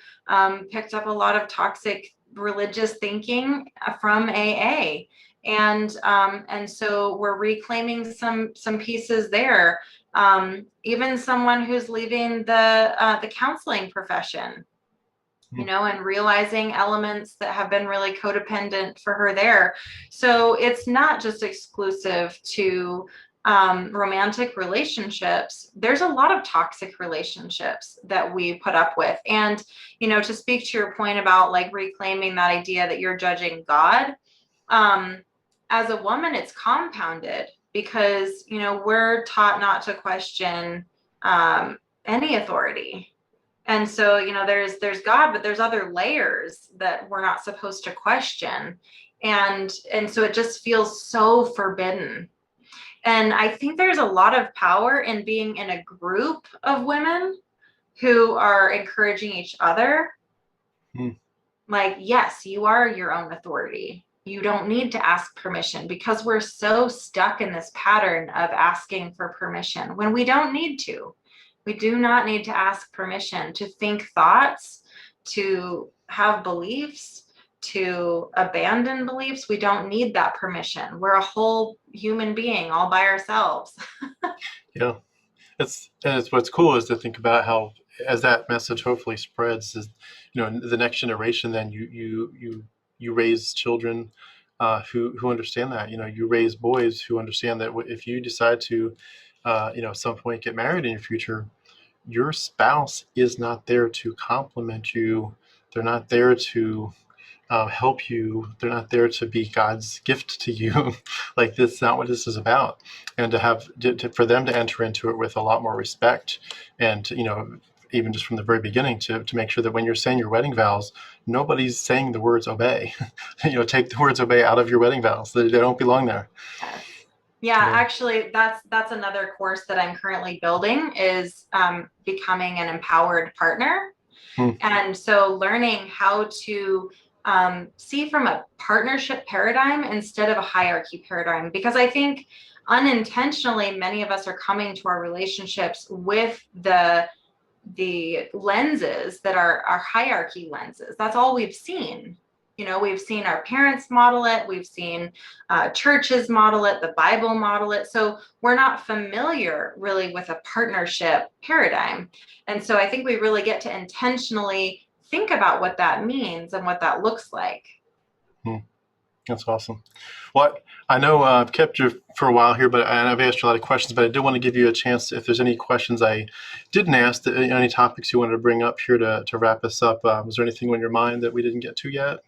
picked up a lot of toxic religious thinking from AA. And so we're reclaiming some pieces there. Even someone who's leaving the counseling profession, and realizing elements that have been really codependent for her there. So it's not just exclusive to romantic relationships. There's a lot of toxic relationships that we put up with. And, to speak to your point about like reclaiming that idea that you're judging God, as a woman, it's compounded because, we're taught not to question any authority. And so, there's God, but there's other layers that we're not supposed to question. And so it just feels so forbidden. And I think there's a lot of power in being in a group of women who are encouraging each other. Like, yes, you are your own authority. You don't need to ask permission, because we're so stuck in this pattern of asking for permission when we don't need to. We do not need to ask permission to think thoughts, to have beliefs, to abandon beliefs. We don't need that permission. We're a whole human being all by ourselves. Yeah. It's what's cool is to think about how, as that message hopefully spreads, is, the next generation, then you raise children who understand that. You raise boys who understand that if you decide to at some point get married in your future, your spouse is not there to compliment you. They're not there to help you. They're not there to be God's gift to you. Like, this is not what this is about. And for them to enter into it with a lot more respect, and even just from the very beginning, to make sure that when you're saying your wedding vows, nobody's saying the words obey. Take the words obey out of your wedding vows. They don't belong there. Yeah, actually, that's another course that I'm currently building, is becoming an empowered partner. And so learning how to see from a partnership paradigm instead of a hierarchy paradigm, because I think unintentionally many of us are coming to our relationships with the lenses that are our hierarchy lenses. That's all we've seen. We've seen our parents model it. We've seen churches model it, the Bible model it. So we're not familiar really with a partnership paradigm. And so I think we really get to intentionally think about what that means and what that looks like. That's awesome. Well, I know I've kept you for a while here, and I've asked you a lot of questions, but I did want to give you a chance, if there's any questions I didn't ask, any topics you wanted to bring up here to wrap us up. Was there anything on your mind that we didn't get to yet?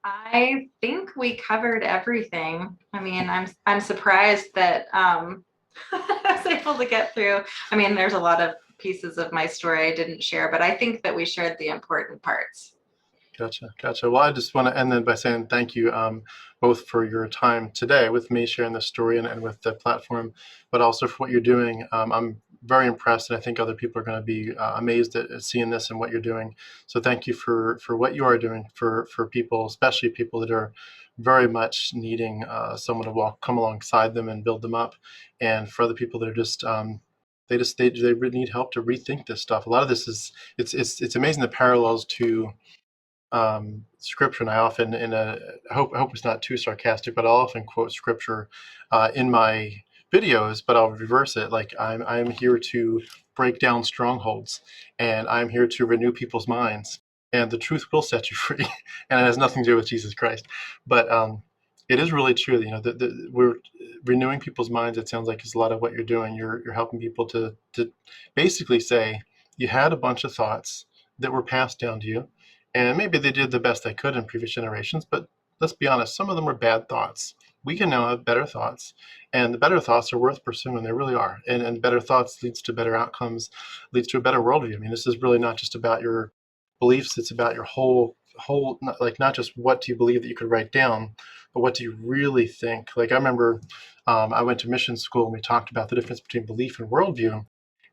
I think we covered everything. I mean, I'm surprised that I was able to get through. I mean, there's a lot of pieces of my story I didn't share, but I think that we shared the important parts. Gotcha. Well, I just want to end then by saying thank you both for your time today with me sharing this story and with the platform, but also for what you're doing. I'm very impressed, and I think other people are going to be amazed at seeing this and what you're doing. So thank you for what you are doing for people, especially people that are very much needing someone to come alongside them and build them up, and for other people that are just they really need help to rethink this stuff. A lot of this is it's amazing the parallels to scripture, and I often I hope it's not too sarcastic, but I'll often quote scripture in my videos, but I'll reverse it. Like I'm here to break down strongholds, and I'm here to renew people's minds, and the truth will set you free. And it has nothing to do with Jesus Christ, but it is really true. You know, we're renewing people's minds. It sounds like it's a lot of what you're doing. You're helping people to basically say you had a bunch of thoughts that were passed down to you, and maybe they did the best they could in previous generations, but let's be honest, some of them were bad thoughts. We can now have better thoughts, and the better thoughts are worth pursuing. They really are. And better thoughts leads to better outcomes, leads to a better worldview. I mean, this is really not just about your beliefs. It's about your whole, like not just what do you believe that you could write down, but what do you really think? Like I remember I went to mission school and we talked about the difference between belief and worldview.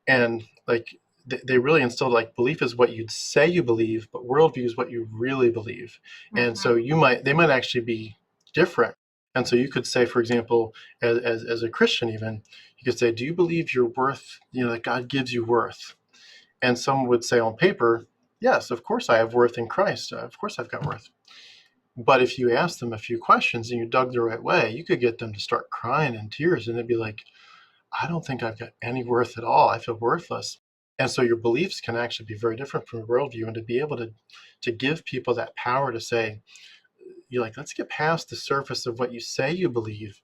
And like they really instilled like belief is what you'd say you believe, but worldview is what you really believe. And so they might actually be different. And so you could say, for example, as a Christian, even you could say, do you believe your worth, you know, that God gives you worth? And some would say on paper, yes, of course I have worth in Christ. Of course I've got worth. But if you ask them a few questions and you dug the right way, you could get them to start crying in tears, and they'd be like, I don't think I've got any worth at all. I feel worthless. And so your beliefs can actually be very different from a worldview. And to be able to give people that power to say, you're like, let's get past the surface of what you say you believe,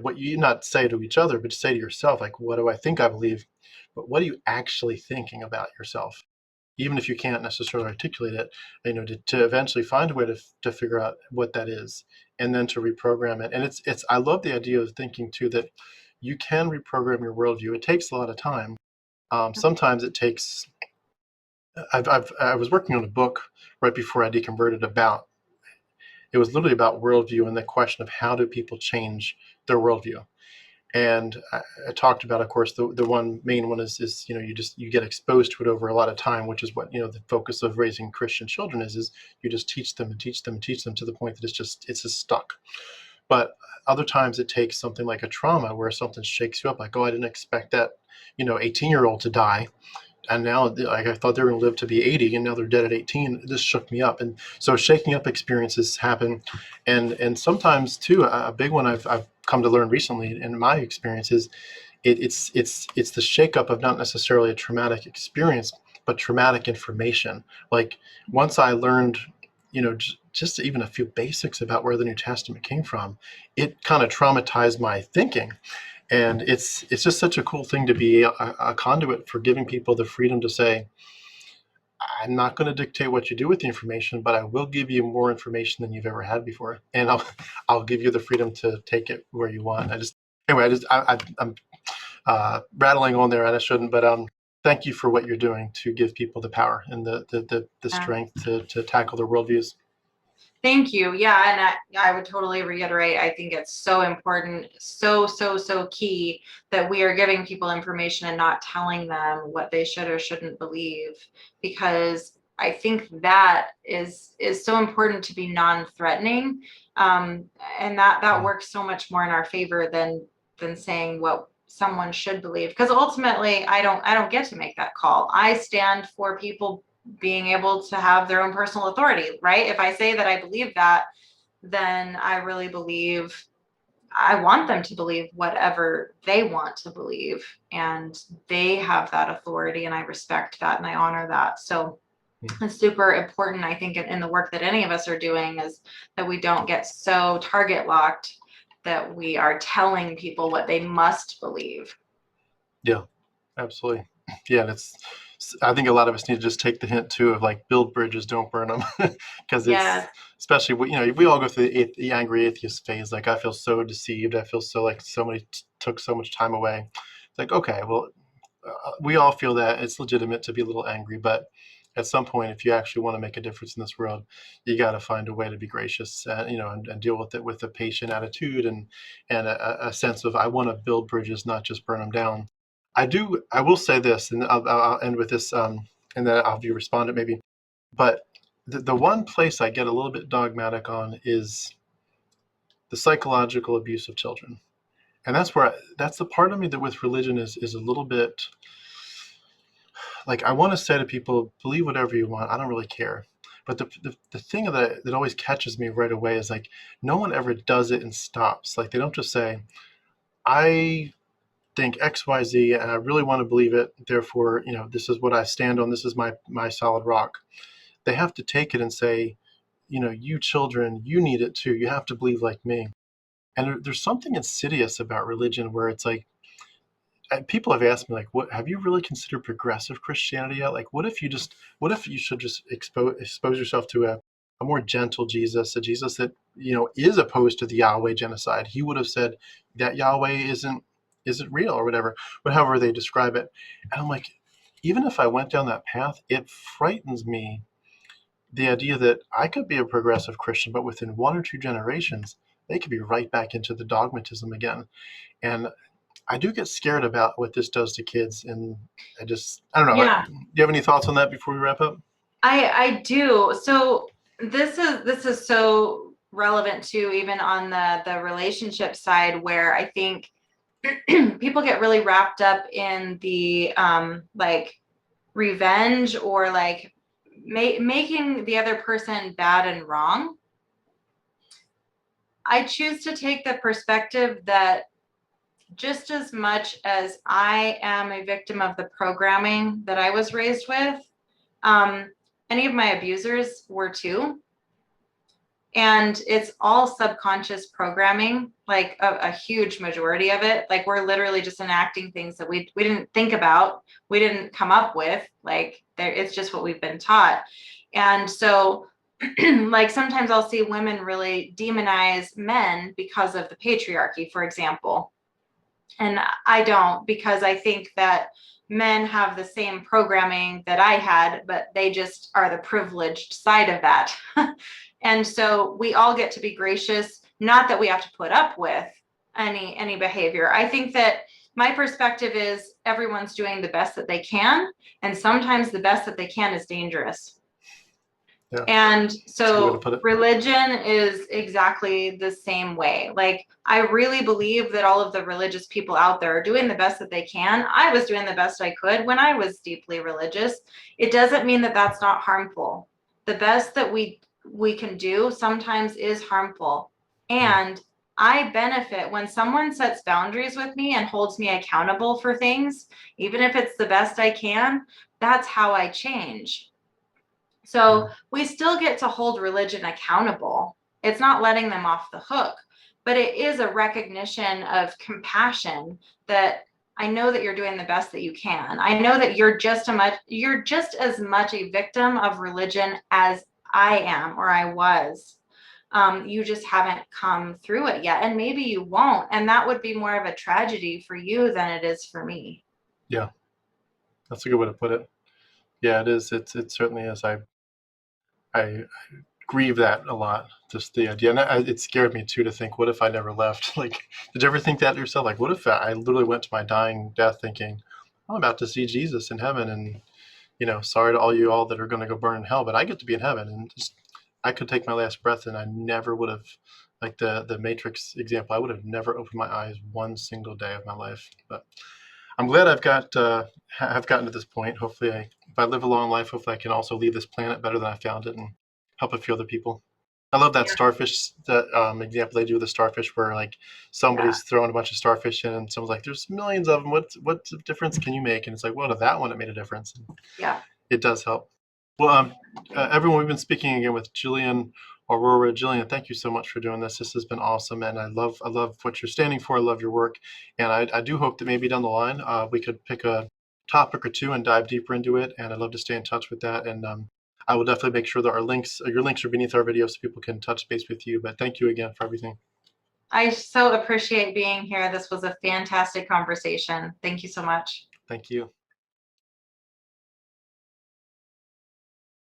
what you not say to each other, but say to yourself, like, what do I think I believe? But what are you actually thinking about yourself? Even if you can't necessarily articulate it, you know, to eventually find a way to figure out what that is, and then to reprogram it. And it's I love the idea of thinking too that you can reprogram your worldview. It takes a lot of time. Sometimes it takes. I was working on a book right before I deconverted about. It was literally about worldview and the question of how do people change their worldview. And I talked about, of course, the one main one is you know you get exposed to it over a lot of time, which is what, you know, the focus of raising Christian children is you just teach them and teach them and teach them to the point that it's just stuck. But other times it takes something like a trauma where something shakes you up, like, oh, I didn't expect that, you know, 18-year-old to die, and now like I thought they were going to live to be 80, and now they're dead at 18. This shook me up. And so shaking up experiences happen, and sometimes too a big one I've come to learn recently in my experience is it's the shakeup of not necessarily a traumatic experience, but traumatic information. Like once I learned, you know, just even a few basics about where the New Testament came from, it kind of traumatized my thinking. And it's just such a cool thing to be a conduit for giving people the freedom to say, I'm not going to dictate what you do with the information, but I will give you more information than you've ever had before, and I'll give you the freedom to take it where you want. I'm rattling on there, and I shouldn't, but thank you for what you're doing to give people the power and the strength to tackle their worldviews. Thank you. Yeah, and I would totally reiterate. I think it's so important, so key that we are giving people information and not telling them what they should or shouldn't believe, because I think that is so important to be non-threatening, and that works so much more in our favor than saying what someone should believe, because ultimately I don't get to make that call. I stand for people being able to have their own personal authority, right? If I say that I believe that, then I really believe, I want them to believe whatever they want to believe, and they have that authority, and I respect that and I honor that. So it's super important, I think, in the work that any of us are doing, is that we don't get so target locked that we are telling people what they must believe. Yeah, absolutely. Yeah, and I think a lot of us need to just take the hint too of like build bridges, don't burn them, because Yes. especially, you know, we all go through the angry atheist phase. Like I feel so deceived. I feel so like somebody took so much time away. It's like, okay, well, we all feel that it's legitimate to be a little angry, but at some point, if you actually want to make a difference in this world, you got to find a way to be gracious, you know, and deal with it with a patient attitude and a sense of I want to build bridges, not just burn them down. I will say this, and I'll end with this, and then I'll have you respond it maybe. But the one place I get a little bit dogmatic on is the psychological abuse of children. And that's the part of me that with religion is a little bit like, I want to say to people, believe whatever you want. I don't really care. But the thing that always catches me right away is like, no one ever does it and stops. Like, they don't just say, I think X, Y, Z, and I really want to believe it. Therefore, this is what I stand on. This is my solid rock. They have to take it and say, you children, you need it too. You have to believe like me. And there's something insidious about religion where it's like, people have asked me, like, what have you really considered progressive Christianity yet? Like, what if you should just expose yourself to a more gentle Jesus, a Jesus that, is opposed to the Yahweh genocide. He would have said that Yahweh isn't real or whatever, but however they describe it. And I'm like, even if I went down that path, it frightens me, the idea that I could be a progressive Christian, but within 1 or 2 generations, they could be right back into the dogmatism again. And I do get scared about what this does to kids. And I don't know. Yeah. Do you have any thoughts on that before we wrap up? I do. So this is so relevant too, even on the relationship side, where I think people get really wrapped up in the like revenge or like making the other person bad and wrong. I choose to take the perspective that just as much as I am a victim of the programming that I was raised with, any of my abusers were too. And it's all subconscious programming, like a huge majority of it. Like, we're literally just enacting things that we didn't think about, we didn't come up with. Like, it's just what we've been taught. And so like, sometimes I'll see women really demonize men because of the patriarchy, for example. And I don't, because I think that men have the same programming that I had, but they just are the privileged side of that. And so we all get to be gracious, not that we have to put up with any behavior. I think that my perspective is everyone's doing the best that they can, and sometimes the best that they can is dangerous. Yeah. And so religion is exactly the same way. Like, I really believe that all of the religious people out there are doing the best that they can. I was doing the best I could when I was deeply religious. It doesn't mean that that's not harmful. The best that we can do sometimes is harmful. And I benefit when someone sets boundaries with me and holds me accountable for things, even if it's the best I can. That's how I change. So we still get to hold religion accountable. It's not letting them off the hook, but it is a recognition of compassion that I know that you're doing the best that you can. I know that you're just as much a victim of religion as I am, or I was. You just haven't come through it yet, and maybe you won't. And that would be more of a tragedy for you than it is for me. Yeah, that's a good way to put it. Yeah, it is. It certainly is. I grieve that a lot, just the idea. And it scared me too to think, what if I never left? Like, did you ever think that yourself? Like, what if I literally went to my dying death thinking, I'm about to see Jesus in heaven, and sorry to all that are going to go burn in hell, but I get to be in heaven, and just, I could take my last breath, and I never would have, like the Matrix example, I would have never opened my eyes one single day of my life. But I'm glad have gotten to this point. Hopefully, if I live a long life, hopefully I can also leave this planet better than I found it and help a few other people. I love that starfish example they do with the starfish, where like somebody's throwing a bunch of starfish in, and someone's like, "There's millions of them. What difference can you make?" And it's like, well, to that one, it made a difference. Yeah, it does help. Well, everyone, we've been speaking again with Jillian Aurora. Jillian, thank you so much for doing this. This has been awesome, and I love what you're standing for. I love your work, and I do hope that maybe down the line we could pick a topic or two and dive deeper into it. And I'd love to stay in touch with that. And I will definitely make sure that your links are beneath our video so people can touch base with you. But thank you again for everything. I so appreciate being here. This was a fantastic conversation. Thank you so much. Thank you.